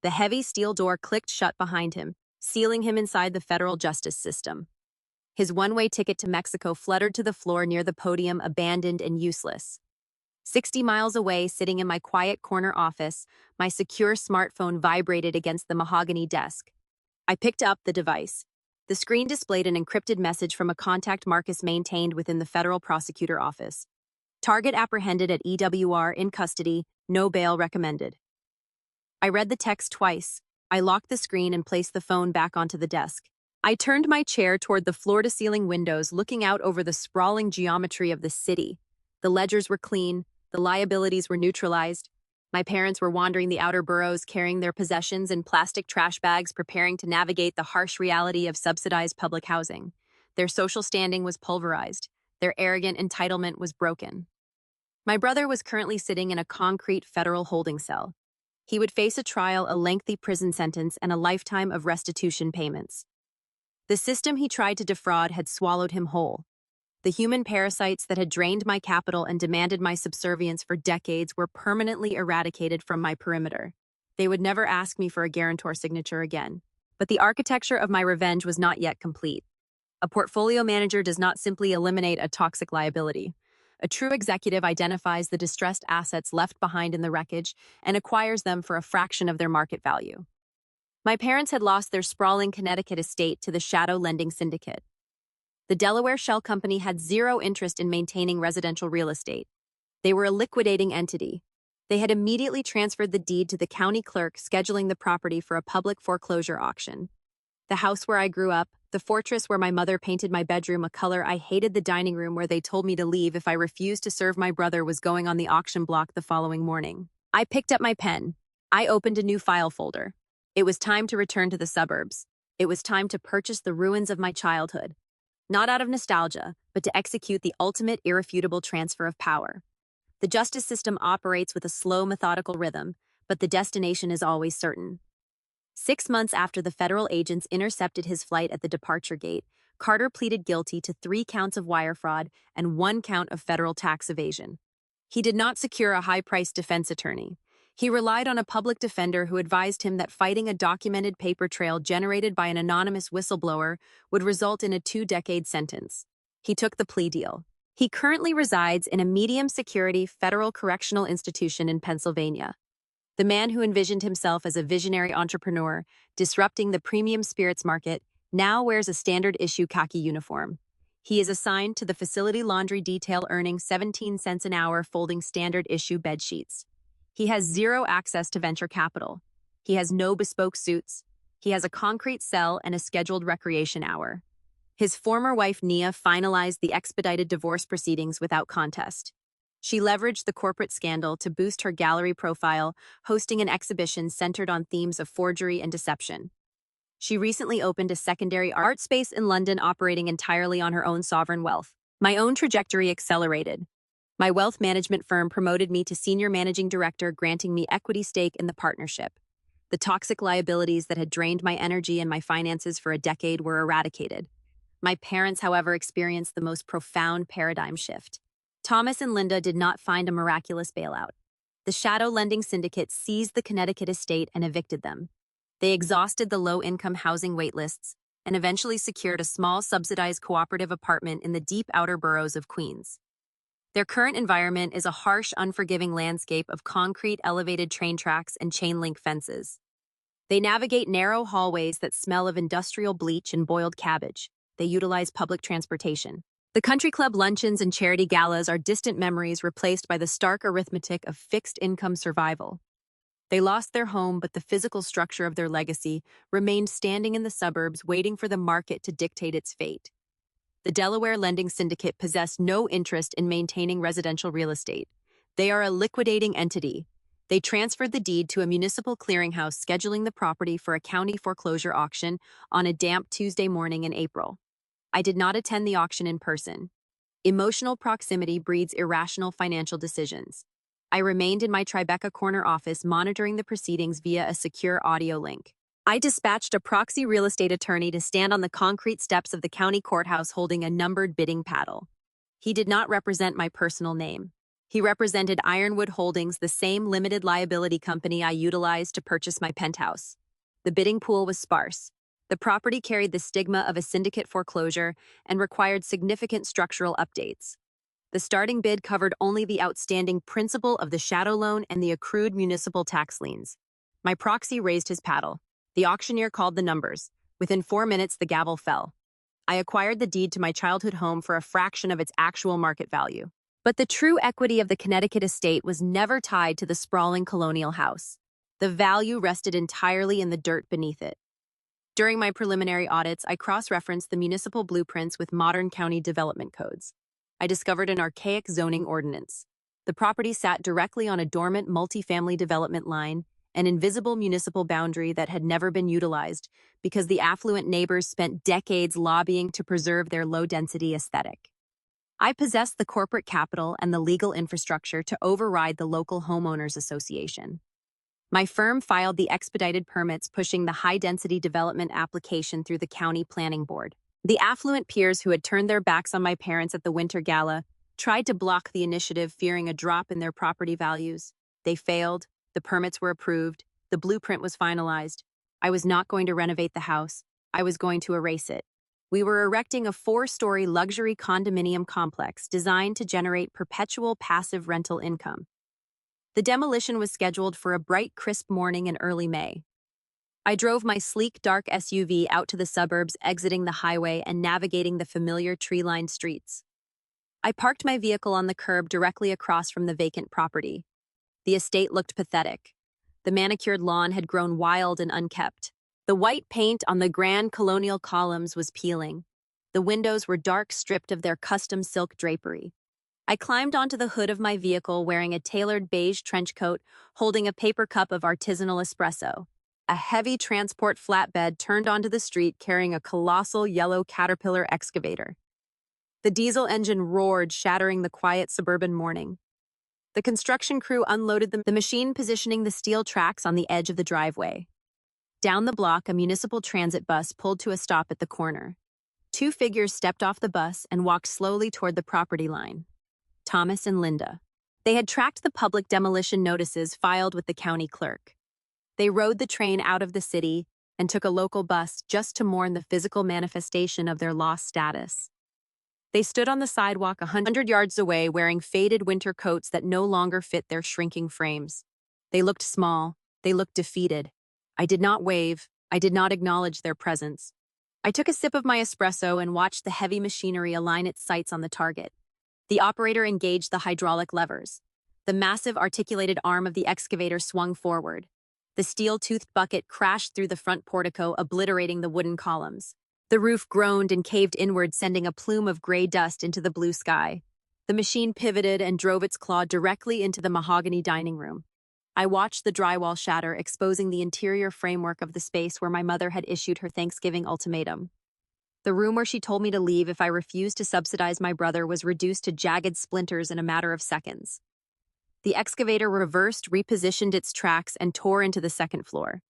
The heavy steel door clicked shut behind him, sealing him inside the federal justice system. His one-way ticket to Mexico fluttered to the floor near the podium, abandoned and useless. 60 miles away, sitting in my quiet corner office, my secure smartphone vibrated against the mahogany desk. I picked up the device. The screen displayed an encrypted message from a contact Marcus maintained within the federal prosecutor office. "Target apprehended at EWR, in custody, no bail recommended." I read the text twice. I locked the screen and placed the phone back onto the desk. I turned my chair toward the floor-to-ceiling windows, looking out over the sprawling geometry of the city. The ledgers were clean, the liabilities were neutralized. My parents were wandering the outer boroughs, carrying their possessions in plastic trash bags, preparing to navigate the harsh reality of subsidized public housing. Their social standing was pulverized. Their arrogant entitlement was broken. My brother was currently sitting in a concrete federal holding cell. He would face a trial, a lengthy prison sentence, and a lifetime of restitution payments. The system he tried to defraud had swallowed him whole. The human parasites that had drained my capital and demanded my subservience for decades were permanently eradicated from my perimeter. They would never ask me for a guarantor signature again. But the architecture of my revenge was not yet complete. A portfolio manager does not simply eliminate a toxic liability. A true executive identifies the distressed assets left behind in the wreckage and acquires them for a fraction of their market value. My parents had lost their sprawling Connecticut estate to the shadow lending syndicate. The Delaware Shell Company had zero interest in maintaining residential real estate. They were a liquidating entity. They had immediately transferred the deed to the county clerk, scheduling the property for a public foreclosure auction. The house where I grew up, the fortress where my mother painted my bedroom a color I hated, the dining room where they told me to leave if I refused to serve my brother, was going on the auction block the following morning. I picked up my pen. I opened a new file folder. It was time to return to the suburbs. It was time to purchase the ruins of my childhood. Not out of nostalgia, but to execute the ultimate irrefutable transfer of power. The justice system operates with a slow, methodical rhythm, but the destination is always certain. 6 months after the federal agents intercepted his flight at the departure gate, Carter pleaded guilty to 3 counts of wire fraud and 1 count of federal tax evasion. He did not secure a high-priced defense attorney. He relied on a public defender who advised him that fighting a documented paper trail generated by an anonymous whistleblower would result in a 2-decade sentence. He took the plea deal. He currently resides in a medium-security federal correctional institution in Pennsylvania. The man who envisioned himself as a visionary entrepreneur, disrupting the premium spirits market, now wears a standard-issue khaki uniform. He is assigned to the facility laundry detail, earning 17 cents an hour folding standard-issue bedsheets. He has zero access to venture capital. He has no bespoke suits. He has a concrete cell and a scheduled recreation hour. His former wife, Nia, finalized the expedited divorce proceedings without contest. She leveraged the corporate scandal to boost her gallery profile, hosting an exhibition centered on themes of forgery and deception. She recently opened a secondary art space in London, operating entirely on her own sovereign wealth. My own trajectory accelerated. My wealth management firm promoted me to senior managing director, granting me equity stake in the partnership. The toxic liabilities that had drained my energy and my finances for a decade were eradicated. My parents, however, experienced the most profound paradigm shift. Thomas and Linda did not find a miraculous bailout. The shadow lending syndicate seized the Connecticut estate and evicted them. They exhausted the low-income housing waitlists and eventually secured a small subsidized cooperative apartment in the deep outer boroughs of Queens. Their current environment is a harsh, unforgiving landscape of concrete elevated train tracks and chain-link fences. They navigate narrow hallways that smell of industrial bleach and boiled cabbage. They utilize public transportation. The country club luncheons and charity galas are distant memories replaced by the stark arithmetic of fixed-income survival. They lost their home, but the physical structure of their legacy remained standing in the suburbs, waiting for the market to dictate its fate. The Delaware Lending Syndicate possessed no interest in maintaining residential real estate. They are a liquidating entity. They transferred the deed to a municipal clearinghouse, scheduling the property for a county foreclosure auction on a damp Tuesday morning in April. I did not attend the auction in person. Emotional proximity breeds irrational financial decisions. I remained in my Tribeca corner office, monitoring the proceedings via a secure audio link. I dispatched a proxy real estate attorney to stand on the concrete steps of the county courthouse holding a numbered bidding paddle. He did not represent my personal name. He represented Ironwood Holdings, the same limited liability company I utilized to purchase my penthouse. The bidding pool was sparse. The property carried the stigma of a syndicate foreclosure and required significant structural updates. The starting bid covered only the outstanding principal of the shadow loan and the accrued municipal tax liens. My proxy raised his paddle. The auctioneer called the numbers. Within 4 minutes, the gavel fell. I acquired the deed to my childhood home for a fraction of its actual market value. But the true equity of the Connecticut estate was never tied to the sprawling colonial house. The value rested entirely in the dirt beneath it. During my preliminary audits, I cross-referenced the municipal blueprints with modern county development codes. I discovered an archaic zoning ordinance. The property sat directly on a dormant multifamily development line, an invisible municipal boundary that had never been utilized because the affluent neighbors spent decades lobbying to preserve their low-density aesthetic. I possessed the corporate capital and the legal infrastructure to override the local homeowners association. My firm filed the expedited permits, pushing the high-density development application through the county planning board. The affluent peers who had turned their backs on my parents at the winter gala tried to block the initiative, fearing a drop in their property values. They failed. The permits were approved. The blueprint was finalized. I was not going to renovate the house. I was going to erase it. We were erecting a 4-story luxury condominium complex designed to generate perpetual passive rental income. The demolition was scheduled for a bright, crisp morning in early May. I drove my sleek, dark SUV out to the suburbs, exiting the highway and navigating the familiar tree-lined streets. I parked my vehicle on the curb directly across from the vacant property. The estate looked pathetic. The manicured lawn had grown wild and unkept. The white paint on the grand colonial columns was peeling. The windows were dark, stripped of their custom silk drapery. I climbed onto the hood of my vehicle wearing a tailored beige trench coat, holding a paper cup of artisanal espresso. A heavy transport flatbed turned onto the street carrying a colossal yellow Caterpillar excavator. The diesel engine roared, shattering the quiet suburban morning. The construction crew unloaded the machine, positioning the steel tracks on the edge of the driveway. Down the block, a municipal transit bus pulled to a stop at the corner. Two figures stepped off the bus and walked slowly toward the property line. Thomas and Linda. They had tracked the public demolition notices filed with the county clerk. They rode the train out of the city and took a local bus just to mourn the physical manifestation of their lost status. They stood on the sidewalk 100 yards away wearing faded winter coats that no longer fit their shrinking frames. They looked small. They looked defeated. I did not wave. I did not acknowledge their presence. I took a sip of my espresso and watched the heavy machinery align its sights on the target. The operator engaged the hydraulic levers. The massive articulated arm of the excavator swung forward. The steel-toothed bucket crashed through the front portico, obliterating the wooden columns. The roof groaned and caved inward, sending a plume of gray dust into the blue sky. The machine pivoted and drove its claw directly into the mahogany dining room. I watched the drywall shatter, exposing the interior framework of the space where my mother had issued her Thanksgiving ultimatum. The room where she told me to leave if I refused to subsidize my brother was reduced to jagged splinters in a matter of seconds. The excavator reversed, repositioned its tracks, and tore into the second floor.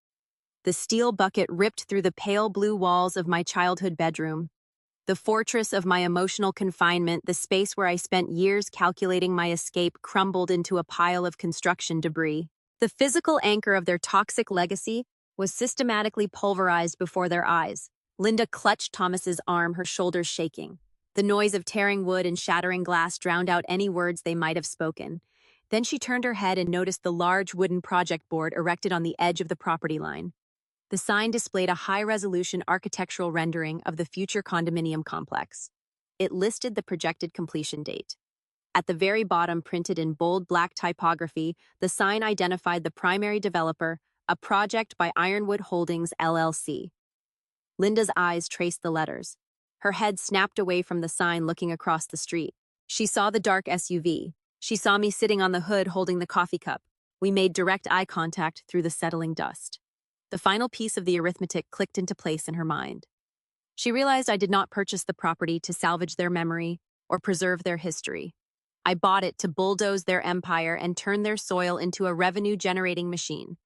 The steel bucket ripped through the pale blue walls of my childhood bedroom. The fortress of my emotional confinement, the space where I spent years calculating my escape, crumbled into a pile of construction debris. The physical anchor of their toxic legacy was systematically pulverized before their eyes. Linda clutched Thomas's arm, her shoulders shaking. The noise of tearing wood and shattering glass drowned out any words they might have spoken. Then she turned her head and noticed the large wooden project board erected on the edge of the property line. The sign displayed a high-resolution architectural rendering of the future condominium complex. It listed the projected completion date. At the very bottom, printed in bold black typography, the sign identified the primary developer, a project by Ironwood Holdings, LLC. Linda's eyes traced the letters. Her head snapped away from the sign, looking across the street. She saw the dark SUV. She saw me sitting on the hood holding the coffee cup. We made direct eye contact through the settling dust. The final piece of the arithmetic clicked into place in her mind. She realized I did not purchase the property to salvage their memory or preserve their history. I bought it to bulldoze their empire and turn their soil into a revenue-generating machine.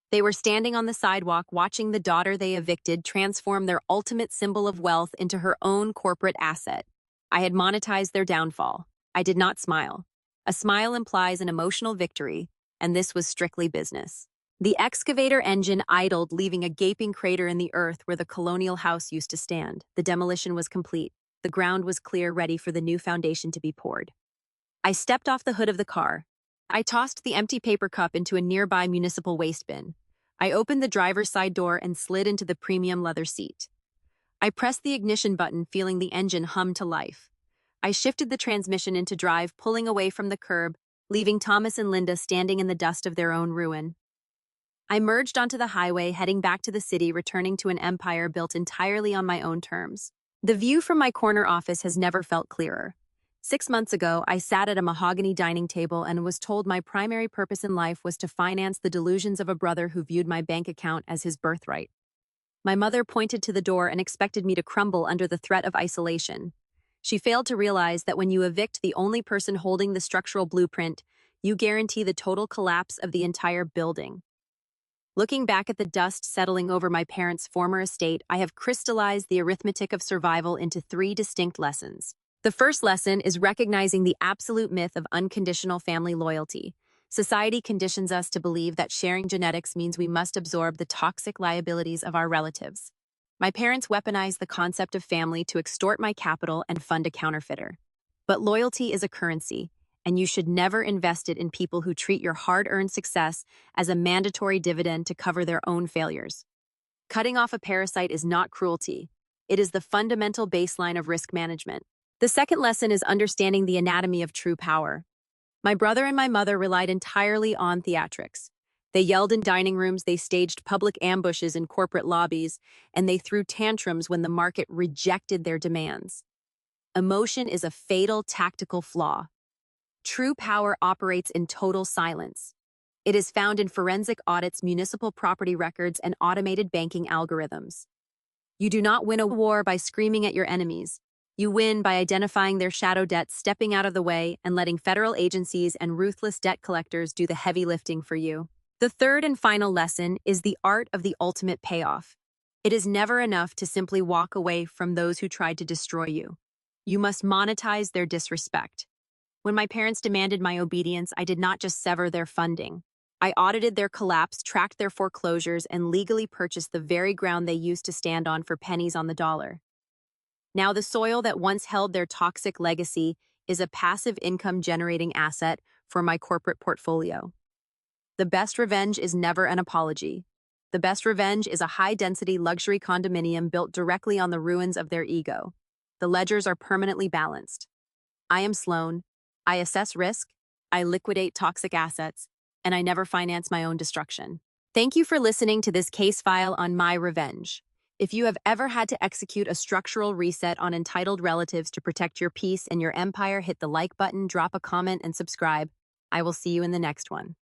They were standing on the sidewalk watching the daughter they evicted transform their ultimate symbol of wealth into her own corporate asset. I had monetized their downfall. I did not smile. A smile implies an emotional victory, and this was strictly business. The excavator engine idled, leaving a gaping crater in the earth where the colonial house used to stand. The demolition was complete. The ground was clear, ready for the new foundation to be poured. I stepped off the hood of the car. I tossed the empty paper cup into a nearby municipal waste bin. I opened the driver's side door and slid into the premium leather seat. I pressed the ignition button, feeling the engine hum to life. I shifted the transmission into drive, pulling away from the curb, leaving Thomas and Linda standing in the dust of their own ruin. I merged onto the highway, heading back to the city, returning to an empire built entirely on my own terms. The view from my corner office has never felt clearer. 6 months ago, I sat at a mahogany dining table and was told my primary purpose in life was to finance the delusions of a brother who viewed my bank account as his birthright. My mother pointed to the door and expected me to crumble under the threat of isolation. She failed to realize that when you evict the only person holding the structural blueprint, you guarantee the total collapse of the entire building. Looking back at the dust settling over my parents' former estate, I have crystallized the arithmetic of survival into 3 distinct lessons. The first lesson is recognizing the absolute myth of unconditional family loyalty. Society conditions us to believe that sharing genetics means we must absorb the toxic liabilities of our relatives. My parents weaponized the concept of family to extort my capital and fund a counterfeiter. But loyalty is a currency, and you should never invest it in people who treat your hard-earned success as a mandatory dividend to cover their own failures. Cutting off a parasite is not cruelty. It is the fundamental baseline of risk management. The second lesson is understanding the anatomy of true power. My brother and my mother relied entirely on theatrics. They yelled in dining rooms, they staged public ambushes in corporate lobbies, and they threw tantrums when the market rejected their demands. Emotion is a fatal tactical flaw. True power operates in total silence. It is found in forensic audits, municipal property records, and automated banking algorithms. You do not win a war by screaming at your enemies. You win by identifying their shadow debts, stepping out of the way, and letting federal agencies and ruthless debt collectors do the heavy lifting for you. The third and final lesson is the art of the ultimate payoff. It is never enough to simply walk away from those who tried to destroy you. You must monetize their disrespect. When my parents demanded my obedience, I did not just sever their funding. I audited their collapse, tracked their foreclosures, and legally purchased the very ground they used to stand on for pennies on the dollar. Now, the soil that once held their toxic legacy is a passive income-generating asset for my corporate portfolio. The best revenge is never an apology. The best revenge is a high-density luxury condominium built directly on the ruins of their ego. The ledgers are permanently balanced. I am Sloan. I assess risk, I liquidate toxic assets, and I never finance my own destruction. Thank you for listening to this case file on my revenge. If you have ever had to execute a structural reset on entitled relatives to protect your peace and your empire, hit the like button, drop a comment, and subscribe. I will see you in the next one.